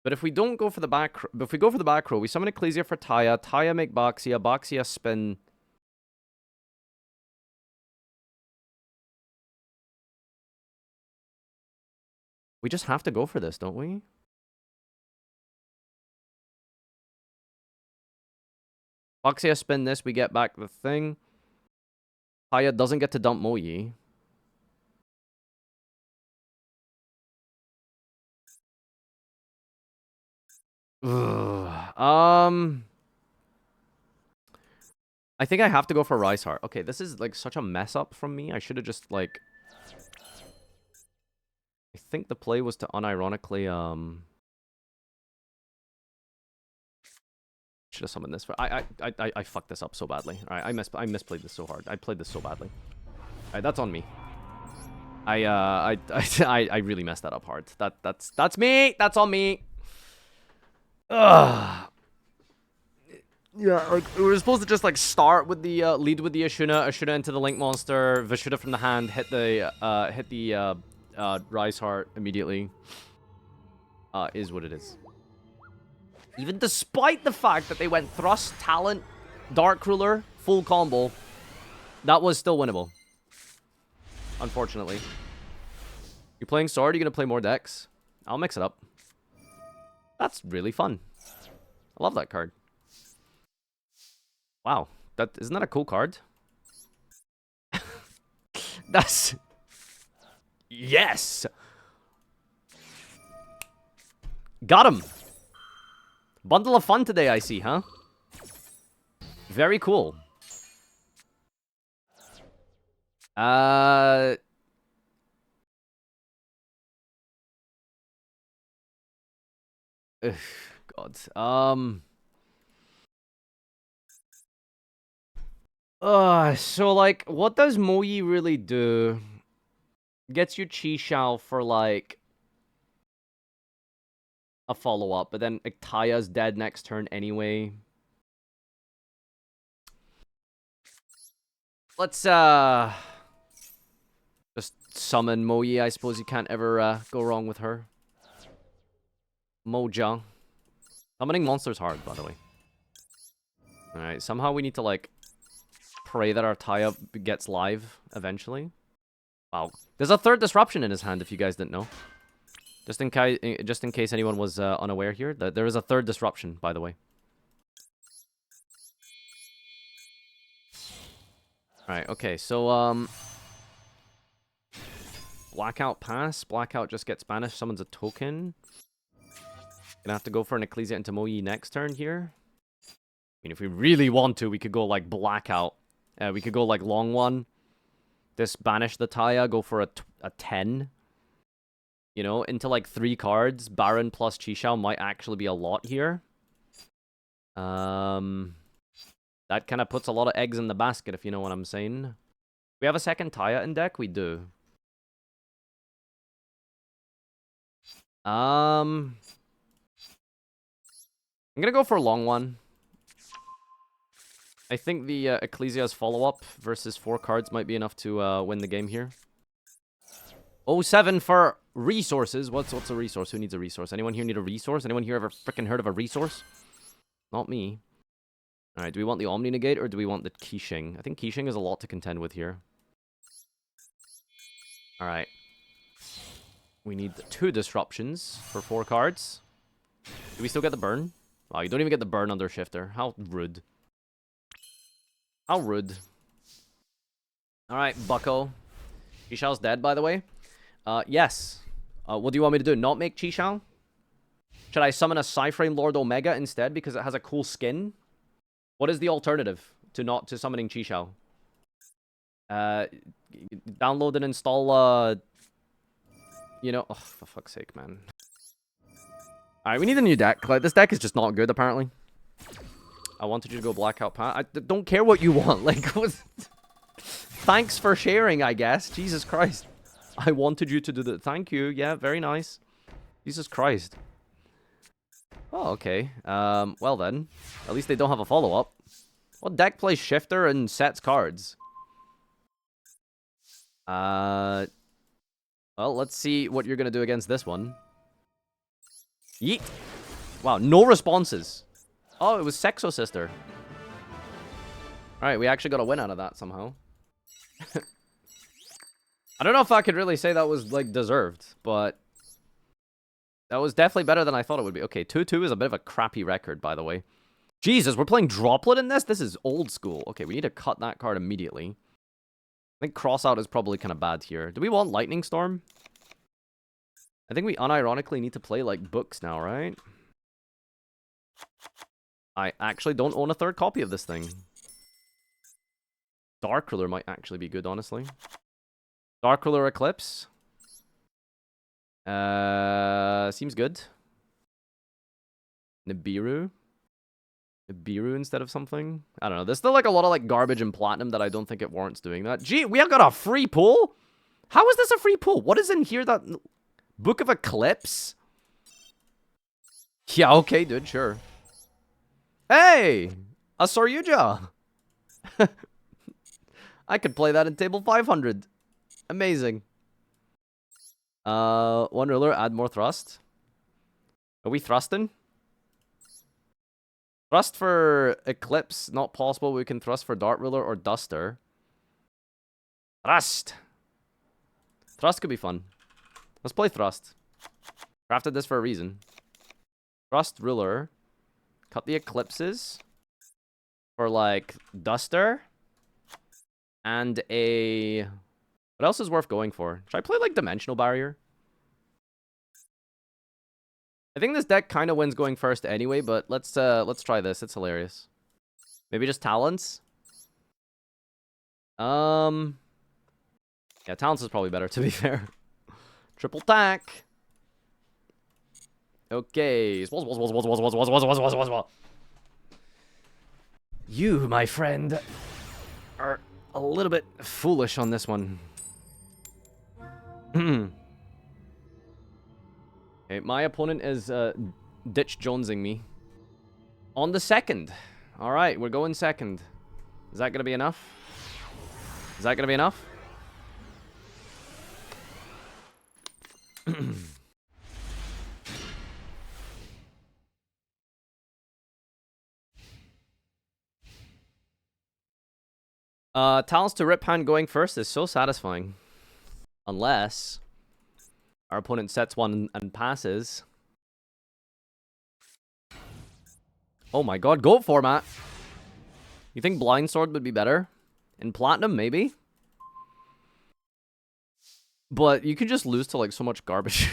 Speaker 1: But if we don't go for the back row... If we go for the back row, we summon Ecclesia for Taya. Taya make Baxia. Baxia spin... We just have to go for this, don't we? Baxia spin this, we get back the thing. Taya doesn't get to dump Moi. I think I have to go for Rise Heart. Okay, this is like such a mess up from me. I should have just like... I think the play was to unironically, should have summoned this for... I fucked this up so badly. Alright, I misplayed this so hard. I played this so badly. Alright, that's on me. I really messed that up hard. That's me! That's on me! Ugh. Yeah, like, we were supposed to just, like, start with the, lead with the Ashuna into the Link Monster, Vishuddha from the hand, hit the Rise Heart immediately. Is what it is. Even despite the fact that they went Thrust, Talent, Dark Ruler, full combo, that was still winnable. Unfortunately. You're playing Sword, you're going to play more decks? I'll mix it up. That's really fun. I love that card. Wow. Isn't that a cool card? That's... Yes! Got him! Bundle of fun today, I see, huh? Very cool. God. So, like, what does Moyi really do? Gets you Chi Shao for, like, a follow-up, but then like, Taya's dead next turn anyway. Let's, just summon Moyi. I suppose you can't ever, go wrong with her. Mojang. Summoning monsters hard, by the way. Alright, somehow we need to, like, pray that our Taya gets live eventually. Wow. There's a third disruption in his hand, if you guys didn't know. Just in case anyone was unaware here. There is a third disruption, by the way. Alright, okay, so, Blackout pass. Blackout just gets banished, summons a token. Gonna have to go for an Ecclesia into Moyi next turn here. I mean, if we really want to, we could go, like, Blackout. We could go, like, long one. This banish the Taya, go for a 10. You know, into, like, 3 cards. Baron plus Chi-Shao might actually be a lot here. That kind of puts a lot of eggs in the basket, if you know what I'm saying. We have a second Taya in deck? We do. I'm gonna go for a long one. I think the Ecclesia's follow-up versus 4 cards might be enough to win the game here. 07 for resources. What's a resource? Who needs a resource? Anyone here need a resource? Anyone here ever freaking heard of a resource? Not me. Alright, do we want the Omni Negate or do we want the Qixing? I think Qixing is a lot to contend with here. Alright. We need 2 disruptions for 4 cards. Do we still get the burn? Oh, you don't even get the burn under Shifter. How rude. How rude. Alright, bucko. Chi-Shao's dead, by the way. Yes. What do you want me to do? Not make Chi-Shao? Should I summon a Cyframe Lord Omega instead because it has a cool skin? What is the alternative to summoning Chi-Shao? Download and install, you know... Oh, for fuck's sake, man. Alright, we need a new deck. Like, this deck is just not good, apparently. I wanted you to go Blackout Pat. I don't care what you want. Like, thanks for sharing, I guess. Jesus Christ. I wanted you to do that. Thank you. Yeah, very nice. Jesus Christ. Oh, okay. Well then. At least they don't have a follow-up. What deck plays Shifter and sets cards? Well, let's see what you're gonna do against this one. Yeet. Wow, no responses. Oh, it was Sexo Sister. Alright, we actually got a win out of that somehow. I don't know if I could really say that was, like, deserved, but... that was definitely better than I thought it would be. Okay, 2-2 is a bit of a crappy record, by the way. Jesus, we're playing Droplet in this? This is old school. Okay, we need to cut that card immediately. I think Crossout is probably kind of bad here. Do we want Lightning Storm? I think we unironically need to play, like, books now, right? I actually don't own a 3rd copy of this thing. Dark Ruler might actually be good, honestly. Dark Ruler Eclipse. Seems good. Nibiru. Nibiru instead of something. I don't know. There's still like a lot of like garbage and platinum that I don't think it warrants doing that. Gee, we have got a free pull? How is this a free pull? What is in here that... Book of Eclipse? Yeah, okay, dude, sure. Hey! A Soryuja! I could play that in table 500. Amazing. One ruler, add more thrust. Are we thrusting? Thrust for Eclipse, not possible. We can thrust for Dart Ruler or Duster. Thrust! Thrust could be fun. Let's play Thrust. Crafted this for a reason. Thrust Ruler. Cut the Eclipses. For, like, Duster. And a... What else is worth going for? Should I play, like, Dimensional Barrier? I think this deck kind of wins going first anyway, but let's try this. It's hilarious. Maybe just Talents? Yeah, Talents is probably better, to be fair. Triple tack. Okay. You, my friend, are a little bit foolish on this one. Okay, my opponent is ditch jonesing me. On the second. Alright, we're going second. Is that gonna be enough? Is that gonna be enough? Talents to Rip Hand going first is so satisfying. Unless our opponent sets one and passes. Oh my god, goat format! You think Blind Sword would be better? In Platinum, maybe? But you can just lose to, like, so much garbage.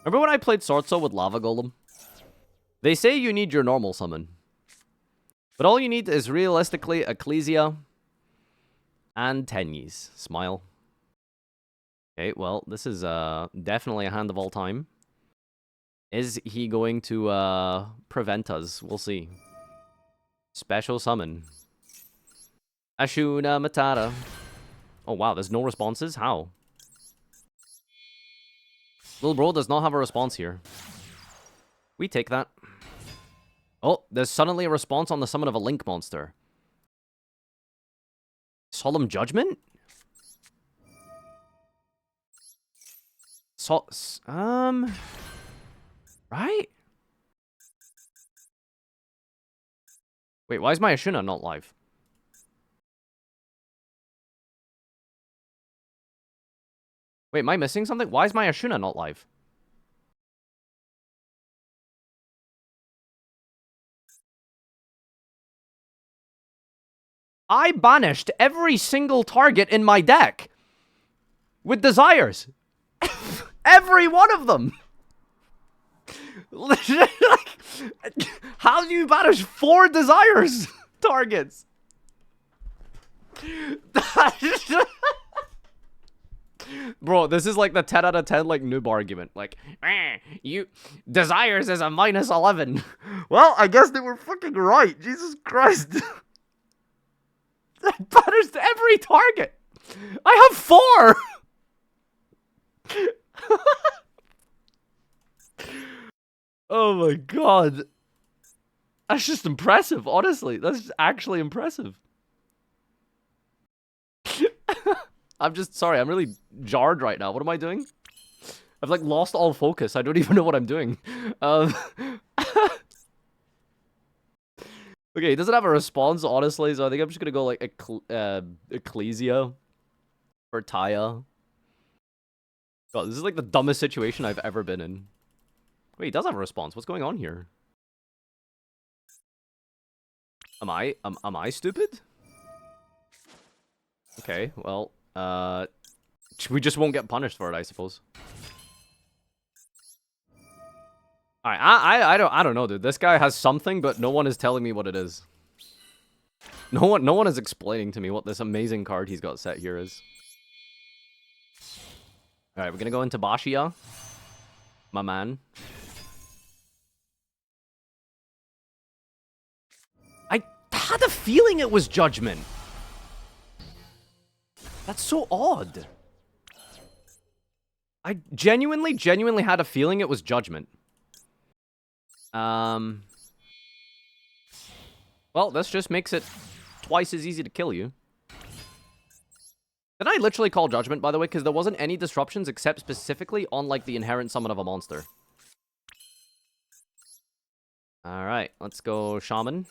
Speaker 1: Remember when I played Sword Soul with Lava Golem? They say you need your normal summon. But all you need is realistically Ecclesia and Tenyis. Smile. Okay, well, this is definitely a hand of all time. Is he going to prevent us? We'll see. Special summon. Ashuna Matata. Oh wow, there's no responses? How? Little bro does not have a response here. We take that. Oh, there's suddenly a response on the summon of a Link monster. Solemn Judgment? Right? Wait, why is my Ashuna not live? Wait, am I missing something? Why is my Ashuna not live? I banished every single target in my deck with desires. Every one of them. How do you banish 4 desires targets? Bro, this is like the 10 out of 10 like noob argument. Like, you desires is a -11. Well, I guess they were fucking right. Jesus Christ. I banished every target. I have 4. Oh my god. That's just impressive, honestly. That's just actually impressive. I'm just sorry, I'm really jarred right now. What am I doing? I've like lost all focus. I don't even know what I'm doing. Okay, he doesn't have a response, honestly, so I think I'm just gonna go like Ecclesia for Taya. God, this is like the dumbest situation I've ever been in. Wait, he does have a response. What's going on here? Am I stupid? Okay, well, we just won't get punished for it, I suppose. Alright, I don't know, dude. This guy has something, but no one is telling me what it is. No one is explaining to me what this amazing card he's got set here is. Alright, we're gonna go into Bashia. My man. I had a feeling it was Judgment. That's so odd. I genuinely had a feeling it was Judgment. Well, this just makes it twice as easy to kill you. Did I literally call Judgment, by the way? Because there wasn't any disruptions except specifically on, like, the inherent summon of a monster. Alright, let's go Shaman.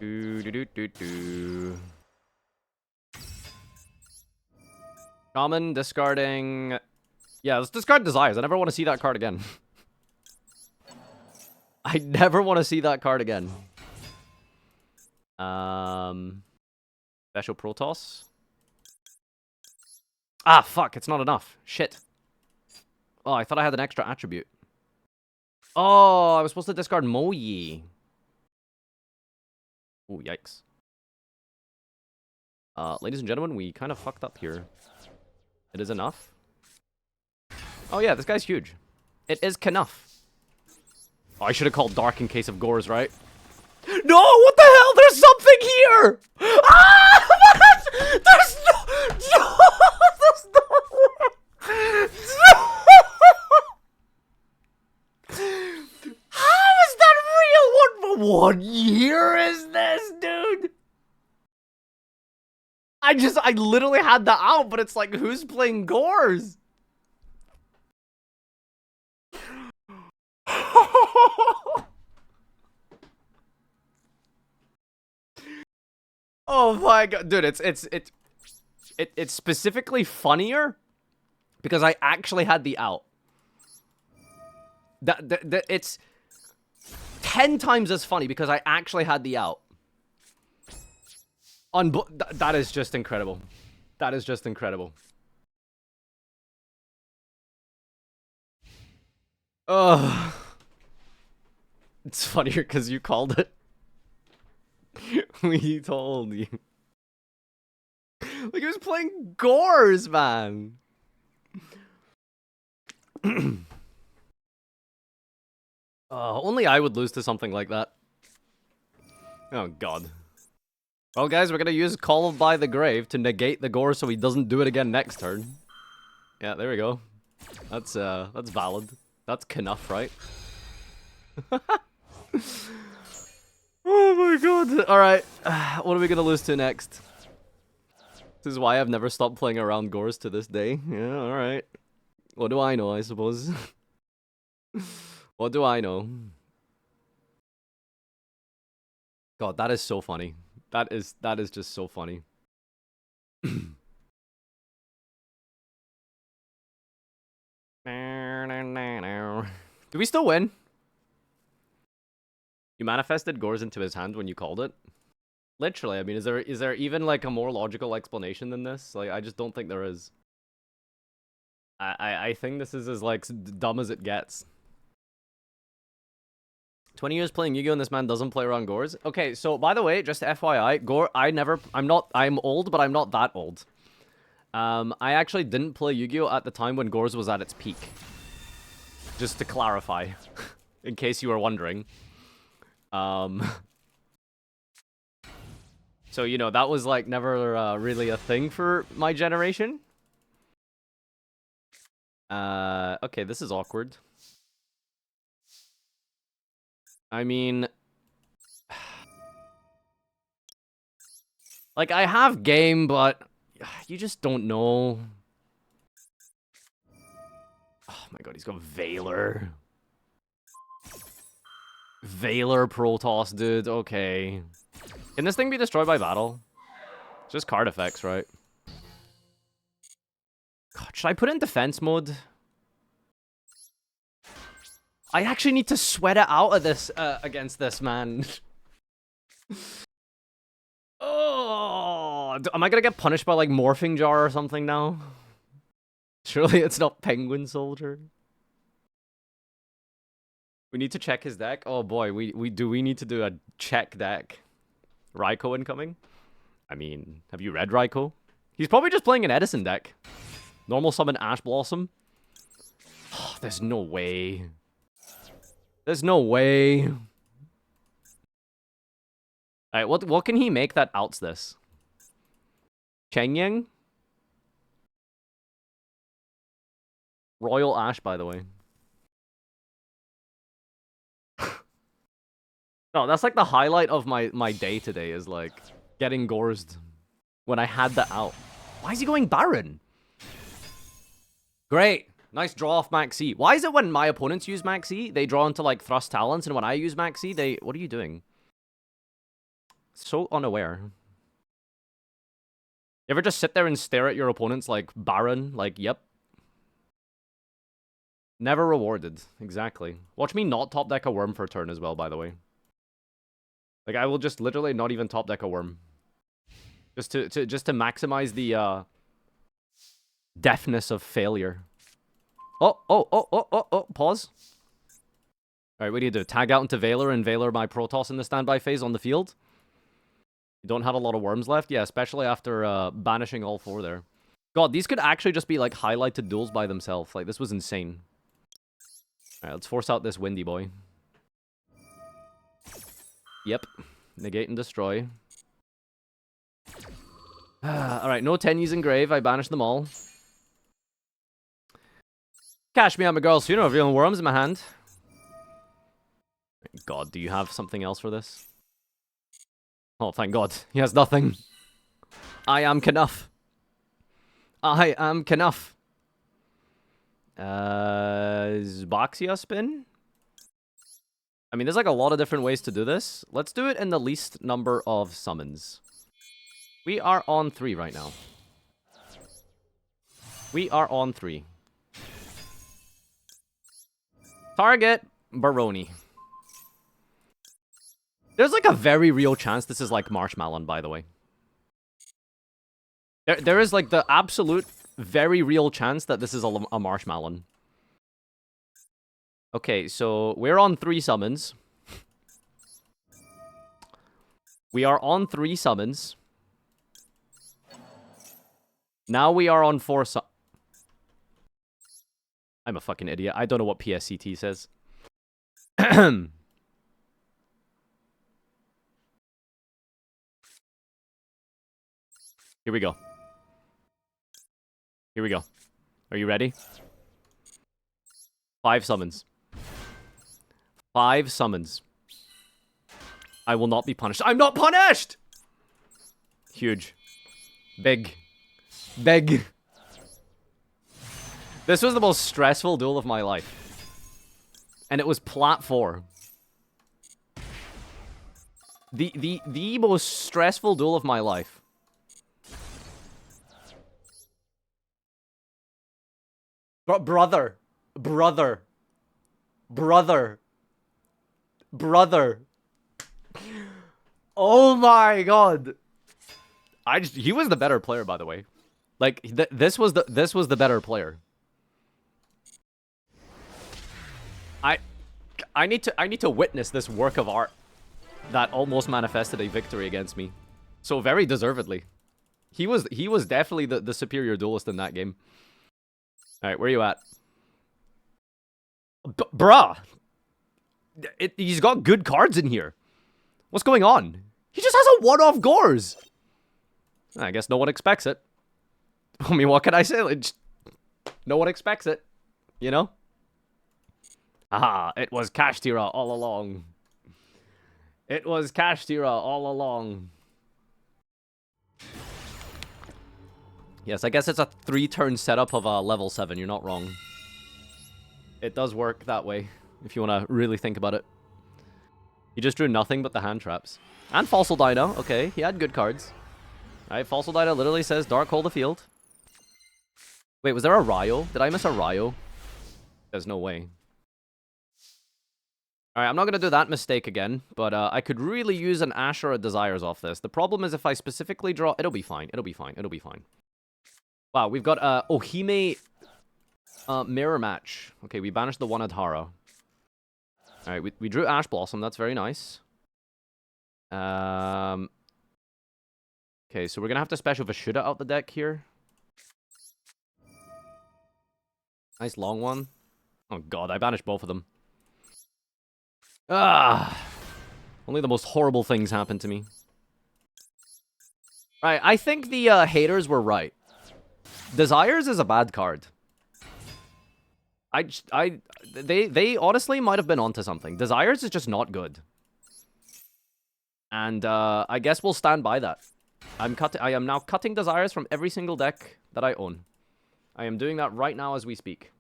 Speaker 1: Do. Shaman, discarding... Yeah, let's discard Desires. I never want to see that card again. I never want to see that card again. Special Protoss. Ah, fuck, it's not enough. Shit. Oh, I thought I had an extra attribute. Oh, I was supposed to discard Moyi. Oh, yikes. Ladies and gentlemen, we kind of fucked up here. It is enough. Oh yeah, this guy's huge. It is Knuff. Oh, I should have called Dark in case of Gores, right? No, what the hell? There's something here! Ah! There's no... There's no... How is that real? What year is this, dude? I literally had that out, but it's like, who's playing Gores? Oh my god, dude, it's specifically funnier because I actually had the out. It's 10 times as funny because I actually had the out. That is just incredible. That is just incredible. Ugh. It's funnier because you called it. We told you. Like, he was playing Gores, man. Only I would lose to something like that. Oh, God. Well, guys, we're gonna use Call by the Grave to negate the Gore so he doesn't do it again next turn. Yeah, there we go. That's valid. That's Knuff, right? Oh my god. Alright. What are we gonna lose to next? This is why I've never stopped playing around Gores to this day. Yeah, alright. What do I know, I suppose? What do I know? God, that is so funny. That is just so funny. Do we still win? You manifested Gores into his hand when you called it? Literally, I mean, is there even like a more logical explanation than this? Like, I just don't think there is. I think this is as like dumb as it gets. 20 years playing Yu-Gi-Oh! And this man doesn't play around Gores. Okay, so by the way, just FYI, Gore, I'm old, but I'm not that old. I actually didn't play Yu-Gi-Oh! At the time when Gores was at its peak. Just to clarify, in case you were wondering. So, you know, that was like never really a thing for my generation. Okay, this is awkward. I mean, like, I have game, but you just don't know. Oh my god, he's got Valor. Valor Protoss, dude. Okay. Can this thing be destroyed by battle? It's just card effects, right? God, should I put it in defense mode? I actually need to sweat it out of this against this, man. Oh, am I gonna get punished by like Morphing Jar or something now? Surely it's not Penguin Soldier. We need to check his deck. Oh boy, we need to do a check deck. Raikou incoming? I mean, have you read Raikou? He's probably just playing an Edison deck. Normal summon Ash Blossom. Oh, there's no way. There's no way. Alright, what can he make that outs this? Chengyang? Royal Ash, by the way. No, that's like the highlight of my day today is like getting Gorsed when I had that out. Why is he going Baron? Great. Nice draw off Max E. Why is it when my opponents use Max E, they draw into, like, Thrust Talents, and when I use Max E, they... What are you doing? So unaware. You ever just sit there and stare at your opponents like Baron? Like, yep. Never rewarded. Exactly. Watch me not top deck a worm for a turn as well, by the way. Like, I will just literally not even top deck a worm. Just to maximize the, deafness of failure. Oh, pause. Alright, what do you do? Tag out into Valor and Valor my Protoss in the standby phase on the field? You don't have a lot of worms left? Yeah, especially after banishing all 4 there. God, these could actually just be, like, highlighted duels by themselves. Like, this was insane. Alright, let's force out this Windy boy. Yep. Negate and destroy. Alright, no Tenyis in grave. I banished them all. Cash me out my girl's funeral, revealing worms in my hand. God, do you have something else for this? Oh, thank God. He has nothing. I am Knuff. I am Knuff. Zboxia spin? I mean, there's like a lot of different ways to do this. Let's do it in the least number of summons. We are on 3 right now. We are on 3. Target Baroni. There's like a very real chance this is like Marshmallow, by the way. There is like the absolute very real chance that this is a Marshmallow. Okay, so we're on 3 summons. We are on 3 summons. Now we are on 4 I'm a fucking idiot. I don't know what PSCT says. Here we go. Here we go. Are you ready? 5 summons. 5 summons. I will not be punished. I'm not punished! Huge. Big. Big. This was the most stressful duel of my life. And it was plat 4. The most stressful duel of my life. Brother. Oh my God. He was the better player, by the way. Like this was the better player. I need to witness this work of art that almost manifested a victory against me. So very deservedly. He was definitely the superior duelist in that game. Alright, where are you at? Bruh! He's got good cards in here. What's going on? He just has a one-off Gores! I guess no one expects it. I mean, what can I say? Like, no one expects it. You know? Aha, it was Kashtira all along. It was Kashtira all along. Yes, I guess it's a 3-turn setup of a level 7. You're not wrong. It does work that way, if you want to really think about it. He just drew nothing but the hand traps. And Fossil Dino. Okay, he had good cards. Alright, Fossil Dino literally says Dark Hole the field. Wait, was there a Ryo? Did I miss a Ryo? There's no way. Alright, I'm not going to do that mistake again, but I could really use an Ash or a Desires off this. The problem is if I specifically draw... It'll be fine. It'll be fine. It'll be fine. Wow, we've got Ohime mirror match. Okay, we banished the one Adhara. Alright, we drew Ash Blossom. That's very nice. Okay, so we're going to have to special Vashuda out the deck here. Nice long one. Oh god, I banished both of them. Ah! Only the most horrible things happened to me. Right, I think the haters were right. Desires is a bad card. They honestly might have been onto something. Desires is just not good. And I guess we'll stand by that. I am now cutting Desires from every single deck that I own. I am doing that right now as we speak.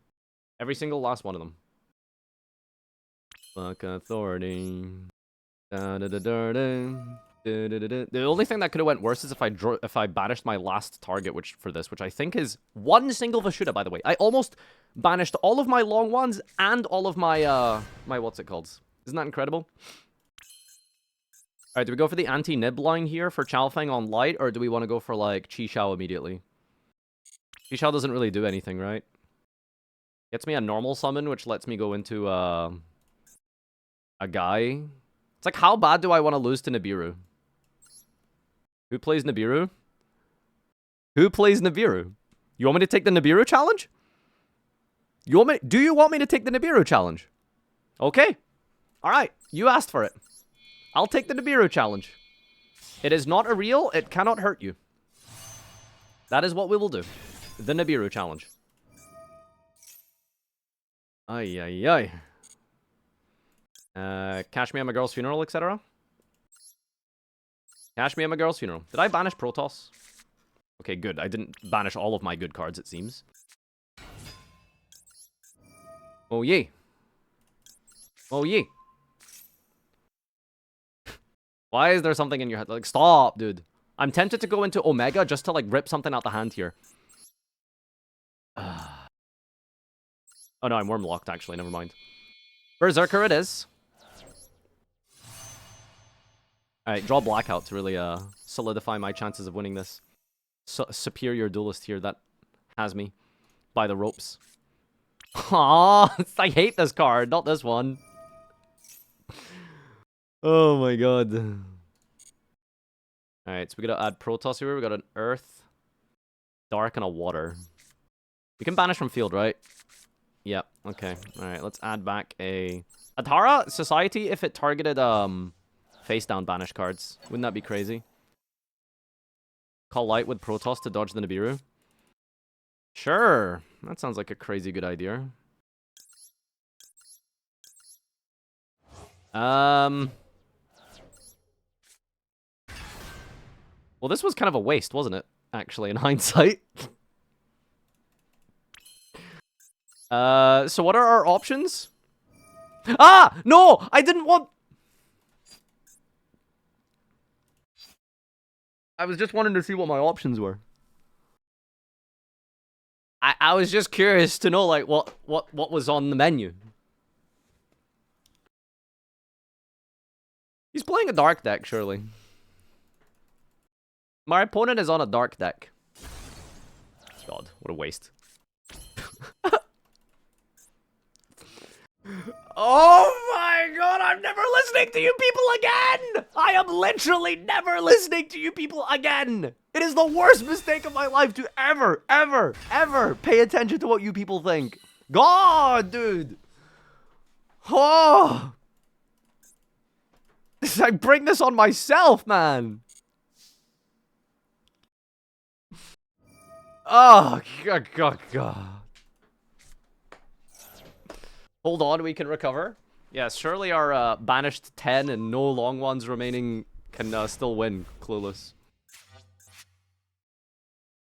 Speaker 1: Every single last one of them. Fuck authority. The only thing that could have went worse is if I banished my last target, which I think is one single Vashuda, by the way. I almost banished all of my long ones and all of my my what's it called? Isn't that incredible? Alright, do we go for the anti-nib line here for Chalfang on light, or do we want to go for like Chi Shao immediately? Chi Shao doesn't really do anything, right? Gets me a normal summon, which lets me go into a guy. It's like, how bad do I want to lose to Nibiru? Who plays Nibiru? Who plays Nibiru? You want me to take the Nibiru challenge? Do you want me to take the Nibiru challenge? Okay. Alright, you asked for it. I'll take the Nibiru challenge. It is not a real, it cannot hurt you. That is what we will do. The Nibiru challenge. Ay, ay, ay. Cash me at my girl's funeral, etc. Cash me at my girl's funeral. Did I banish Protoss? Okay, good. I didn't banish all of my good cards, it seems. Oh, yay. Oh, yay. Why is there something in your head? Like, stop, dude. I'm tempted to go into Omega just to, like, rip something out the hand here. Oh, no, I'm worm locked, actually. Never mind. Berserker it is. Alright, draw Blackout to really solidify my chances of winning this. Superior duelist here that has me by the ropes. Aww, I hate this card, not this one. Oh my god. Alright, so we gotta add Protoss here. We got an Earth, Dark, and a Water. We can banish from field, right? Yep, okay. Alright, let's add back a Atara Society if it targeted face down banish cards. Wouldn't that be crazy? Call light with Protoss to dodge the Nibiru. Sure. That sounds like a crazy good idea. Well, this was kind of a waste, wasn't it? Actually, in hindsight. So what are our options? Ah! No! I didn't want... I was just wanting to see what my options were. I was just curious to know, like, what was on the menu. He's playing a dark deck, surely. My opponent is on a dark deck. God, what a waste. Oh my god, I'm never listening to you people again! I am literally never listening to you people again! It is the worst mistake of my life to ever pay attention to what you people think. God, dude! Oh! I bring this on myself, man! Oh, God. Hold on, we can recover. Yes, surely our banished 10 and no long ones remaining can still win. Clueless.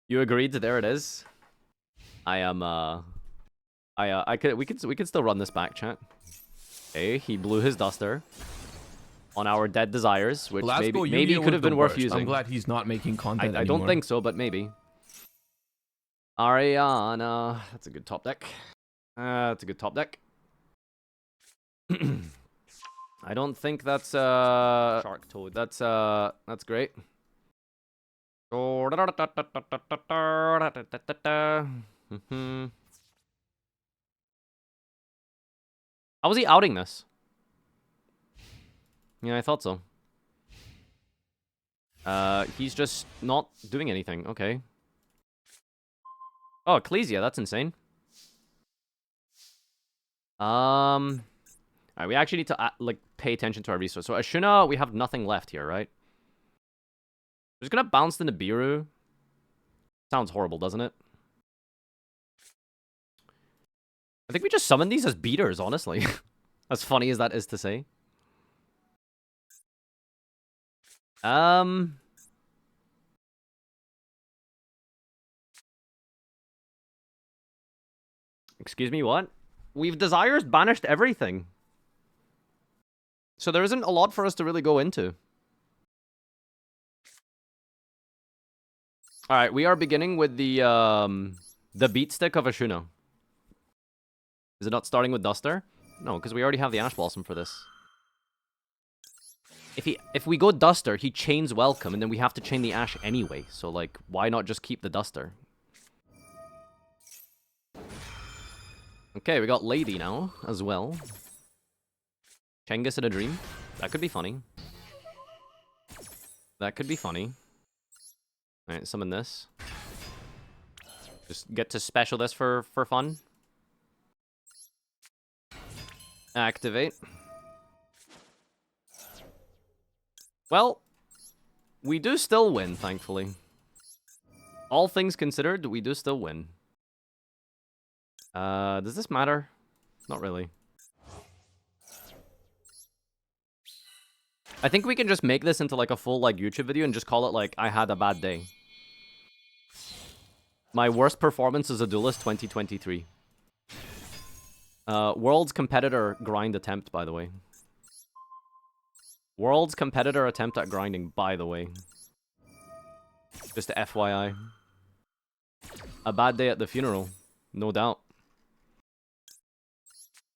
Speaker 1: You agreed? There it is. I am we could still run this back, chat. Okay, he blew his duster on our dead desires, which maybe could have been worth using.
Speaker 4: I'm glad he's not making content
Speaker 1: I don't think so, but maybe. Ariana, that's a good top deck. That's a good top deck. I don't think that's Shark Toad. That's great. How was he outing this? Yeah, I thought so. He's just not doing anything. Okay. Oh, Ecclesia, that's insane. Alright, we actually need to, like, pay attention to our resource. So, Ashuna, we have nothing left here, right? We're just gonna bounce the Nibiru. Sounds horrible, doesn't it? I think we just summon these as beaters, honestly. As funny as that is to say. Excuse me, what? We've Desires banished everything. So there isn't a lot for us to really go into. Alright, we are beginning with the beat stick of Ashuna. Is it not starting with Duster? No, because we already have the Ash Blossom for this. If we go Duster, he chains Welcome, and then we have to chain the Ash anyway. So, like, why not just keep the Duster? Okay, we got Lady now, as well. Chengus in a Dream. That could be funny. That could be funny. Alright, summon this. Just get to special this for fun. Activate. Well, we do still win, thankfully. All things considered, we do still win. Does this matter? Not really. I think we can just make this into like a full like YouTube video and just call it like, I had a bad day. My worst performance as a duelist 2023. World's competitor grind attempt, by the way. World's competitor attempt at grinding, by the way. Just a FYI. A bad day at the funeral. No doubt.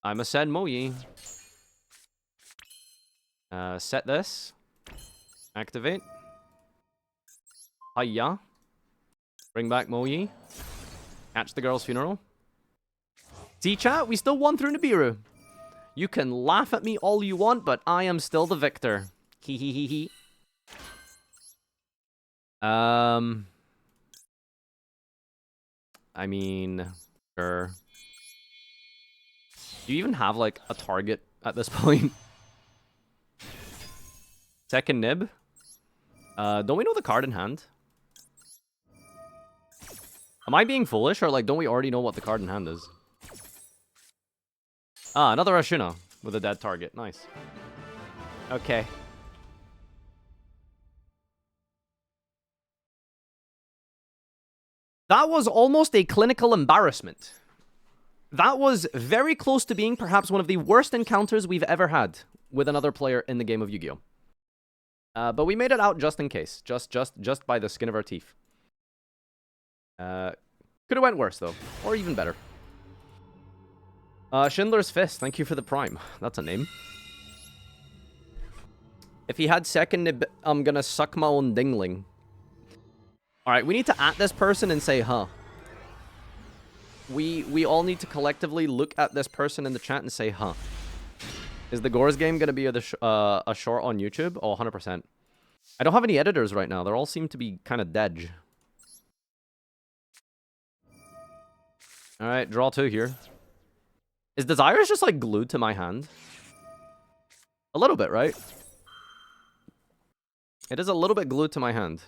Speaker 1: I'm a send Moyi. Set this. Activate. Hiya. Bring back Moyi. Catch the girl's funeral. See, chat? We still won through Nibiru. You can laugh at me all you want, but I am still the victor. Hee hee hee hee. I mean, sure. Do you even have, like, a target at this point? Second nib? Don't we know the card in hand? Am I being foolish, or, like, don't we already know what the card in hand is? Ah, another Ashuna with a dead target. Nice. Okay. That was almost a clinical embarrassment. That was very close to being perhaps one of the worst encounters we've ever had with another player in the game of Yu-Gi-Oh! But we made it out just in case. Just by the skin of our teeth. Could have went worse, though. Or even better. Schindler's Fist, thank you for the prime. That's a name. If he had second nib, I'm gonna suck my own dingling. Alright, we need to at this person and say, huh. We all need to collectively look at this person in the chat and say, huh. Is the Gores game gonna be a short on YouTube? Oh, 100%. I don't have any editors right now. They all seem to be kind of dead. Alright, draw 2 here. Is Desires just, like, glued to my hand? A little bit, right? It is a little bit glued to my hand.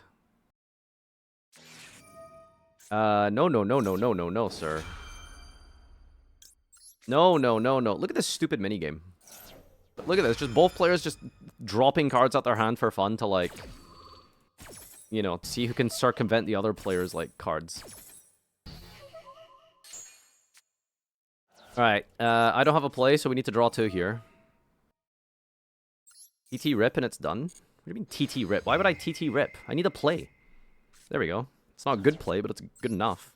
Speaker 1: No, sir. No. Look at this stupid minigame. Look at this. Just both players just dropping cards out their hand for fun to, like, you know, see who can circumvent the other player's, like, cards. Alright, I don't have a play, so we need to draw 2 here. TT rip and it's done? What do you mean TT rip? Why would I TT rip? I need a play. There we go. It's not a good play, but it's good enough.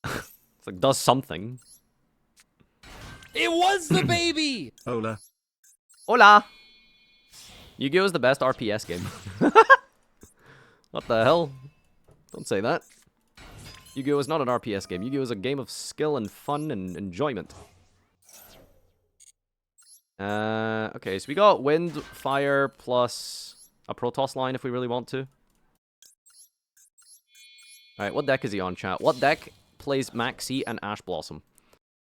Speaker 1: It's like, does something.
Speaker 6: It was the baby!
Speaker 3: Hola.
Speaker 1: Hola! Yu-Gi-Oh! Is the best RPS game. What the hell? Don't say that. Yu-Gi-Oh! Is not an RPS game. Yu-Gi-Oh! Is a game of skill and fun and enjoyment. Okay, so we got Wind, Fire, plus a Protoss line if we really want to. Alright, what deck is he on, chat? What deck plays Maxi and Ash Blossom?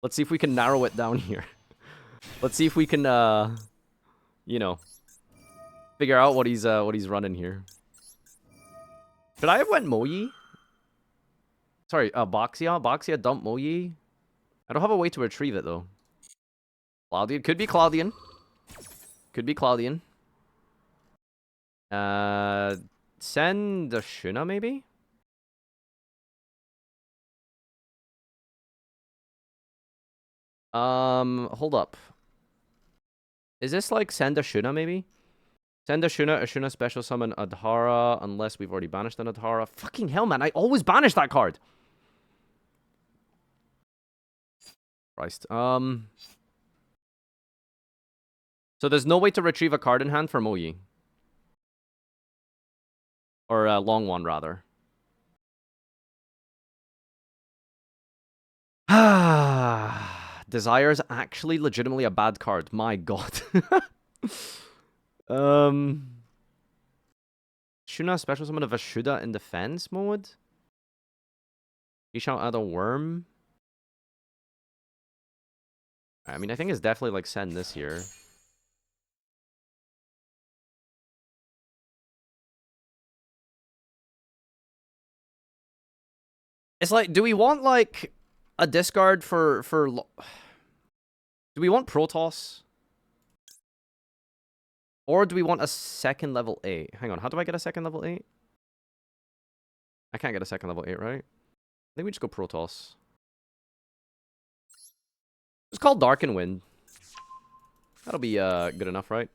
Speaker 1: Let's see if we can narrow it down here. Let's see if we can, you know, figure out what he's running here. Should I have went Moyi? Sorry, Boxia? Boxia dump Moyi? I don't have a way to retrieve it, though. Cloudian? Could be Cloudian. Could be Cloudian. Send the Shuna, maybe? Hold up. Is this like send a Shuna maybe? Send a Shuna special summon Adhara, unless we've already banished an Adhara. Fucking hell, man, I always banish that card. Christ. So there's no way to retrieve a card in hand for Moyi. Or a long one, rather. Desire's actually legitimately a bad card. My god. Shuna special summon of Vashuda in defense mode? You shall add a worm? I mean, I think it's definitely like send this here. It's like, do we want like a discard for do we want Protoss? Or do we want a second level 8? Hang on, how do I get a second level 8? I can't get a second level 8, right? I think we just go Protoss. It's called Dark and Wind. That'll be good enough, right?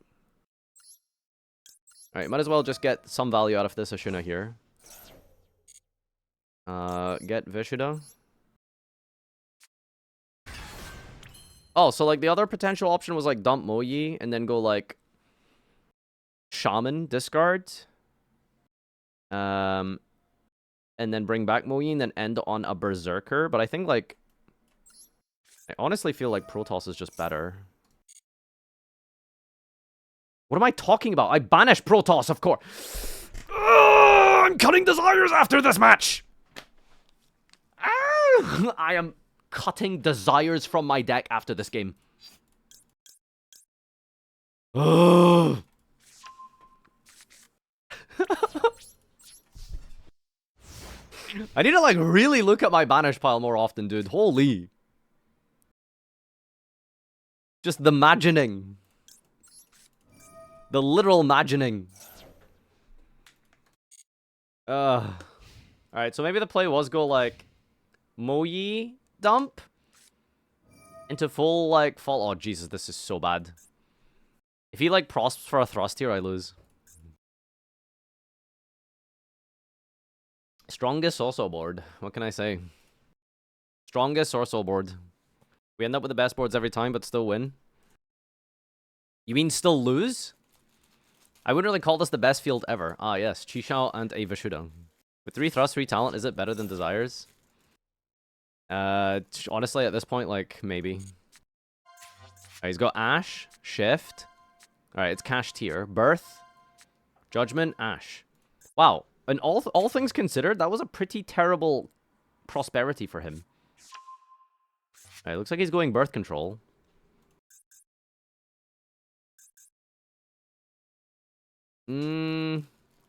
Speaker 1: Alright, might as well just get some value out of this Ashuna here. Get Vishuda. Oh, so like the other potential option was like dump Moyi and then go like Shaman, discard. And then bring back Moyi and then end on a Berserker. But I think like I honestly feel like Protoss is just better. What am I talking about? I banish Protoss, of course. I'm cutting Desires after this match. I am cutting Desires from my deck after this game. I need to like really look at my banish pile more often, dude. Holy. Just the imagining. The literal imagining. Alright, so maybe the play was go like Moyi dump into full like fall. Oh Jesus, this is so bad. If he like prosps for a thrust here, I lose. Strongest Sorcerer board. What can I say? Strongest Sorcerer board. We end up with the best boards every time, but still win. You mean still lose? I wouldn't really call this the best field ever. Ah, yes. Chishao and a Vishuda. With 3 thrust, 3 talent, is it better than Desires? Honestly, at this point, like, maybe. Alright, he's got Ash, Shift. Alright, it's Cash Tier. Birth, Judgment, Ash. Wow. And all things considered, that was a pretty terrible prosperity for him. Alright, looks like he's going Birth Control.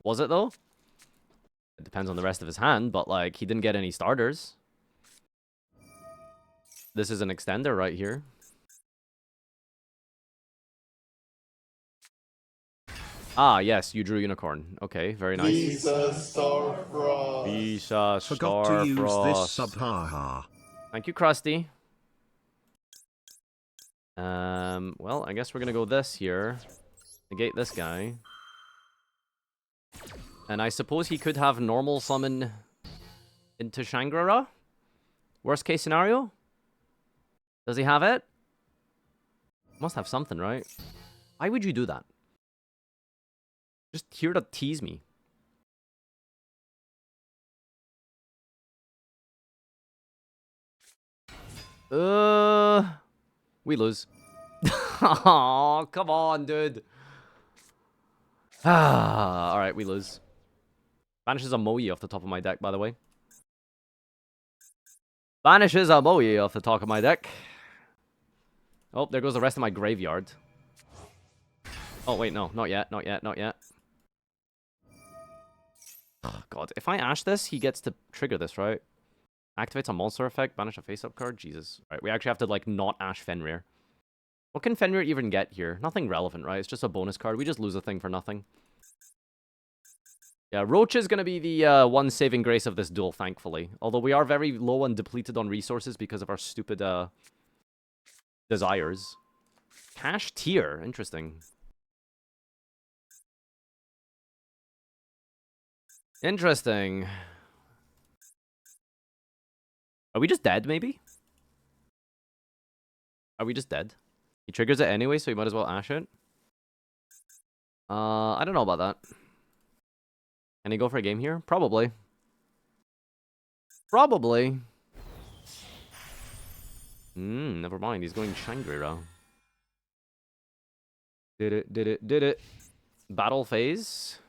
Speaker 1: Was it though? It depends on the rest of his hand, but like he didn't get any starters. This is an extender right here. Ah, yes, you drew Unicorn. Okay, very nice.
Speaker 2: Visa Starfrost.
Speaker 1: Visa
Speaker 3: Forgot to use this
Speaker 1: Starfrost.
Speaker 3: sub, haha.
Speaker 1: Thank you, Krusty. Well, I guess we're gonna go this here. Negate this guy. And I suppose he could have normal summon into Shangrara? Worst case scenario? Does he have it? Must have something, right? Why would you do that? Just here to tease me. We lose. Oh, come on, dude. Alright, we lose. Banishes a Moyi off the top of my deck, by the way. Banishes a Moyi off the top of my deck. Oh, there goes the rest of my graveyard. Oh, wait, no. Not yet, not yet, not yet. Oh, God. If I Ash this, he gets to trigger this, right? Activates a monster effect, banish a face-up card. Jesus. Right, we actually have to, like, not Ash Fenrir. What can Fenrir even get here? Nothing relevant, right? It's just a bonus card. We just lose a thing for nothing. Yeah, Roach is going to be the one saving grace of this duel, thankfully. Although we are very low and depleted on resources because of our stupid desires. Cash tier. Interesting. Interesting. Are we just dead, maybe? Are we just dead? He triggers it anyway, so he might as well ash it. I don't know about that. Can he go for a game here? Probably. Probably. Never mind. He's going Shangri-La. Did it. Battle phase.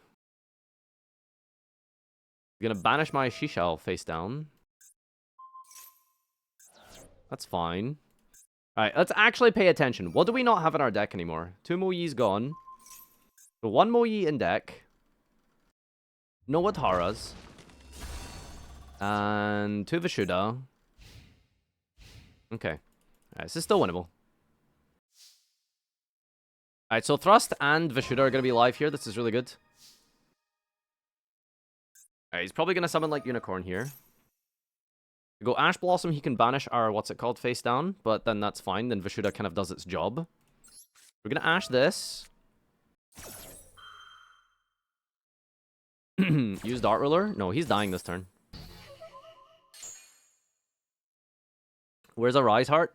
Speaker 1: I'm gonna banish my Shisha face down. That's fine. Alright, let's actually pay attention. What do we not have in our deck anymore? 2 Moyi's gone. So 1 Moyi in deck. No Wataras. And 2 Vishuda. Okay. Alright, this is still winnable. Alright, so Thrust and Vishuda are going to be live here. This is really good. Alright, he's probably going to summon, like, Unicorn here. We go Ash Blossom, he can banish our, what's it called, face down. But then that's fine. Then Vishuda kind of does its job. We're going to Ash this. Use Dart Ruler? No, he's dying this turn. Where's a Rise Heart?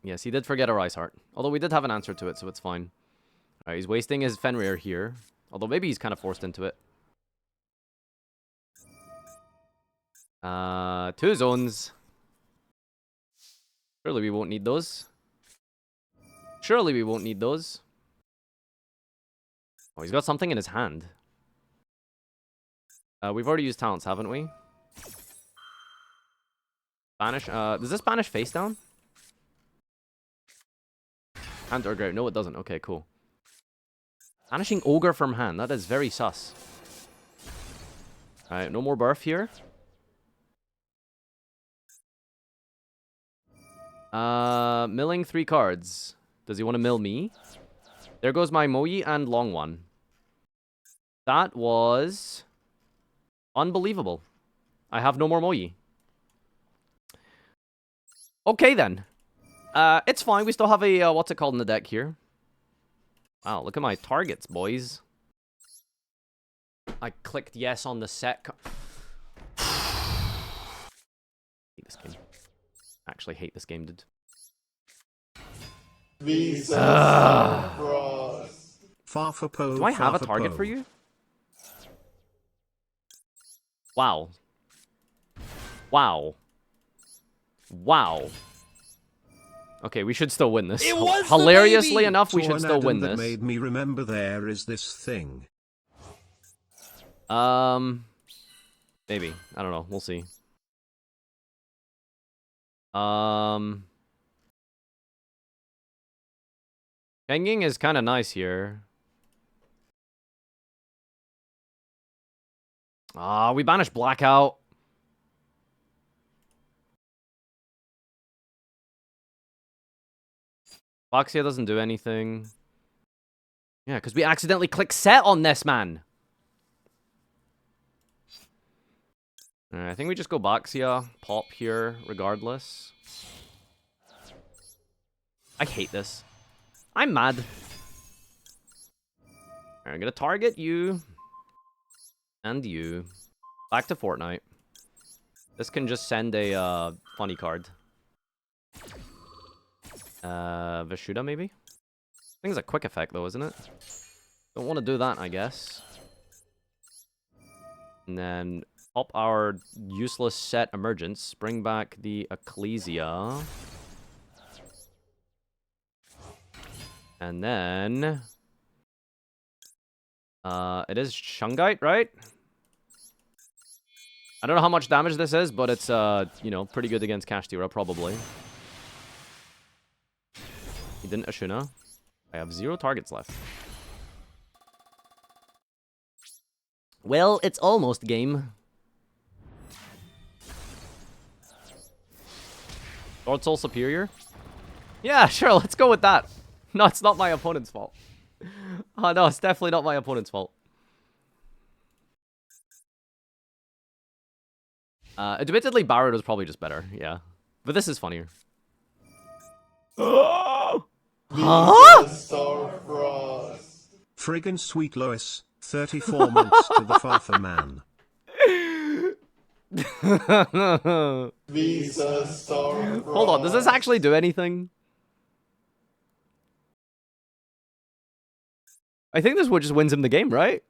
Speaker 1: Yes, he did forget a Rise Heart. Although we did have an answer to it, so it's fine. Alright, he's wasting his Fenrir here. Although maybe he's kind of forced into it. 2 zones. Surely we won't need those. Surely we won't need those. Oh, he's got something in his hand. We've already used talents, haven't we? Banish. Does this banish face down? Hand or ground? No, it doesn't. Okay, cool. Banishing Ogre from hand. That is very sus. Alright, no more birth here. Milling 3 cards. Does he want to mill me? There goes my Moyi and long one. That was unbelievable. I have no more Moyi. Okay, then. It's fine. We still have a, what's it called in the deck here? Wow, look at my targets, boys. I clicked yes on the set. Hate this game. Actually hate this game, dude.
Speaker 3: Farfa po,
Speaker 1: do I have a
Speaker 3: Farfa
Speaker 1: target
Speaker 3: po.
Speaker 1: for you? Wow. Wow. Wow. Okay, we should still win this.
Speaker 6: It was the
Speaker 1: Hilariously
Speaker 6: baby!
Speaker 1: enough, we
Speaker 3: So
Speaker 1: should
Speaker 3: an
Speaker 1: still
Speaker 3: add-on
Speaker 1: win
Speaker 3: that
Speaker 1: this.
Speaker 3: made me remember there is this thing.
Speaker 1: Maybe. I don't know. We'll see. Hanging is kind of nice here. We banished Blackout. Foxia doesn't do anything. Yeah, because we accidentally clicked set on this, man. I think we just go Boxia, pop here, regardless. I hate this. I'm mad. Alright, I'm gonna target you. And you. Back to Fortnite. This can just send a funny card. Vishuda, maybe? I think it's a quick effect, though, isn't it? Don't want to do that, I guess. And then pop our useless set Emergence. Bring back the Ecclesia. And then... it is Shungite, right? I don't know how much damage this is, but it's, you know, pretty good against Kashtira, probably. He didn't Ashuna. I have 0 targets left. Well, it's almost game. Sword Soul Superior? Yeah, sure, let's go with that. No, it's not my opponent's fault. Oh, no, it's definitely not my opponent's fault. Admittedly, Barrett was probably just better, yeah. But this is funnier. Huh?
Speaker 2: Starfrost.
Speaker 3: Friggin' sweet Lois, 34 months to the Farfa man.
Speaker 2: Visa Starfrost.
Speaker 1: Hold on, does this actually do anything? I think this one just wins him the game, right?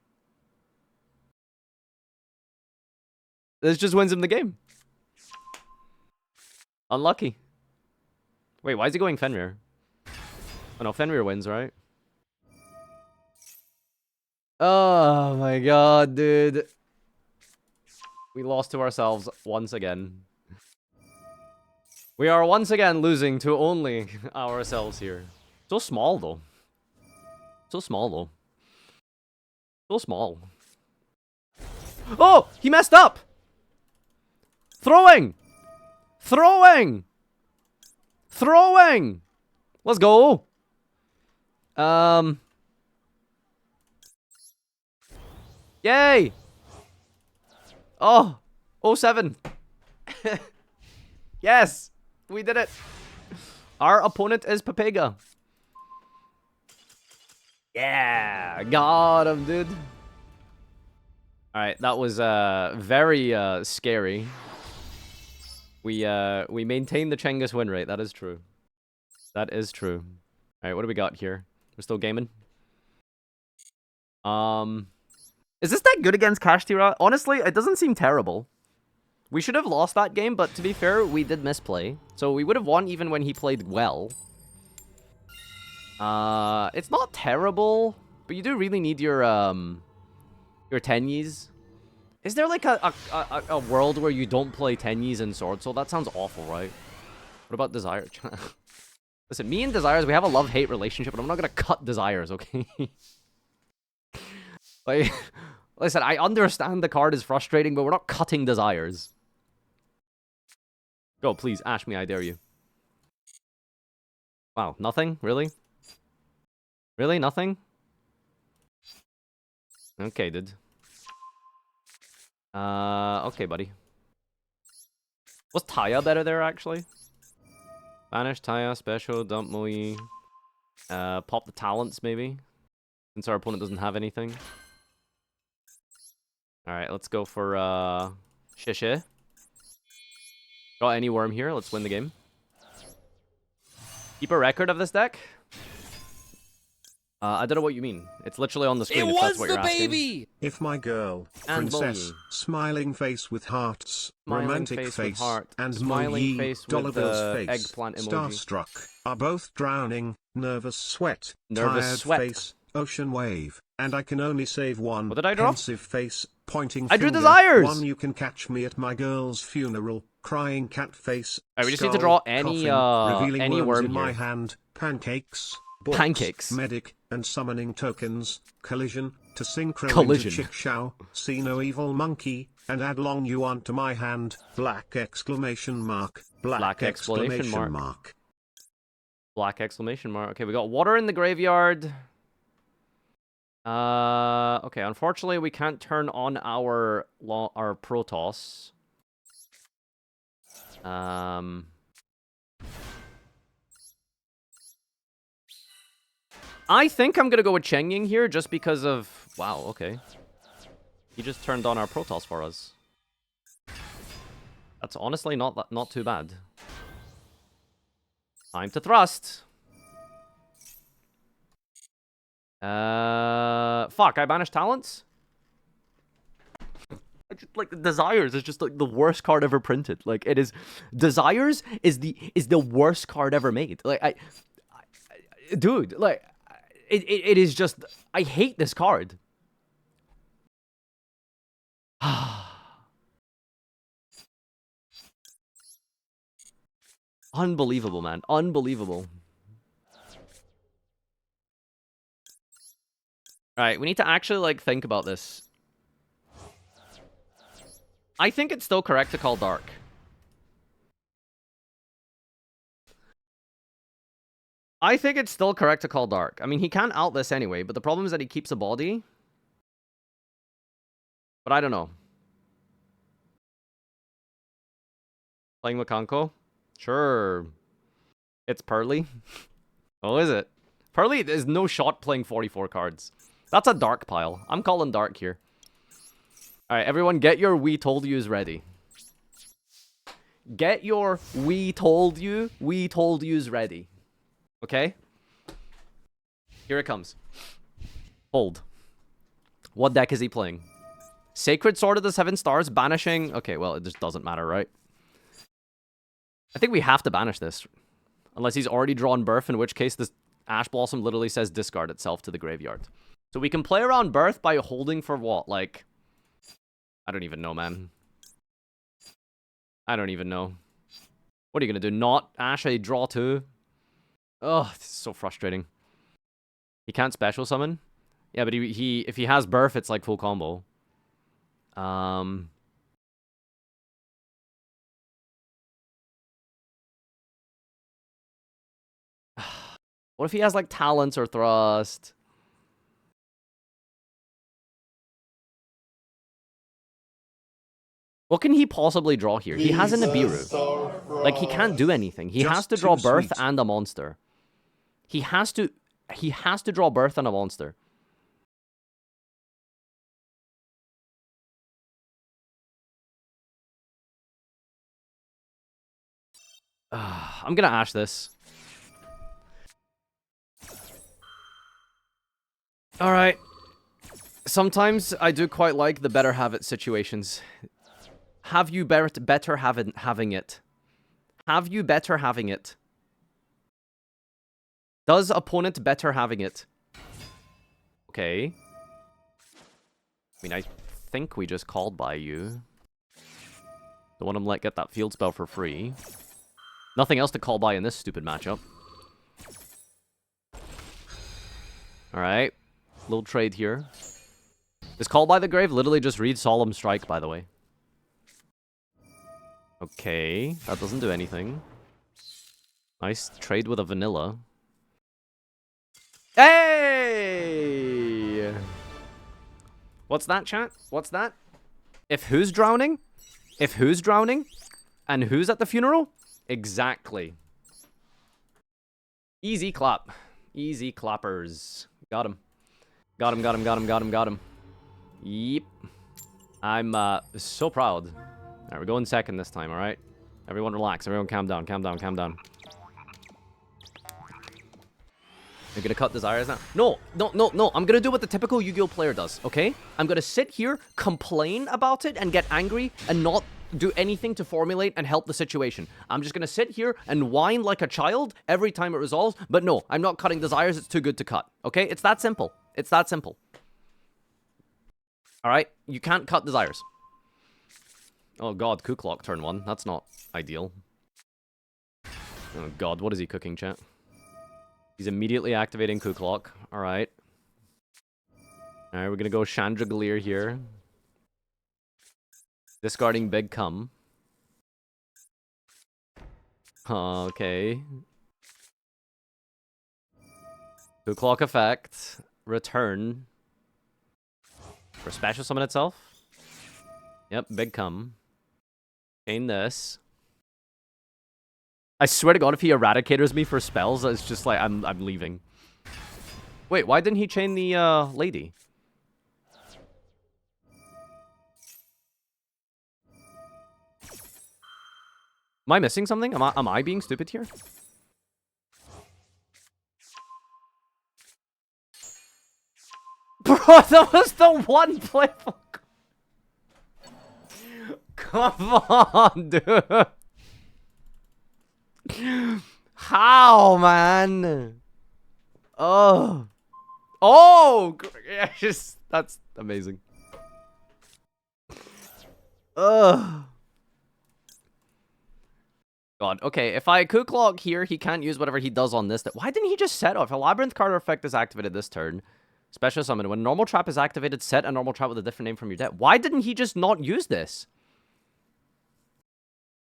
Speaker 1: This just wins him the game. Unlucky. Wait, why is he going Fenrir? Oh no, Fenrir wins, right? Oh my god, dude. We lost to ourselves once again. We are once again losing to only ourselves here. So small, though. So small, though. So small. Oh! He messed up! Throwing! Throwing! Throwing! Let's go! Yay! Oh! 07! Yes! We did it! Our opponent is Papega. Yeah! Got him, dude. Alright, that was very scary. We maintained the Cengus win rate, that is true. That is true. Alright, what do we got here? We're still gaming. Is this deck good against Kashtira? Honestly, it doesn't seem terrible. We should have lost that game, but to be fair, we did misplay. So we would have won even when he played well. It's not terrible, but you do really need your Tenyis. Is there like a world where you don't play Tenyis and Sword Soul? That sounds awful, right? What about Desire? Listen, me and Desires, we have a love-hate relationship, but I'm not gonna cut Desires, okay? Like, listen, I understand the card is frustrating, but we're not cutting Desires. Go, please, Ash me, I dare you. Wow, nothing? Really? Really? Nothing? Okay, dude. Okay, buddy. Was Taya better there, actually? Banish, Taya, special, dump Moe. Pop the talents, maybe? Since our opponent doesn't have anything. Alright, let's go for, Shishe. Got any worm here? Let's win the game. Keep a record of this deck? I don't know what you mean. It's literally on the screen if that's what you're asking.
Speaker 6: Baby!
Speaker 3: If my girl,
Speaker 1: And
Speaker 3: princess,
Speaker 1: Moe.
Speaker 3: smiling face with hearts,
Speaker 1: Smiling
Speaker 3: romantic
Speaker 1: face
Speaker 3: face,
Speaker 1: with heart,
Speaker 3: and
Speaker 1: smiling
Speaker 3: Moe,
Speaker 1: face with
Speaker 3: dollar bills
Speaker 1: the
Speaker 3: face,
Speaker 1: eggplant emoji.
Speaker 3: starstruck, are both drowning, nervous sweat,
Speaker 1: Nervous
Speaker 3: tired
Speaker 1: sweat.
Speaker 3: face, ocean wave, and I can only save one,
Speaker 1: What did I draw?
Speaker 3: pensive face, pointing
Speaker 1: I drew
Speaker 3: finger,
Speaker 1: Desires!
Speaker 3: one you can catch me at my girl's funeral, crying cat face,
Speaker 1: Alright, we just need to
Speaker 3: skull,
Speaker 1: draw any,
Speaker 3: coffin, revealing
Speaker 1: any
Speaker 3: worms
Speaker 1: worm
Speaker 3: in my
Speaker 1: here.
Speaker 3: hand, pancakes, books,
Speaker 1: Pancakes.
Speaker 3: medic, and summoning tokens, collision, to synchro
Speaker 1: Collision.
Speaker 3: into Chick Chow, see no evil monkey, and add long yuan to my hand, black exclamation mark, black exclamation mark.
Speaker 1: Black exclamation mark. Okay, we got water in the graveyard. Okay, unfortunately we can't turn on our Protoss. I think I'm gonna go with Cheng Ying here just because of... Wow, okay. He just turned on our Protoss for us. That's honestly not too bad. Time to thrust. Fuck, I banished talents? Like, Desires is just like the worst card ever printed. Like, it is... Desires is the worst card ever made. Like, dude, like... It is just... I hate this card. Unbelievable, man. Unbelievable. Alright, we need to actually, like, think about this. I think it's still correct to call Dark. I think it's still correct to call Dark. I mean, he can't out this anyway, but the problem is that he keeps a body. But I don't know. Playing Makanko? Sure. It's Pearly. Oh, is it? Pearly is no shot playing 44 cards. That's a dark pile. I'm calling dark here. Alright, everyone, get your we told yous ready. Get your we told yous ready. Okay? Here it comes. Hold. What deck is he playing? Sacred Sword of the Seven Stars, banishing... Okay, well, it just doesn't matter, right? I think we have to banish this. Unless he's already drawn Birth, in which case this Ash Blossom literally says discard itself to the graveyard. So we can play around Birth by holding for what? Like... I don't even know, man. I don't even know. What are you gonna do? Not Ash a draw 2? Oh, this is so frustrating. He can't special summon? Yeah, but he if he has Birth, it's like full combo. What if he has like Talents or Thrust? What can he possibly draw here? He has a Nibiru. Like, he can't do anything. He has to draw Birth and a monster. He has to draw Birth and a monster. I'm gonna Ash this. Alright. Sometimes I do quite like the better have it situations. Have you better having it? Have you better having it? Does opponent better having it? Okay. I mean, I think we just called by you. Don't want him to let get that field spell for free. Nothing else to call by in this stupid matchup. Alright. Little trade here. This call by the grave literally just reads Solemn Strike, by the way. Okay, that doesn't do anything. Nice trade with a vanilla. Hey! What's that, chat? What's that? If who's drowning? If who's drowning? And who's at the funeral? Exactly. Easy clap. Easy clappers. Got him. Got him, got him, got him, got him, got him. Yep. I'm so proud. Alright, we're going second this time, alright? Everyone relax. Everyone calm down, calm down, calm down. You're gonna cut Desires now? No, no, no, no. I'm gonna do what the typical Yu-Gi-Oh player does, okay? I'm gonna sit here, complain about it, and get angry, and not do anything to formulate and help the situation. I'm just gonna sit here and whine like a child every time it resolves, but no, I'm not cutting Desires. It's too good to cut, okay? It's that simple. It's that simple. Alright? You can't cut Desires. Oh god, Coup Clock turn 1. That's not ideal. Oh god, what is he cooking, chat? He's immediately activating Coup Clock. Alright. Alright, we're gonna go Chandragleer here. Discarding Big Cum. Okay. Coup Clock effect. Return. For special summon itself. Yep, Big Cum. Chain this. I swear to god, if he eradicators me for spells, it's just like, I'm leaving. Wait, why didn't he chain the, lady? Am I missing something? Am I being stupid here? Bro, that was the one playful... Come on, dude. How, man? Oh. Oh! Yes, that's amazing. Ugh. God, okay, if I Coup Clock here, he can't use whatever he does on this. Why didn't he just set off? If a Labyrinth card effect is activated this turn, special summon. When normal trap is activated, set a normal trap with a different name from your deck. Why didn't he just not use this?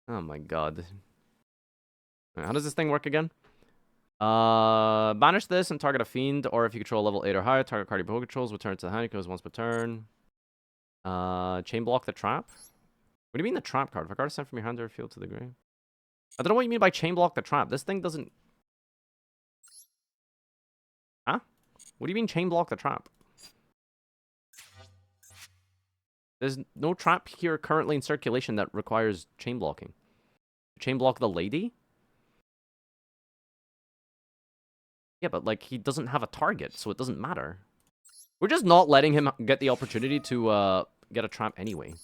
Speaker 1: Oh my god. How does this thing work again? Banish this and target a fiend, or if you control level 8 or higher, target card your opponent controls, return to the hand, it goes once per turn. Chain block the trap? What do you mean the trap card? If a card is sent from your hand or field to the grave? I don't know what you mean by chain block the trap. This thing doesn't Huh? What do you mean chain block the trap? There's no trap here currently in circulation that requires chain blocking. Chain block the lady? Yeah, but like he doesn't have a target, so it doesn't matter. We're just not letting him get the opportunity to get a trap anyway.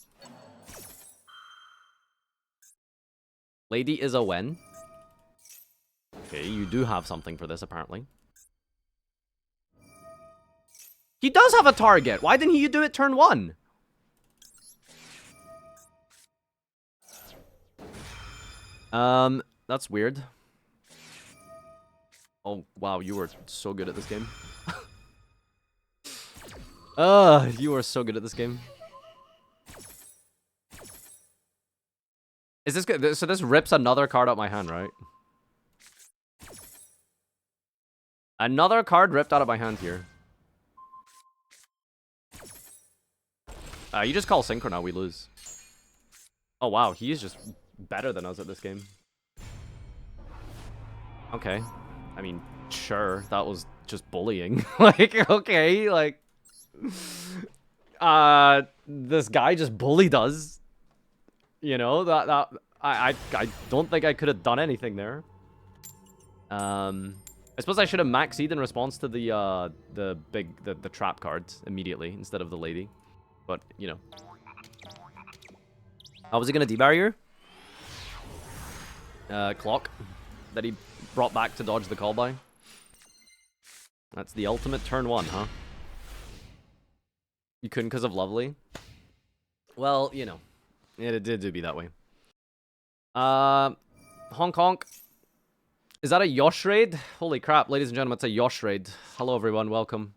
Speaker 1: Lady is a when. Okay, you do have something for this apparently. He does have a target. Why didn't he do it turn 1? That's weird. Oh, wow, you were so good at this game. You are so good at this game. Is this good? So this rips another card out my hand, right? Another card ripped out of my hand here. You just call Synchro now, we lose. Oh, wow, he is just better than us at this game. Okay. I mean, sure, that was just bullying. Like, okay, like... this guy just bullied us. You know, I don't think I could have done anything there. I suppose I should have maxed in response to the trap cards immediately instead of the lady. But, you know. How was he gonna debarrier? Clock that he brought back to dodge the call by. That's the ultimate turn 1, huh? You couldn't because of Lovely? Well, you know. It did be that way. Hong Kong. Is that a Yosh raid? Holy crap, ladies and gentlemen, it's a Yosh raid. Hello everyone, welcome.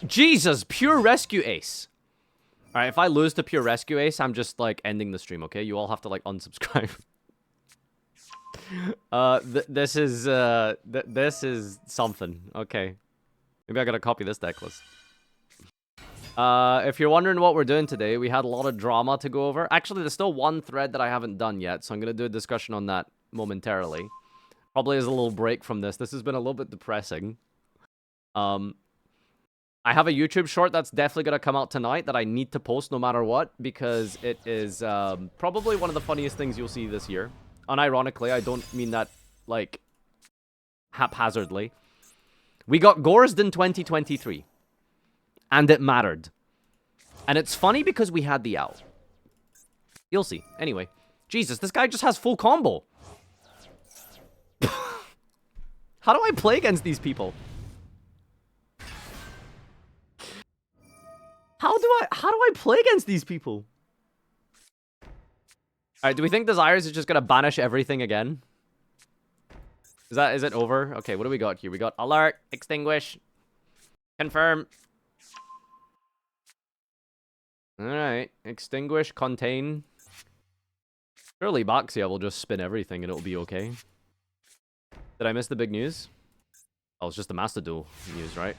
Speaker 1: Jesus, pure rescue ace. Alright, if I lose to pure rescue ace, I'm just like ending the stream, okay? You all have to like unsubscribe. This is something. Okay. Maybe I gotta copy this deck list. If you're wondering what we're doing today, we had a lot of drama to go over. Actually, there's still one thread that I haven't done yet, so I'm gonna do a discussion on that momentarily. Probably as a little break from this. This has been a little bit depressing. I have a YouTube short that's definitely gonna come out tonight that I need to post no matter what, because it is probably one of the funniest things you'll see this year. Unironically, I don't mean that, like, haphazardly. We got Gorsed in 2023. And it mattered. And it's funny because we had the owl. You'll see. Anyway. Jesus, this guy just has full combo. How do I play against these people? How do I play against these people? Alright, do we think Desires is just gonna banish everything again? Is it over? Okay, what do we got here? We got alert, extinguish, confirm. Alright, extinguish, contain. Surely Baxia will just spin everything and it'll be okay. Did I miss the big news? Oh, it's just the Master Duel news, right?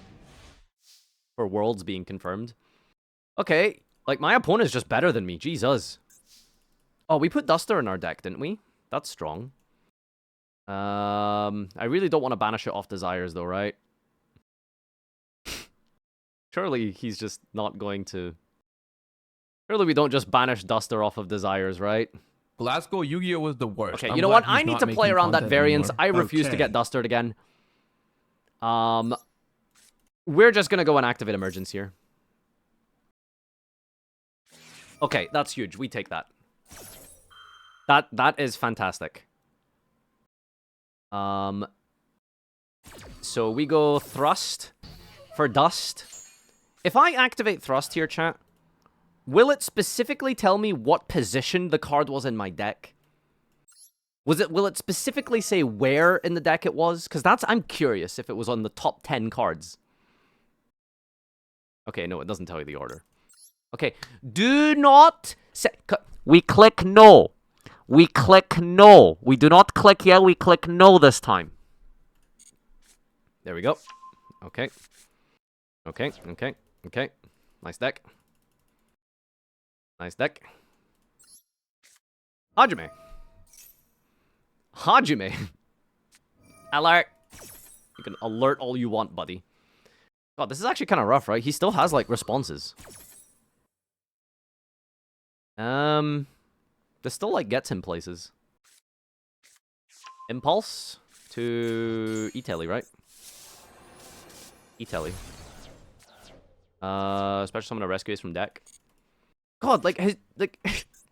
Speaker 1: For Worlds being confirmed. Okay, like my opponent's just better than me, Jesus. Oh, we put Duster in our deck, didn't we? That's strong. I really don't want to banish it off Desires though, right? Surely he's just not going to... Surely we don't just banish Duster off of Desires, right?
Speaker 4: Glasgow Yu-Gi-Oh! Was the worst.
Speaker 1: Okay, you know what? I need to play around that variance. I refuse to get Dustered again. We're just gonna go and activate Emergence here. Okay, that's huge. We take that. That is fantastic. So we go Thrust for Dust. If I activate Thrust here, chat, will it specifically tell me what position the card was in my deck? Will it specifically say where in the deck it was? Because I'm curious if it was on the top 10 cards. Okay, no, it doesn't tell you the order. Okay, do not say... We click no. We click no. We do not click yeah, we click no this time. There we go. Okay. Okay, okay, okay. Nice deck. Nice deck. Hajime. Hajime. Alert. You can alert all you want, buddy. God, this is actually kind of rough, right? He still has, like, responses. This still, like, gets him places. Impulse to E-Telly, right? E-Telly. Special summon a rescue ace from deck. God, like,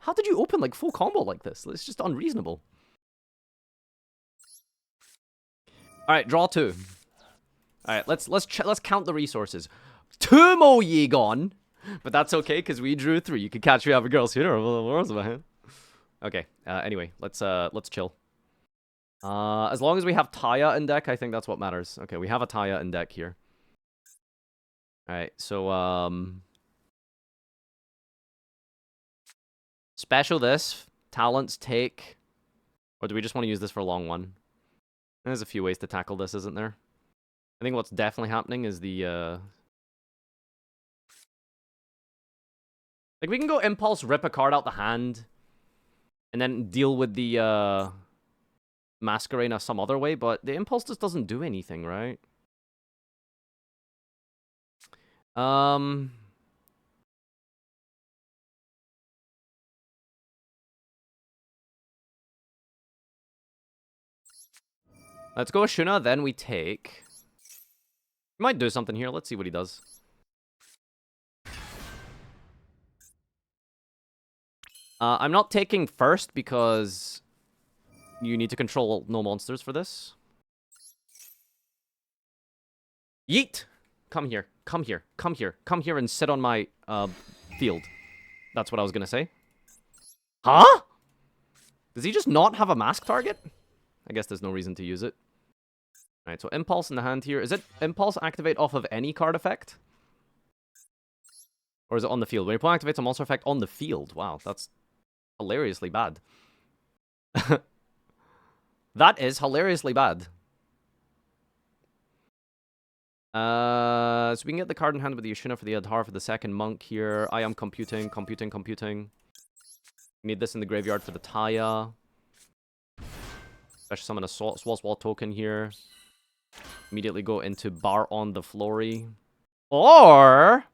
Speaker 1: how did you open, like, full combo like this? It's just unreasonable. Alright, draw 2. Alright, let's count the resources. 2 more Yegon! But that's okay, because we drew 3. You could catch me up a girl sooner. Okay, anyway, let's chill. As long as we have Taya in deck, I think that's what matters. Okay, we have a Taya in deck here. Alright, so, special this. Talents take. Or do we just want to use this for a long one? There's a few ways to tackle this, isn't there? I think what's definitely happening is the, like, we can go Impulse, rip a card out the hand, and then deal with the, Masquerena some other way, but the Impulse just doesn't do anything, right? Let's go Ashuna, then we take... He might do something here. Let's see what he does. I'm not taking first because you need to control no monsters for this. Yeet! Come here, come here, come here, come here and sit on my field. That's what I was gonna say. Huh? Does he just not have a mask target? I guess there's no reason to use it. Alright, so Impulse in the hand here. Is it Impulse activate off of any card effect? Or is it on the field? When your opponent activates a monster effect on the field. Wow, that's hilariously bad. That is hilariously bad. So we can get the card in hand with the Ashuna for the Adhar for the second monk here. I am computing. We need this in the graveyard for the Taya. Special summon a Swall token here. Immediately go into Bar on the Flory. Or...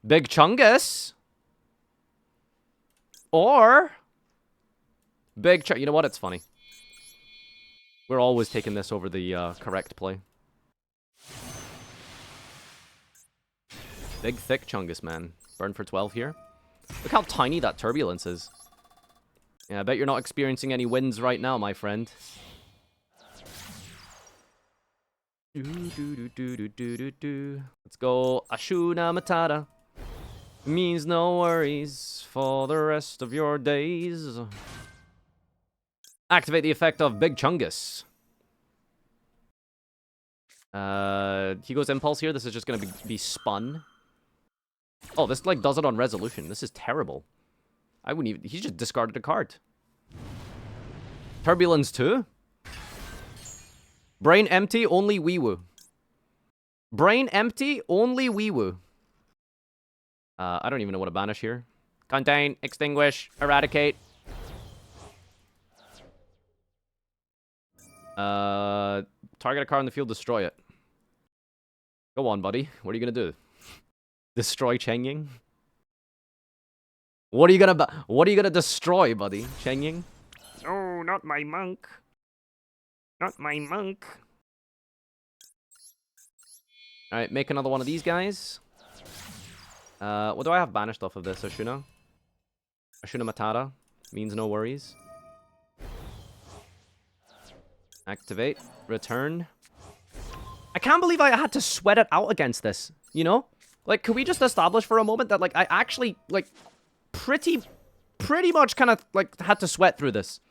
Speaker 1: Big Chungus. Or... Big Chungus. You know what? It's funny. We're always taking this over the correct play. Big, thick Chungus, man. Burn for 12 here. Look how tiny that Turbulence is. Yeah, I bet you're not experiencing any wins right now, my friend. Let's go Ashuna Matata. Means no worries for the rest of your days. Activate the effect of Big Chungus. He goes Impulse here. This is just going to be spun. Oh, this, like, does it on resolution. This is terrible. I wouldn't even... He just discarded a card. Turbulence 2? Brain empty, only wee-woo. Brain empty, only wee-woo. I don't even know what to banish here. Contain, extinguish, eradicate. Target a card in the field, destroy it. Go on, buddy. What are you gonna do? Destroy Cheng Ying? What are you gonna destroy, buddy? Cheng Ying? No, not my monk. Not my monk. Alright, make another one of these guys. What do I have banished off of this? Ashuna? Ashuna Matata. Means no worries. Activate. Return. I can't believe I had to sweat it out against this. You know? Like, could we just establish for a moment that, like, I actually, like, pretty much kind of, like, had to sweat through this.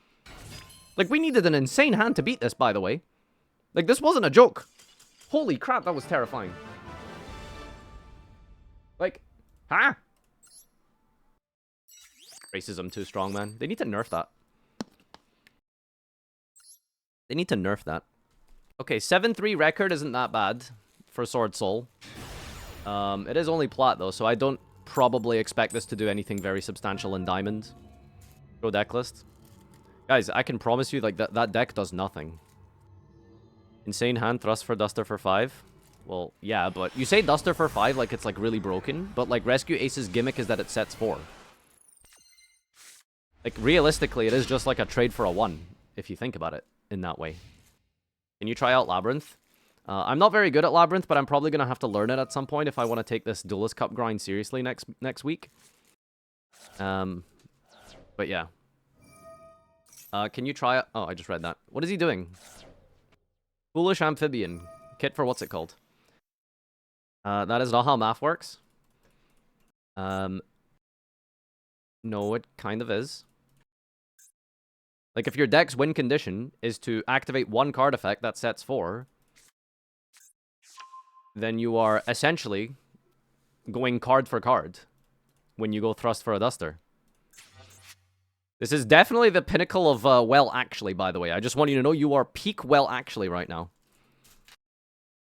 Speaker 1: Like, we needed an insane hand to beat this, by the way. Like, this wasn't a joke. Holy crap, that was terrifying. Like, huh? Racism too strong, man. They need to nerf that. They need to nerf that. Okay, 7-3 record isn't that bad for Sword Soul. It is only plat, though, so I don't probably expect this to do anything very substantial in Diamond. Go deck list. Guys, I can promise you, like, that deck does nothing. Insane hand, thrust for Duster for 5. Well, yeah, but you say Duster for 5 like it's like really broken, but like Rescue Ace's gimmick is that it sets 4. Like realistically, it is just like a trade for a 1, if you think about it in that way. Can you try out Labyrinth? I'm not very good at Labyrinth, but I'm probably going to have to learn it at some point if I want to take this Duelist Cup grind seriously next week. But yeah. Can you try it? Oh, I just read that. What is he doing? Foolish Amphibian. Kit for what's it called? That is not how math works. No, it kind of is. Like, if your deck's win condition is to activate one card effect that sets 4, then you are essentially going card for card when you go thrust for a Duster. This is definitely the pinnacle of well actually, by the way. I just want you to know you are peak well actually right now.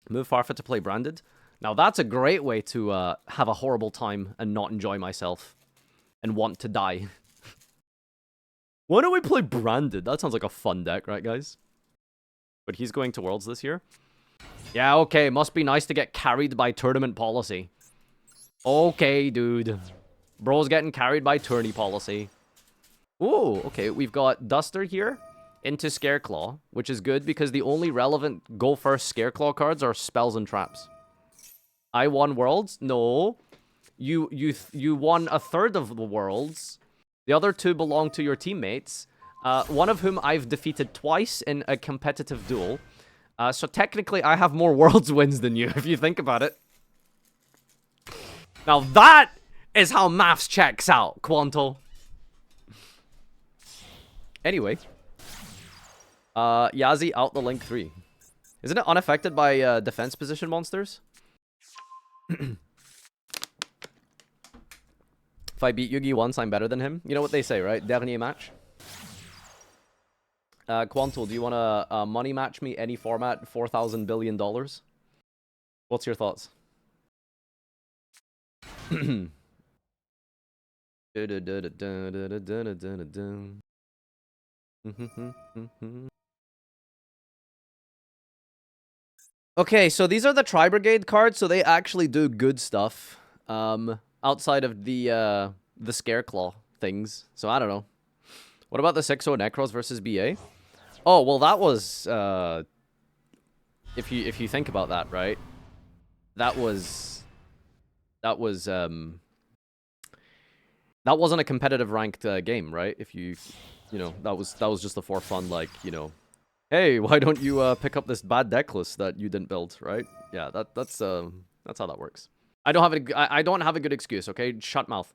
Speaker 1: Move Farfa to play Branded. Now that's a great way to have a horrible time and not enjoy myself and want to die. Why don't we play Branded? That sounds like a fun deck, right, guys? But he's going to Worlds this year. Yeah, okay. Must be nice to get carried by tournament policy. Okay, dude. Bro's getting carried by tourney policy. Ooh, okay. We've got Duster here into Scareclaw, which is good because the only relevant go first Scareclaw cards are spells and traps. I won Worlds? No. You won a third of the Worlds. The other 2 belong to your teammates, one of whom I've defeated twice in a competitive duel. So technically, I have more Worlds wins than you, if you think about it. Now that is how maths checks out, Quanto. Anyway. Yazi out the Link 3. Isn't it unaffected by defense position monsters? If I beat Yugi once, I'm better than him. You know what they say, right? Dernier match. Quantal, do you want to money match me any format, $4,000 billion? What's your thoughts? Okay, so these are the Tri-Brigade cards, so they actually do good stuff. Outside of the Scareclaw things. So I don't know. What about the 6-0 Necros versus BA? Oh, well that was if you think about that, right? That wasn't a competitive ranked game, right? If you know, that was just for fun, like, you know, hey, why don't you pick up this bad deck list that you didn't build, right? Yeah, that's how that works. I don't have a good excuse, okay? Shut mouth.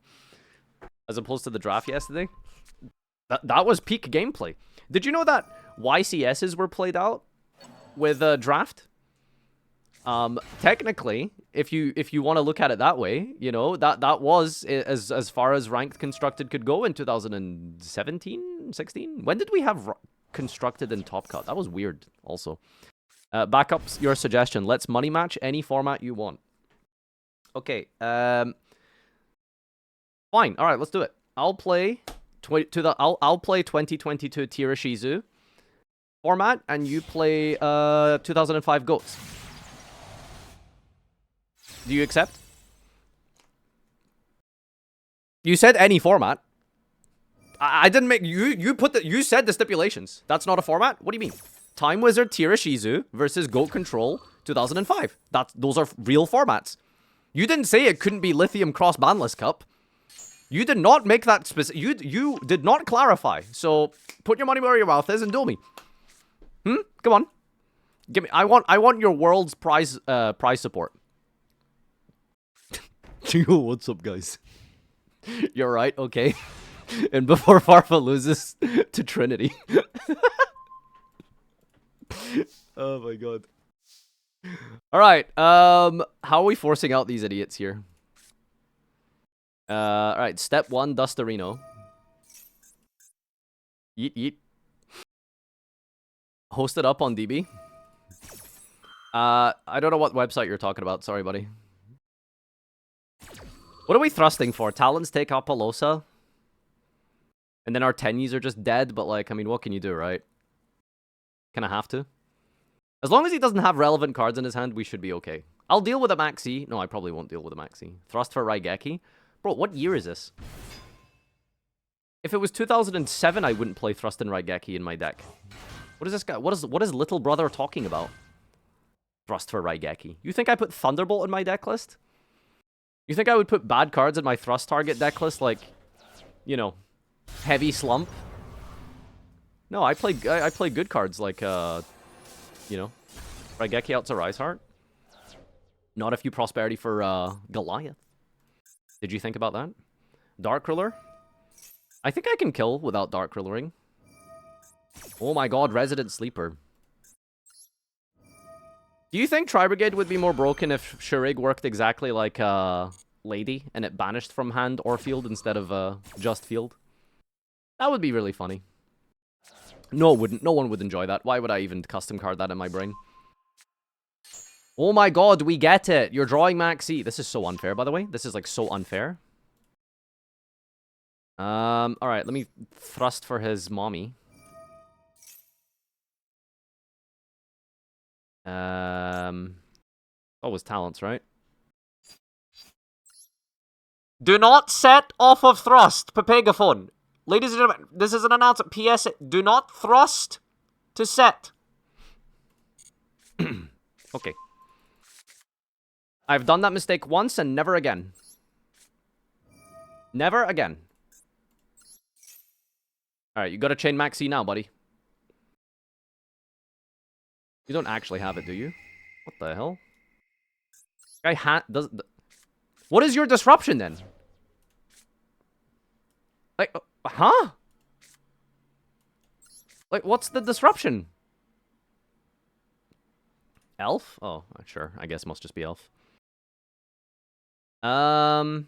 Speaker 1: As opposed to the draft yesterday. That was peak gameplay. Did you know that YCSs were played out with draft? Technically, if you want to look at it that way, you know, that was as far as ranked constructed could go in 2017, 16. When did we have constructed in Top Cut? That was weird also. Back up your suggestion. Let's money match any format you want. Okay, fine. All right, let's do it. I'll play I'll play 2022 Tirashizu format, and you play 2005 Goats. Do you accept? You said any format. I didn't make you said the stipulations. That's not a format? What do you mean? Time Wizard Tirashizu versus Goat Control 2005. Those are real formats. You didn't say it couldn't be Lithium Cross Banless Cup. You did not make that specific. You did not clarify. So put your money where your mouth is and duel me. Come on, give me. I want your world's prize support. Yo, what's up, guys? You're right. Okay. And before Farfa loses to Trinity. Oh my god. All right. How are we forcing out these idiots here? All right. Step 1, Dustarino. Yeet yeet. Host it up on DB. I don't know what website you're talking about. Sorry, buddy. What are we thrusting for? Talons take Apollosa? And then our Tenyis are just dead, but like, I mean, what can you do, right? Kind of have to. As long as he doesn't have relevant cards in his hand, we should be okay. I'll deal with a Maxi. No, I probably won't deal with a Maxi. Thrust for Raigeki. Bro, what year is this? If it was 2007, I wouldn't play Thrust and Raigeki in my deck. What is this guy? What is little brother talking about? Thrust for Raigeki. You think I put Thunderbolt in my deck list? You think I would put bad cards in my Thrust target deck list like, you know, Heavy Slump? No, I play good cards like, you know, Raigeki out to Rise Heart. Not a few Prosperity for Goliath. Did you think about that? Dark Ruler? I think I can kill without Dark Rulering. Oh my god, Resident Sleeper. Do you think Tri-Brigade would be more broken if Shurig worked exactly like Lady and it banished from hand or field instead of just field? That would be really funny. No, it wouldn't. No one would enjoy that. Why would I even custom card that in my brain? Oh my god, we get it. You're drawing Maxi. This is so unfair, by the way. This is like so unfair. Alright, let me thrust for his mommy. Always talents, right? Do not set off of thrust, Papegaphone. Ladies and gentlemen, this is an announcement. PS, do not thrust to set. Okay. I've done that mistake once and never again. Never again. Alright, you gotta chain Maxi now, buddy. You don't actually have it, do you? What the hell? Guy does. What is your disruption then? Like, huh? Like, what's the disruption? Elf? Oh, sure. I guess it must just be elf. So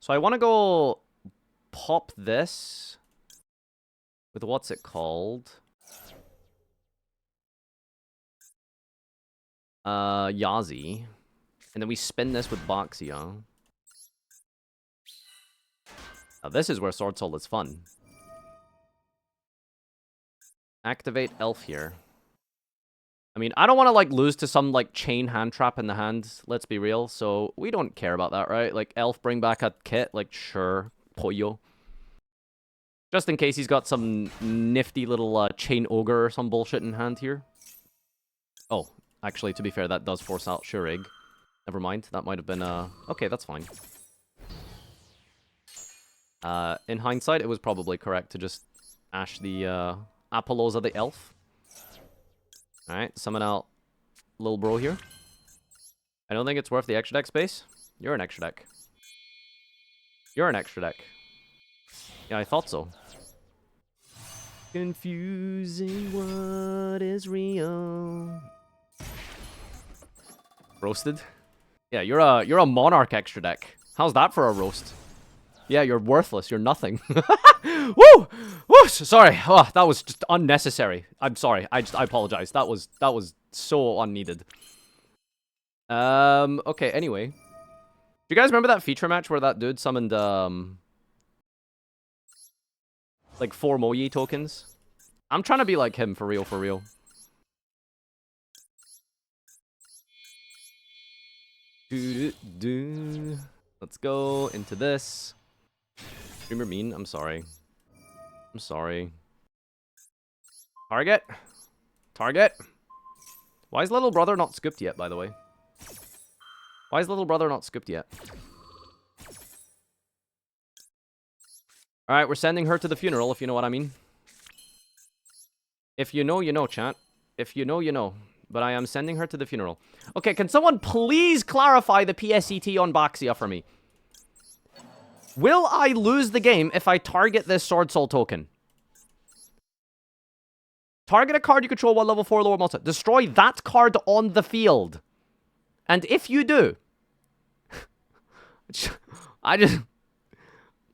Speaker 1: I want to go pop this with what's it called? Yazi. And then we spin this with Boxia. Now this is where Sword Soul is fun. Activate Elf here. I mean, I don't want to, like, lose to some, like, chain hand trap in the hand, let's be real, so we don't care about that, right? Like, Elf bring back a kit, like, sure, Poyo. Just in case he's got some nifty little chain ogre or some bullshit in hand here. Oh, actually, to be fair, that does force out Shurig. Never mind, that might have been, okay, that's fine. In hindsight, it was probably correct to just ash the, Apollosa the Elf. Alright, summon out little bro here. I don't think it's worth the extra deck space. You're an extra deck. You're an extra deck. Yeah, I thought so. Confusing what is real. Roasted? Yeah, you're a Monarch extra deck. How's that for a roast? Yeah, you're worthless. You're nothing. Woo! Woo! Sorry. Oh, that was just unnecessary. I'm sorry. I apologize. That was so unneeded. Okay, anyway. Do you guys remember that feature match where that dude summoned, like 4 Moyi tokens? I'm trying to be like him, for real, for real. Let's go into this. Dreamer mean? I'm sorry. I'm sorry. Target? Target? Why is little brother not scooped yet, by the way? Why is little brother not scooped yet? Alright, we're sending her to the funeral, if you know what I mean. If you know, you know, chat. If you know, you know. But I am sending her to the funeral. Okay, can someone please clarify the PSET on Boxia for me? Will I lose the game if I target this Sword Soul token? Target a card you control while level 4 lower monster. Destroy that card on the field. And if you do...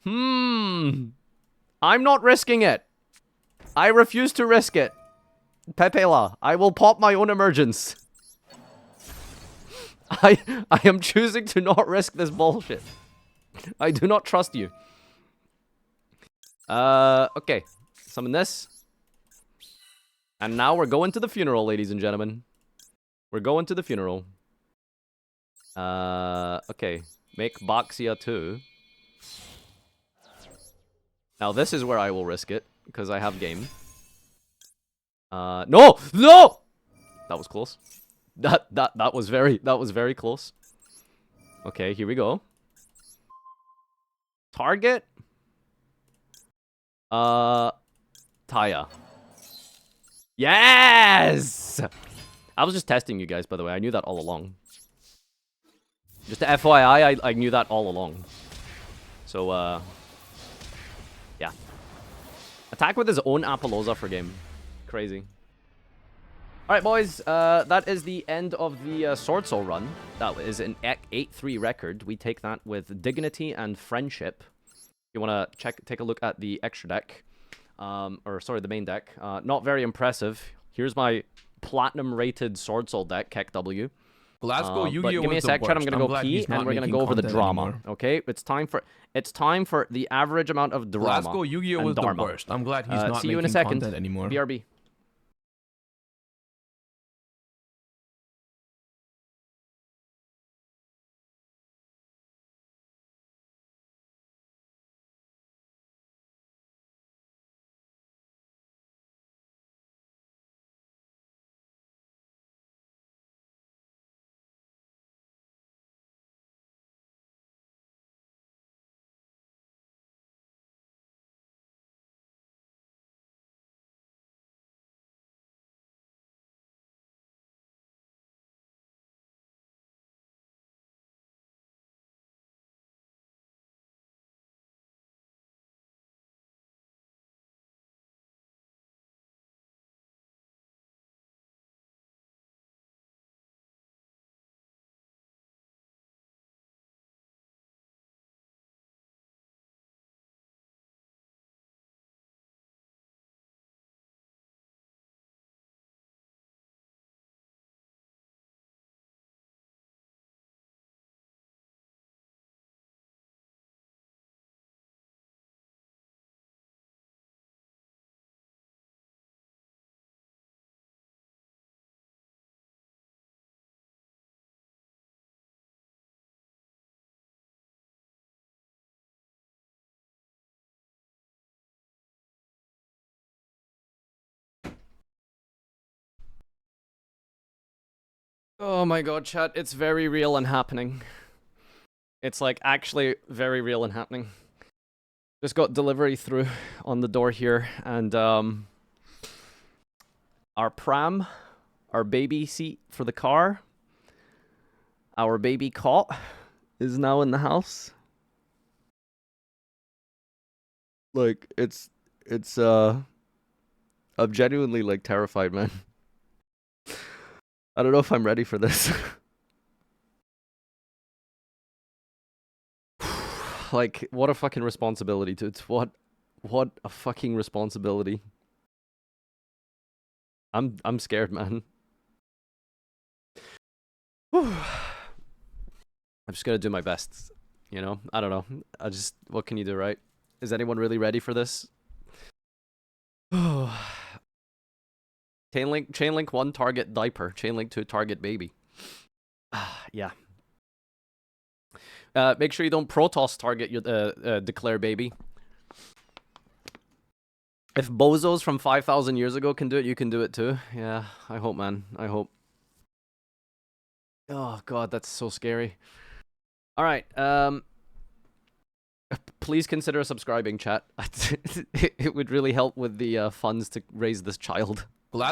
Speaker 1: I'm not risking it. I refuse to risk it. Pepela, I will pop my own emergence. I am choosing to not risk this bullshit. I do not trust you. Okay. Summon this. And now we're going to the funeral, ladies and gentlemen. We're going to the funeral. Okay. Make Baxia 2. Now this is where I will risk it, because I have game. No! No! That was close. That was very close. Okay, here we go. Target. Taya. Yes! I was just testing you guys, by the way. I knew that all along. Just a FYI, I knew that all along. So, yeah. Attack with his own Appaloosa for game. Crazy. Alright, boys. That is the end of the Sword Soul run. That is an 8-3 record. We take that with Dignity and Friendship. You want to take a look at the extra deck. Or, sorry, the main deck. Not very impressive. Here's my platinum-rated Sword Soul deck, Keck W.
Speaker 4: Glasgow Yu-Gi-Oh!
Speaker 1: Give me a sec, chat. I'm gonna go pee, and we're gonna go over the drama.
Speaker 4: Anymore.
Speaker 1: Okay, it's time for the average amount of drama.
Speaker 4: Glasgow Yu-Gi-Oh! Was
Speaker 1: Dharma.
Speaker 4: the worst. I'm glad he's not
Speaker 1: see you in a
Speaker 4: making
Speaker 1: second.
Speaker 4: content anymore.
Speaker 1: BRB. Oh my god, chat, it's very real and happening. It's like actually very real and happening. Just got delivery through on the door here, and our pram, our baby seat for the car, our baby cot is now in the house. Like, I'm genuinely like terrified, man. I don't know if I'm ready for this. Like, what a fucking responsibility, dude. What a fucking responsibility. I'm scared, man. I'm just gonna do my best, you know? I don't know. What can you do, right? Is anyone really ready for this? Chainlink 1, target diaper. Chainlink 2, target baby. Yeah. Make sure you don't Protoss target your declare baby. If bozos from 5,000 years ago can do it, you can do it too. Yeah, I hope, man. I hope. Oh god, that's so scary. All right. Please consider subscribing, chat. It would really help with the funds to raise this child.